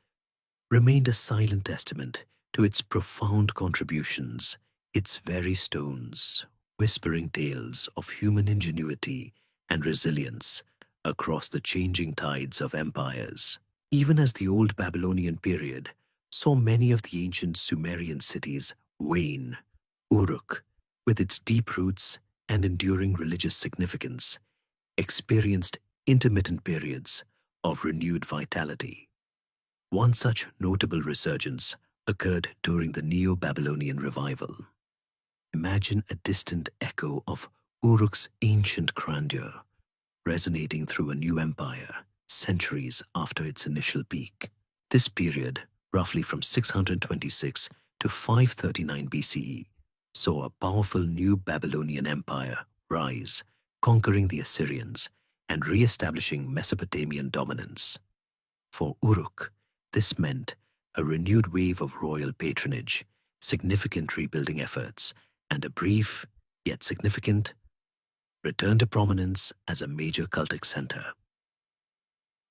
remained a silent testament to its profound contributions, its very stones, whispering tales of human ingenuity and resilience across the changing tides of empires. Even as the old Babylonian period saw many of the ancient Sumerian cities wane, Uruk, with its deep roots and enduring religious significance, experienced intermittent periods of renewed vitality. One such notable resurgence occurred during the Neo-Babylonian revival. Imagine a distant echo of Uruk's ancient grandeur, resonating through a new empire centuries after its initial peak. This period, roughly from 626 to 539 BCE, saw a powerful new Babylonian empire rise, conquering the Assyrians and re-establishing Mesopotamian dominance. For Uruk, this meant a renewed wave of royal patronage, significant rebuilding efforts, and a brief, yet significant, return to prominence as a major cultic center.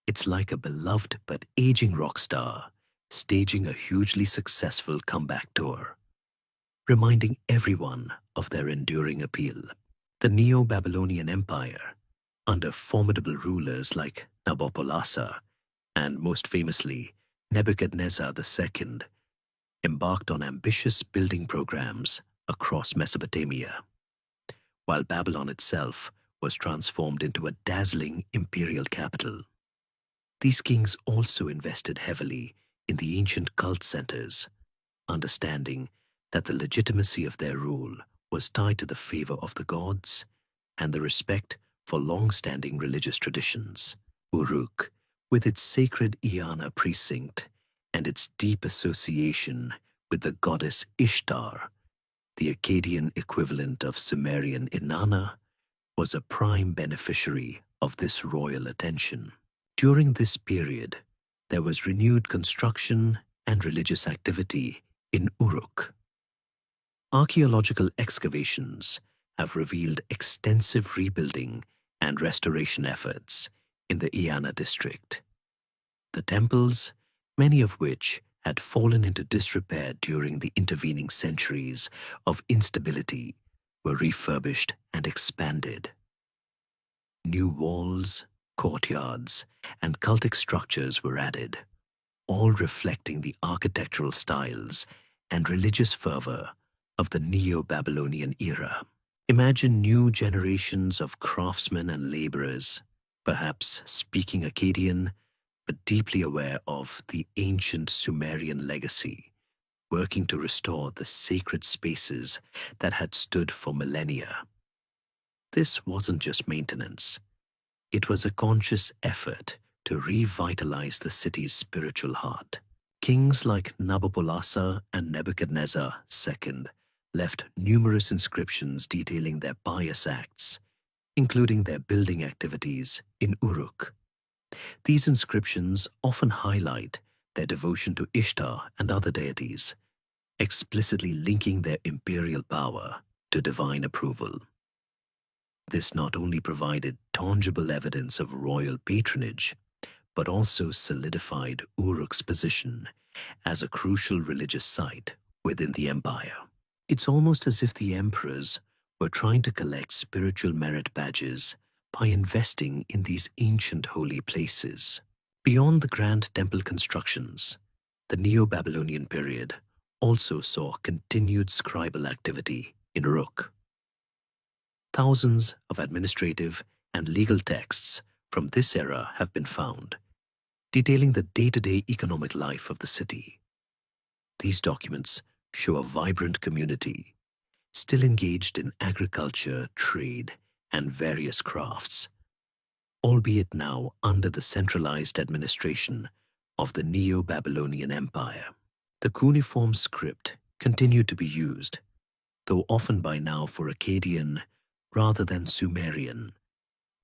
It's like a beloved but aging rock star staging a hugely successful comeback tour, reminding everyone of their enduring appeal. The Neo-Babylonian Empire, under formidable rulers like Nabopolassar and, most famously, Nebuchadnezzar II, embarked on ambitious building programs across Mesopotamia, while Babylon itself was transformed into a dazzling imperial capital. These kings also invested heavily in the ancient cult centers, understanding that the legitimacy of their rule was tied to the favor of the gods and the respect for long-standing religious traditions. Uruk, with its sacred Iana precinct and its deep association with the goddess Ishtar, the Akkadian equivalent of Sumerian Inanna, was a prime beneficiary of this royal attention. During this period, there was renewed construction and religious activity in Uruk. Archaeological excavations have revealed extensive rebuilding and restoration efforts in the Iana district. The temples, many of which had fallen into disrepair during the intervening centuries of instability, were refurbished and expanded. New walls, courtyards, and cultic structures were added, all reflecting the architectural styles and religious fervor of the Neo-Babylonian era. Imagine new generations of craftsmen and laborers, perhaps speaking Akkadian, but deeply aware of the ancient Sumerian legacy, working to restore the sacred spaces that had stood for millennia. This wasn't just maintenance. It was a conscious effort to revitalize the city's spiritual heart. Kings like Nabopolassar and Nebuchadnezzar II left numerous inscriptions detailing their pious acts, including their building activities in Uruk. These inscriptions often highlight their devotion to Ishtar and other deities, explicitly linking their imperial power to divine approval. This not only provided tangible evidence of royal patronage, but also solidified Uruk's position as a crucial religious site within the empire. It's almost as if the emperors were trying to collect spiritual merit badges by investing in these ancient holy places. Beyond the grand temple constructions, the Neo-Babylonian period also saw continued scribal activity in Uruk. Thousands of administrative and legal texts from this era have been found, detailing the day-to-day economic life of the city. These documents show a vibrant community, still engaged in agriculture, trade, and various crafts, albeit now under the centralized administration of the Neo-Babylonian Empire. The cuneiform script continued to be used, though often by now for Akkadian rather than Sumerian,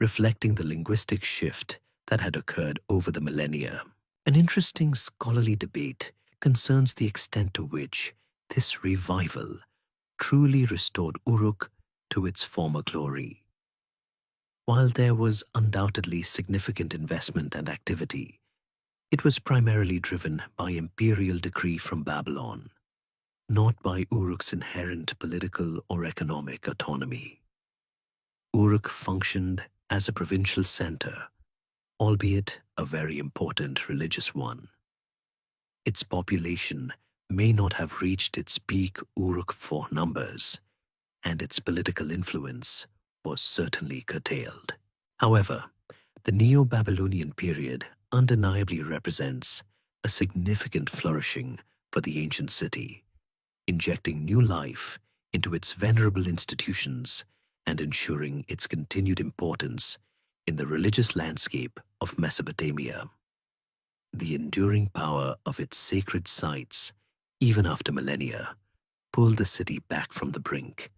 reflecting the linguistic shift that had occurred over the millennia. An interesting scholarly debate concerns the extent to which this revival truly restored Uruk to its former glory. While there was undoubtedly significant investment and activity, it was primarily driven by imperial decree from Babylon, not by Uruk's inherent political or economic autonomy. Uruk functioned as a provincial center, albeit a very important religious one. Its population may not have reached its peak Uruk IV numbers, and its political influence was certainly curtailed. However, the Neo-Babylonian period undeniably represents a significant flourishing for the ancient city, injecting new life into its venerable institutions and ensuring its continued importance in the religious landscape of Mesopotamia. The enduring power of its sacred sites, even after millennia, pulled the city back from the brink,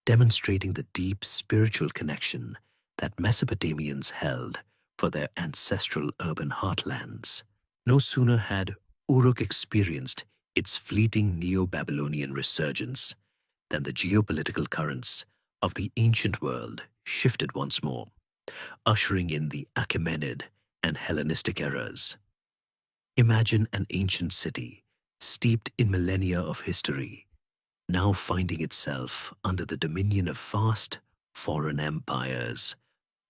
demonstrating the deep spiritual connection that Mesopotamians held for their ancestral urban heartlands. No sooner had Uruk experienced its fleeting Neo-Babylonian resurgence than the geopolitical currents of the ancient world shifted once more, ushering in the Achaemenid and Hellenistic eras. Imagine an ancient city steeped in millennia of history, now finding itself under the dominion of vast foreign empires,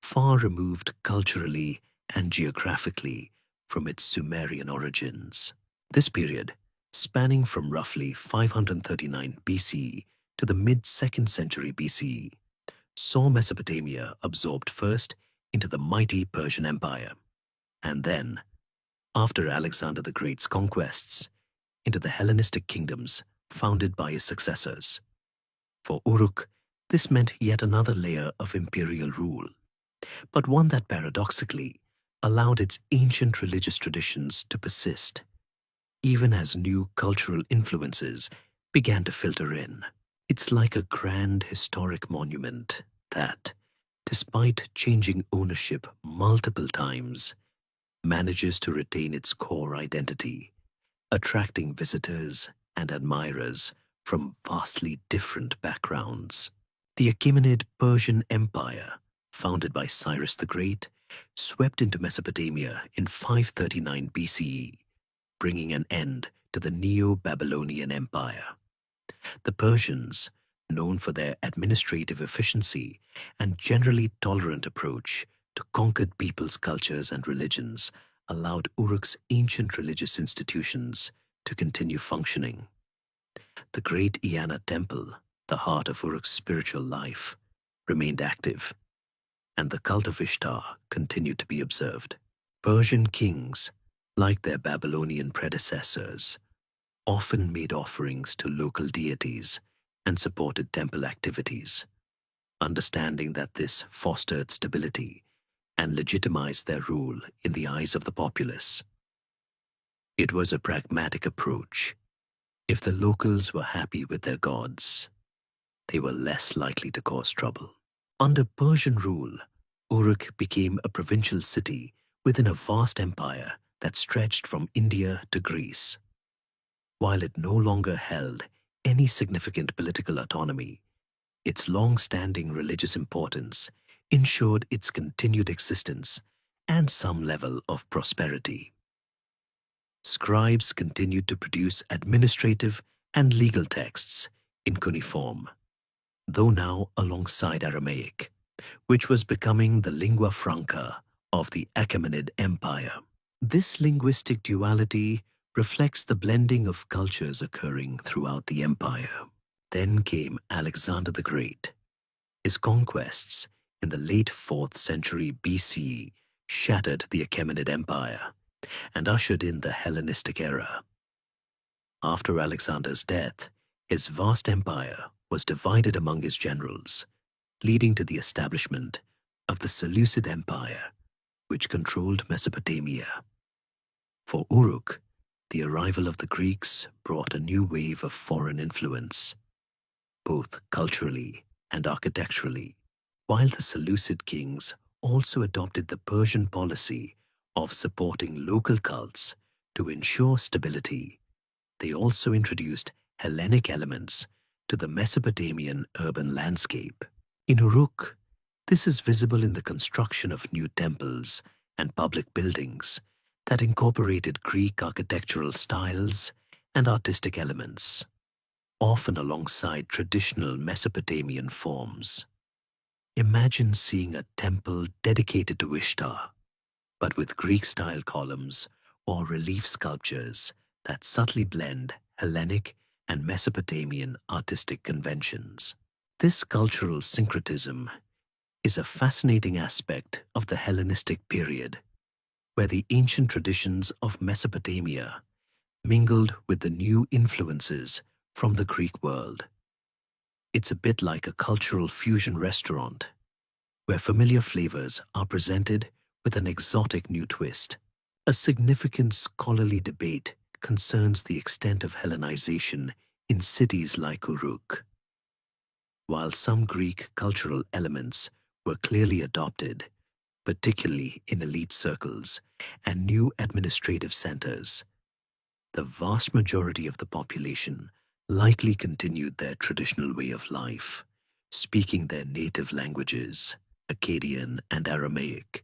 far removed culturally and geographically from its Sumerian origins. This period, spanning from roughly 539 BCE to the mid-2nd century BCE, saw Mesopotamia absorbed first into the mighty Persian Empire, and then, after Alexander the Great's conquests, into the Hellenistic kingdoms founded by his successors. For Uruk, this meant yet another layer of imperial rule, but one that paradoxically allowed its ancient religious traditions to persist, even as new cultural influences began to filter in. It's like a grand historic monument that, despite changing ownership multiple times, manages to retain its core identity, attracting visitors and admirers from vastly different backgrounds. The Achaemenid Persian Empire, founded by Cyrus the Great, swept into Mesopotamia in 539 BCE, bringing an end to the Neo-Babylonian Empire. The Persians, known for their administrative efficiency and generally tolerant approach to conquered peoples' cultures and religions, allowed Uruk's ancient religious institutions to continue functioning. The great Eanna temple, the heart of Uruk's spiritual life, remained active, and the cult of Ishtar continued to be observed. Persian kings, like their Babylonian predecessors, often made offerings to local deities and supported temple activities, understanding that this fostered stability and legitimized their rule in the eyes of the populace. It was a pragmatic approach. If the locals were happy with their gods, they were less likely to cause trouble. Under Persian rule, Uruk became a provincial city within a vast empire that stretched from India to Greece. While it no longer held any significant political autonomy, its long-standing religious importance ensured its continued existence and some level of prosperity. Scribes continued to produce administrative and legal texts in cuneiform, though now alongside Aramaic, which was becoming the lingua franca of the Achaemenid Empire. This linguistic duality reflects the blending of cultures occurring throughout the empire. Then came Alexander the Great. His conquests in the late 4th century BCE shattered the Achaemenid Empire and ushered in the Hellenistic era. After Alexander's death, his vast empire was divided among his generals, leading to the establishment of the Seleucid Empire, which controlled Mesopotamia. For Uruk, the arrival of the Greeks brought a new wave of foreign influence, both culturally and architecturally, while the Seleucid kings also adopted the Persian policy of supporting local cults to ensure stability. They also introduced Hellenic elements to the Mesopotamian urban landscape. In Uruk, this is visible in the construction of new temples and public buildings that incorporated Greek architectural styles and artistic elements, often alongside traditional Mesopotamian forms. Imagine seeing a temple dedicated to Ishtar, but with Greek-style columns or relief sculptures that subtly blend Hellenic and Mesopotamian artistic conventions. This cultural syncretism is a fascinating aspect of the Hellenistic period, where the ancient traditions of Mesopotamia mingled with the new influences from the Greek world. It's a bit like a cultural fusion restaurant, where familiar flavors are presented with an exotic new twist. A significant scholarly debate concerns the extent of Hellenization in cities like Uruk. While some Greek cultural elements were clearly adopted, particularly in elite circles and new administrative centers, the vast majority of the population likely continued their traditional way of life, speaking their native languages, Akkadian and Aramaic,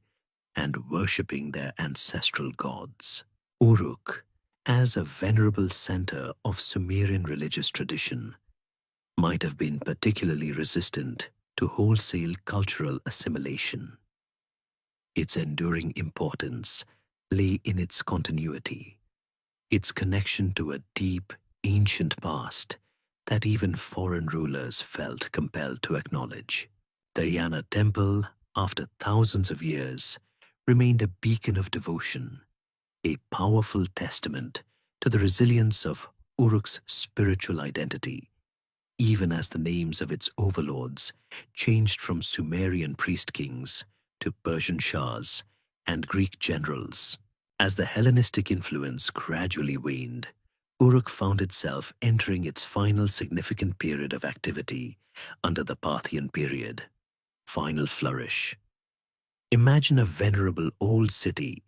and worshipping their ancestral gods. Uruk, as a venerable center of Sumerian religious tradition, might have been particularly resistant to wholesale cultural assimilation. Its enduring importance lay in its continuity, its connection to a deep, ancient past that even foreign rulers felt compelled to acknowledge. The Eanna temple, after thousands of years, remained a beacon of devotion, a powerful testament to the resilience of Uruk's spiritual identity, even as the names of its overlords changed from Sumerian priest kings to Persian shahs and Greek generals. As the Hellenistic influence gradually waned, Uruk found itself entering its final significant period of activity under the Parthian period, final flourish. Imagine a venerable old city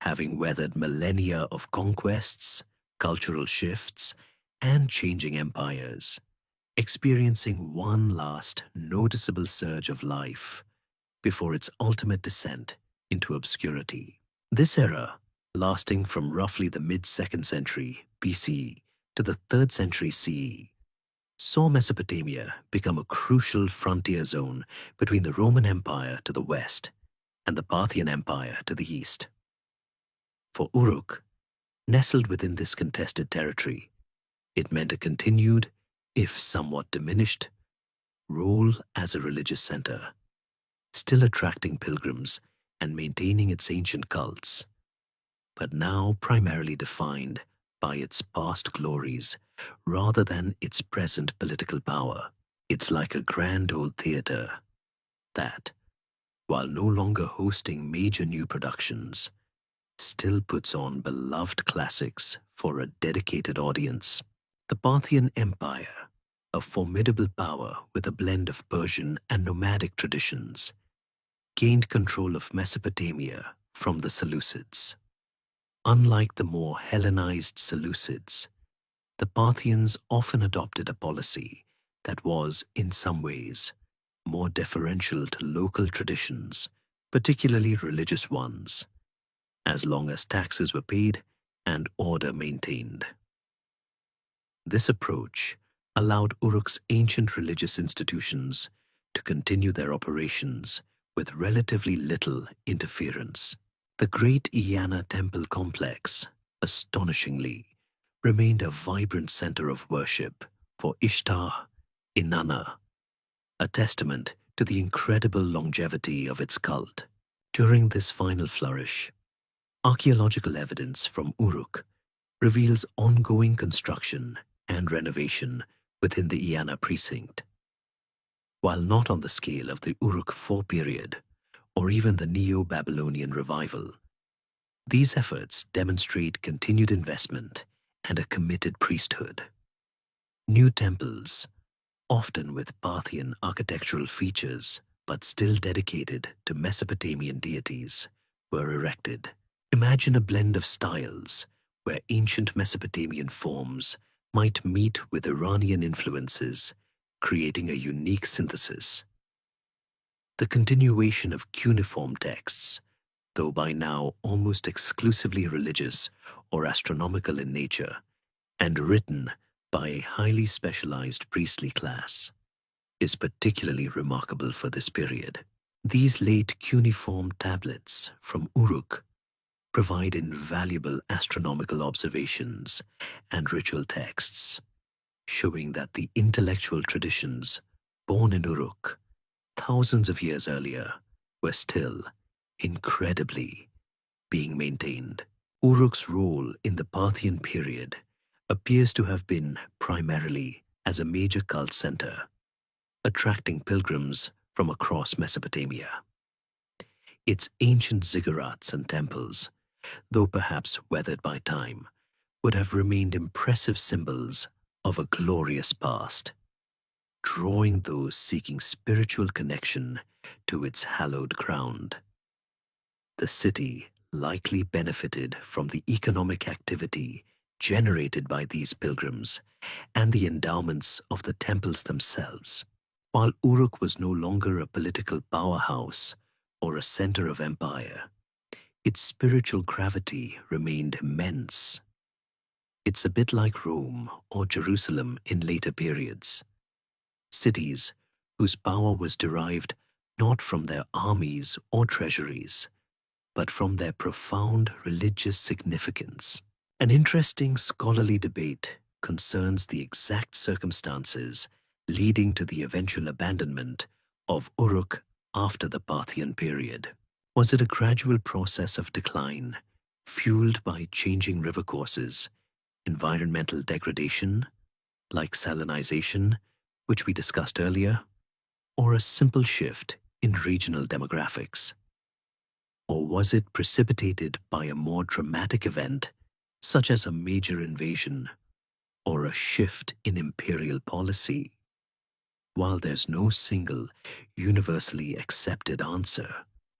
having weathered millennia of conquests, cultural shifts, and changing empires, experiencing one last noticeable surge of life before its ultimate descent into obscurity. This era, lasting from roughly the mid-2nd century BCE to the 3rd century CE, saw Mesopotamia become a crucial frontier zone between the Roman Empire to the west and the Parthian Empire to the east. For Uruk, nestled within this contested territory, it meant a continued, if somewhat diminished, role as a religious center, still attracting pilgrims and maintaining its ancient cults, but now primarily defined by its past glories rather than its present political power. It's like a grand old theater that, while no longer hosting major new productions, still puts on beloved classics for a dedicated audience. The Parthian Empire, a formidable power with a blend of Persian and nomadic traditions, gained control of Mesopotamia from the Seleucids. Unlike the more Hellenized Seleucids, the Parthians often adopted a policy that was, in some ways, more deferential to local traditions, particularly religious ones, as long as taxes were paid and order maintained. This approach allowed Uruk's ancient religious institutions to continue their operations with relatively little interference. The great Eanna temple complex, astonishingly, remained a vibrant center of worship for Ishtar, Inanna, a testament to the incredible longevity of its cult. During this final flourish, archaeological evidence from Uruk reveals ongoing construction and renovation within the Eanna precinct. While not on the scale of the Uruk IV period or even the Neo-Babylonian revival, these efforts demonstrate continued investment and a committed priesthood. New temples, often with Parthian architectural features but still dedicated to Mesopotamian deities, were erected. Imagine a blend of styles where ancient Mesopotamian forms might meet with Iranian influences, creating a unique synthesis. The continuation of cuneiform texts, though by now almost exclusively religious or astronomical in nature, and written by a highly specialized priestly class, is particularly remarkable for this period. These late cuneiform tablets from Uruk provide invaluable astronomical observations and ritual texts, showing that the intellectual traditions born in Uruk thousands of years earlier were still, incredibly, being maintained. Uruk's role in the Parthian period appears to have been primarily as a major cult center, attracting pilgrims from across Mesopotamia. Its ancient ziggurats and temples, though perhaps weathered by time, would have remained impressive symbols of a glorious past, drawing those seeking spiritual connection to its hallowed ground. The city likely benefited from the economic activity generated by these pilgrims and the endowments of the temples themselves. While Uruk was no longer a political powerhouse or a center of empire, its spiritual gravity remained immense. It's a bit like Rome or Jerusalem in later periods, cities whose power was derived not from their armies or treasuries, but from their profound religious significance. An interesting scholarly debate concerns the exact circumstances leading to the eventual abandonment of Uruk after the Parthian period. Was it a gradual process of decline, fueled by changing river courses, environmental degradation, like salinization, which we discussed earlier, or a simple shift in regional demographics? Or was it precipitated by a more dramatic event, such as a major invasion or a shift in imperial policy? While there's no single, universally accepted answer,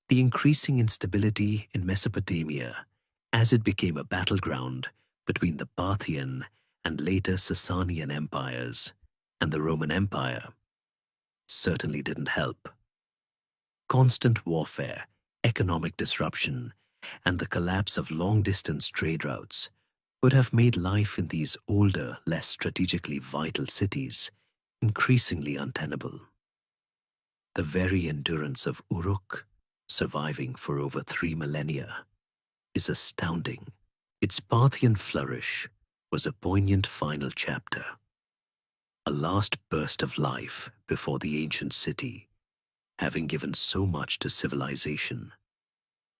the increasing instability in Mesopotamia as it became a battleground between the Parthian and later Sasanian empires, and the Roman Empire certainly didn't help. Constant warfare, economic disruption, and the collapse of long-distance trade routes would have made life in these older, less strategically vital cities increasingly untenable. The very endurance of Uruk, surviving for over 3 millennia, is astounding. Its Parthian flourish was a poignant final chapter, a last burst of life before the ancient city, having given so much to civilization,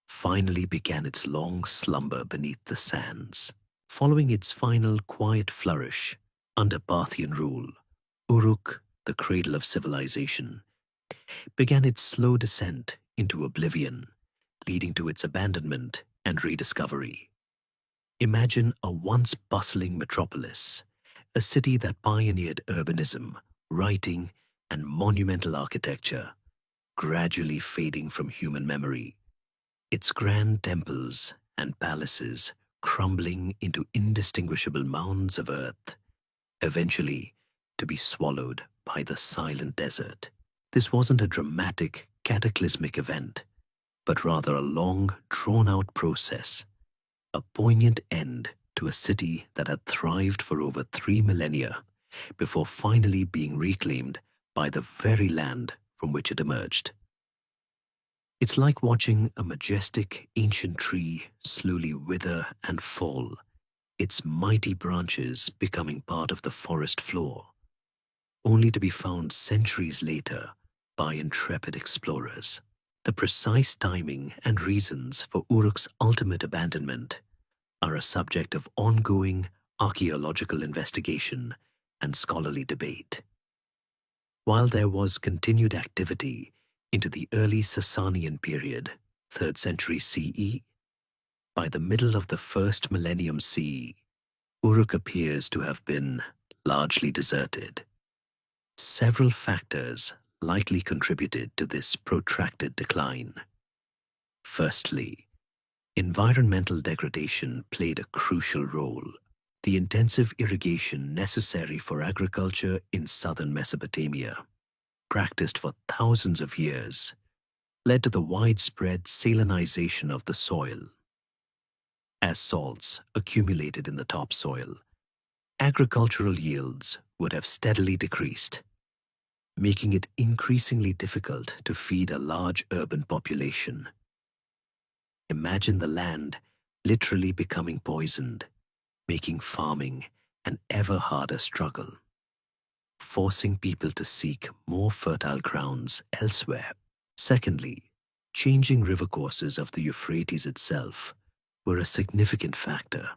finally began its long slumber beneath the sands. Following its final quiet flourish under Parthian rule, Uruk, the cradle of civilization, began its slow descent into oblivion, leading to its abandonment and rediscovery. Imagine a once bustling metropolis, a city that pioneered urbanism, writing, and monumental architecture, gradually fading from human memory, its grand temples and palaces crumbling into indistinguishable mounds of earth, eventually to be swallowed by the silent desert. This wasn't a dramatic, cataclysmic event, but rather a long, drawn-out process, a poignant end to a city that had thrived for over 3 millennia before finally being reclaimed by the very land from which it emerged. It's like watching a majestic, ancient tree slowly wither and fall, its mighty branches becoming part of the forest floor, only to be found centuries later by intrepid explorers. The precise timing and reasons for Uruk's ultimate abandonment are a subject of ongoing archaeological investigation and scholarly debate. While there was continued activity into the early Sasanian period, 3rd century CE, by the middle of the first millennium CE, Uruk appears to have been largely deserted. Several factors likely contributed to this protracted decline. Firstly, environmental degradation played a crucial role. The intensive irrigation necessary for agriculture in southern Mesopotamia, practiced for thousands of years, led to the widespread salinization of the soil. As salts accumulated in the topsoil, agricultural yields would have steadily decreased, making it increasingly difficult to feed a large urban population. Imagine the land literally becoming poisoned, making farming an ever harder struggle, forcing people to seek more fertile grounds elsewhere. Secondly, changing river courses of the Euphrates itself were a significant factor.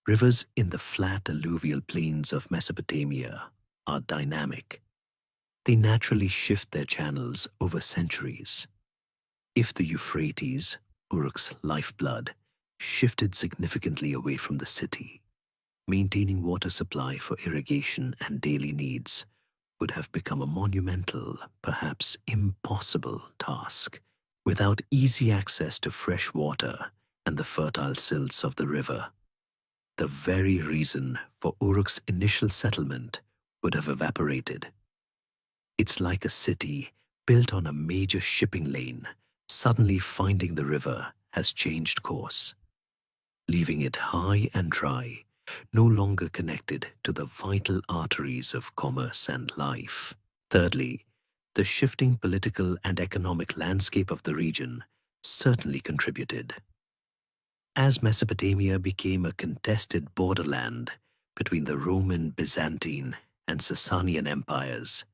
Rivers in the flat alluvial plains of Mesopotamia are dynamic. They naturally shift their channels over centuries. If the Euphrates, Uruk's lifeblood, shifted significantly away from the city, maintaining water supply for irrigation and daily needs would have become a monumental, perhaps impossible task. Without easy access to fresh water and the fertile silts of the river, the very reason for Uruk's initial settlement would have evaporated. It's like a city built on a major shipping lane suddenly finding the river has changed course, leaving it high and dry, no longer connected to the vital arteries of commerce and life. Thirdly, the shifting political and economic landscape of the region certainly contributed. As Mesopotamia became a contested borderland between the Roman, Byzantine, and Sasanian empires,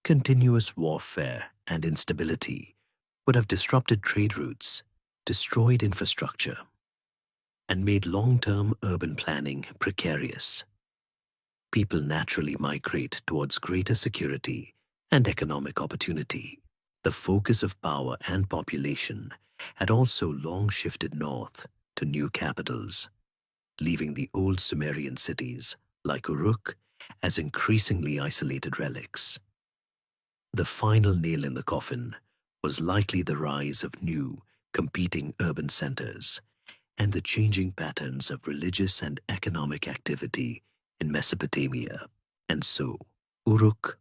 continuous warfare and instability would have disrupted trade routes, destroyed infrastructure, and made long-term urban planning precarious. People naturally migrate towards greater security and economic opportunity. The focus of power and population had also long shifted north to new capitals, leaving the old Sumerian cities, like Uruk, as increasingly isolated relics. The final nail in the coffin was likely the rise of new, competing urban centers, and the changing patterns of religious and economic activity in Mesopotamia. And so, Uruk,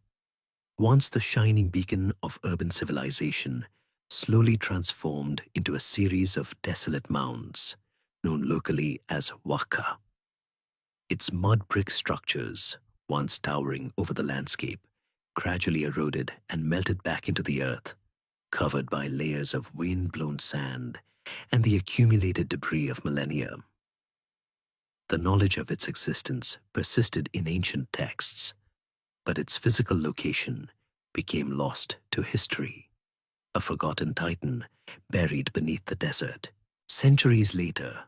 once the shining beacon of urban civilization, slowly transformed into a series of desolate mounds, known locally as Waka. Its mud brick structures, once towering over the landscape, gradually eroded and melted back into the earth, covered by layers of wind-blown sand and the accumulated debris of millennia. The knowledge of its existence persisted in ancient texts, but its physical location became lost to history, a forgotten titan buried beneath the desert. Centuries later,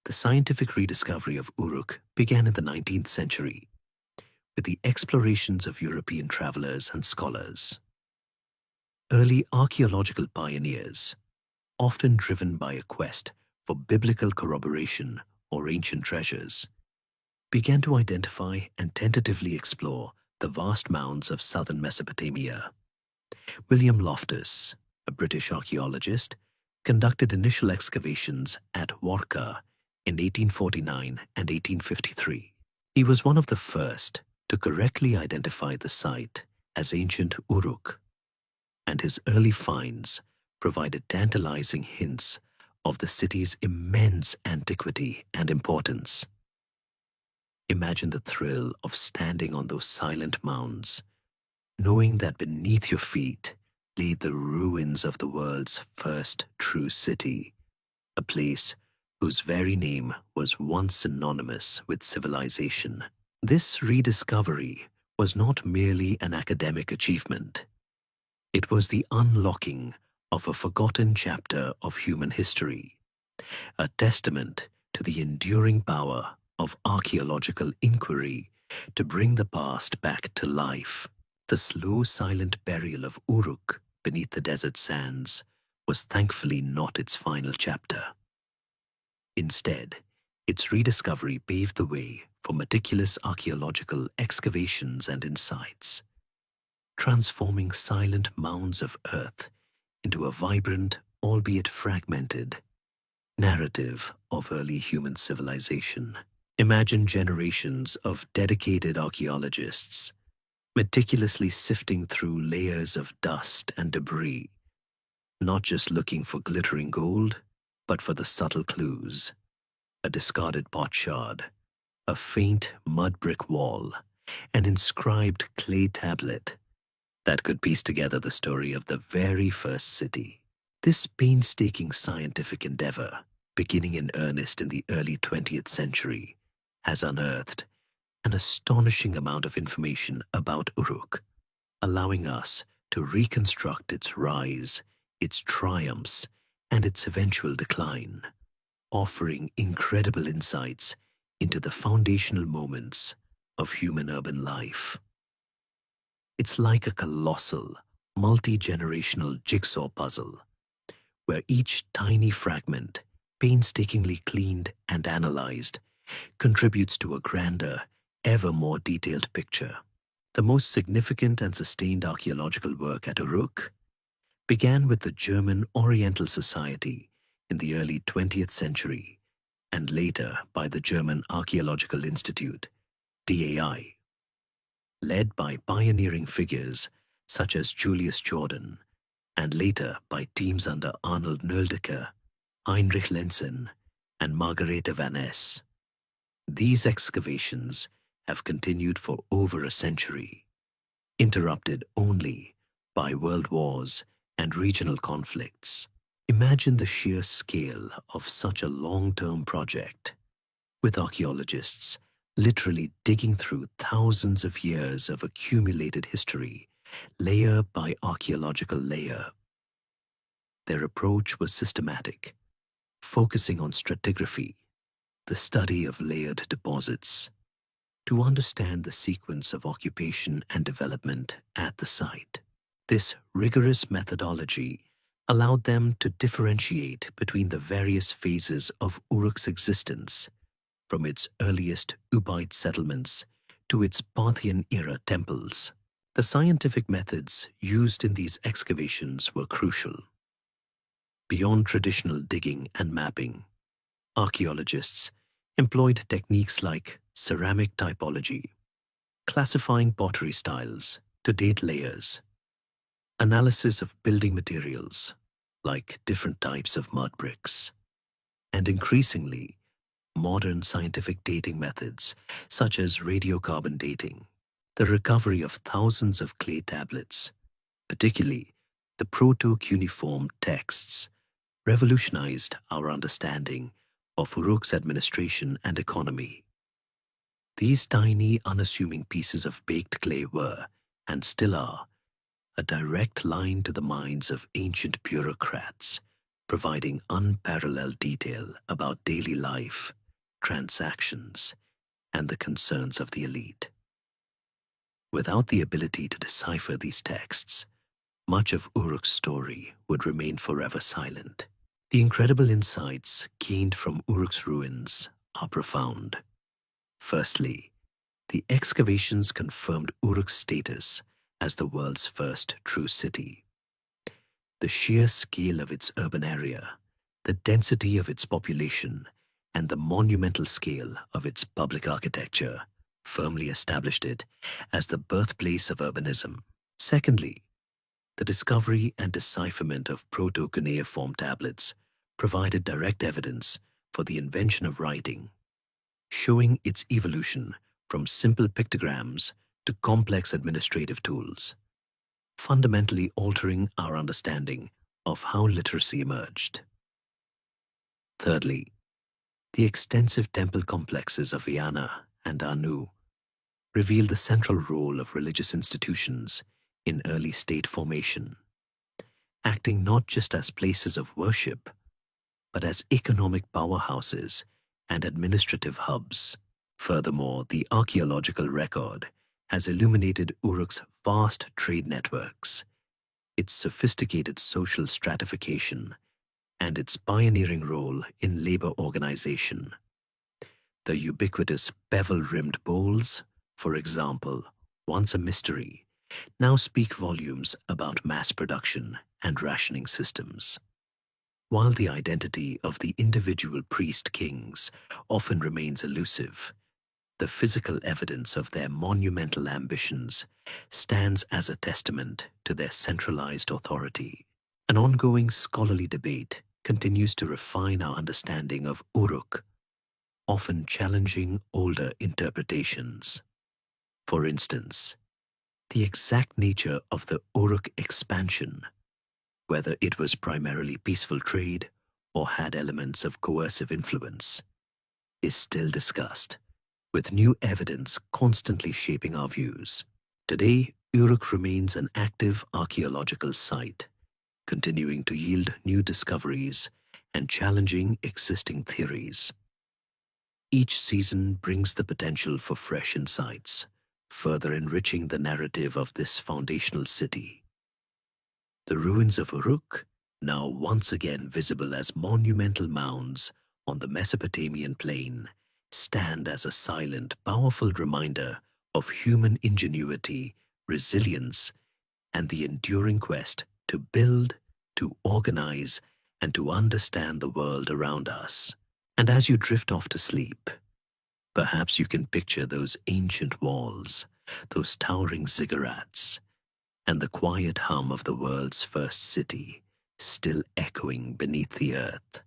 the scientific rediscovery of Uruk began in the 19th century with the explorations of European travelers and scholars. Early archaeological pioneers, often driven by a quest for biblical corroboration or ancient treasures, began to identify and tentatively explore the vast mounds of southern Mesopotamia. William Loftus, a British archaeologist, conducted initial excavations at Warka in 1849 and 1853. He was one of the first to correctly identify the site as ancient Uruk, and his early finds provided tantalizing hints of the city's immense antiquity and importance. Imagine the thrill of standing on those silent mounds, knowing that beneath your feet lay the ruins of the world's first true city, a place whose very name was once synonymous with civilization. This rediscovery was not merely an academic achievement. It was the unlocking of a forgotten chapter of human history, a testament to the enduring power of archaeological inquiry to bring the past back to life. The slow, silent burial of Uruk beneath the desert sands was thankfully not its final chapter. Instead, its rediscovery paved the way for meticulous archaeological excavations and insights, transforming silent mounds of earth into a vibrant, albeit fragmented, narrative of early human civilization. Imagine generations of dedicated archaeologists meticulously sifting through layers of dust and debris, not just looking for glittering gold, but for the subtle clues: a discarded potsherd, a faint mud brick wall, an inscribed clay tablet that could piece together the story of the very first city. This painstaking scientific endeavor, beginning in earnest in the early 20th century, has unearthed an astonishing amount of information about Uruk, allowing us to reconstruct its rise, its triumphs, and its eventual decline, offering incredible insights into the foundational moments of human urban life. It's like a colossal, multi-generational jigsaw puzzle, where each tiny fragment, painstakingly cleaned and analyzed, contributes to a grander, ever more detailed picture. The most significant and sustained archaeological work at Uruk began with the German Oriental Society in the early 20th century, and later by the German Archaeological Institute, DAI, led by pioneering figures such as Julius Jordan, and later by teams under Arnold Nöldeke, Heinrich Lenzen, and Margarethe van Es. These excavations have continued for over a century, interrupted only by world wars and regional conflicts. Imagine the sheer scale of such a long-term project, with archaeologists literally digging through thousands of years of accumulated history, layer by archaeological layer. Their approach was systematic, focusing on stratigraphy, the study of layered deposits, to understand the sequence of occupation and development at the site. This rigorous methodology allowed them to differentiate between the various phases of Uruk's existence, from its earliest Ubaid settlements to its Parthian-era temples. The scientific methods used in these excavations were crucial. Beyond traditional digging and mapping, Archaeologists employed techniques like ceramic typology, classifying pottery styles to date layers, analysis of building materials like different types of mud bricks, and increasingly modern scientific dating methods such as radiocarbon dating. The recovery of thousands of clay tablets, particularly the proto-cuneiform texts, revolutionized our understanding of Uruk's administration and economy. These tiny, unassuming pieces of baked clay were, and still are, a direct line to the minds of ancient bureaucrats, providing unparalleled detail about daily life, transactions, and the concerns of the elite. Without the ability to decipher these texts, much of Uruk's story would remain forever silent. The incredible insights gained from Uruk's ruins are profound. Firstly, the excavations confirmed Uruk's status as the world's first true city. The sheer scale of its urban area, the density of its population, and the monumental scale of its public architecture firmly established it as the birthplace of urbanism. Secondly, the discovery and decipherment of proto-cuneiform tablets provided direct evidence for the invention of writing, showing its evolution from simple pictograms to complex administrative tools, fundamentally altering our understanding of how literacy emerged. Thirdly, the extensive temple complexes of Viana and Anu reveal the central role of religious institutions in early state formation, acting not just as places of worship, but as economic powerhouses and administrative hubs. Furthermore, the archaeological record has illuminated Uruk's vast trade networks, its sophisticated social stratification, and its pioneering role in labor organization. The ubiquitous bevel-rimmed bowls, for example, once a mystery, now speak volumes about mass production and rationing systems. While the identity of the individual priest-kings often remains elusive, the physical evidence of their monumental ambitions stands as a testament to their centralized authority. An ongoing scholarly debate continues to refine our understanding of Uruk, often challenging older interpretations. For instance, the exact nature of the Uruk expansion, whether it was primarily peaceful trade or had elements of coercive influence, is still discussed, with new evidence constantly shaping our views. Today, Uruk remains an active archaeological site, continuing to yield new discoveries and challenging existing theories. Each season brings the potential for fresh insights, further enriching the narrative of this foundational city. The ruins of Uruk, now once again visible as monumental mounds on the Mesopotamian plain, stand as a silent, powerful reminder of human ingenuity, resilience, and the enduring quest to build, to organize, and to understand the world around us. And as you drift off to sleep, perhaps you can picture those ancient walls, those towering ziggurats, and the quiet hum of the world's first city still echoing beneath the earth.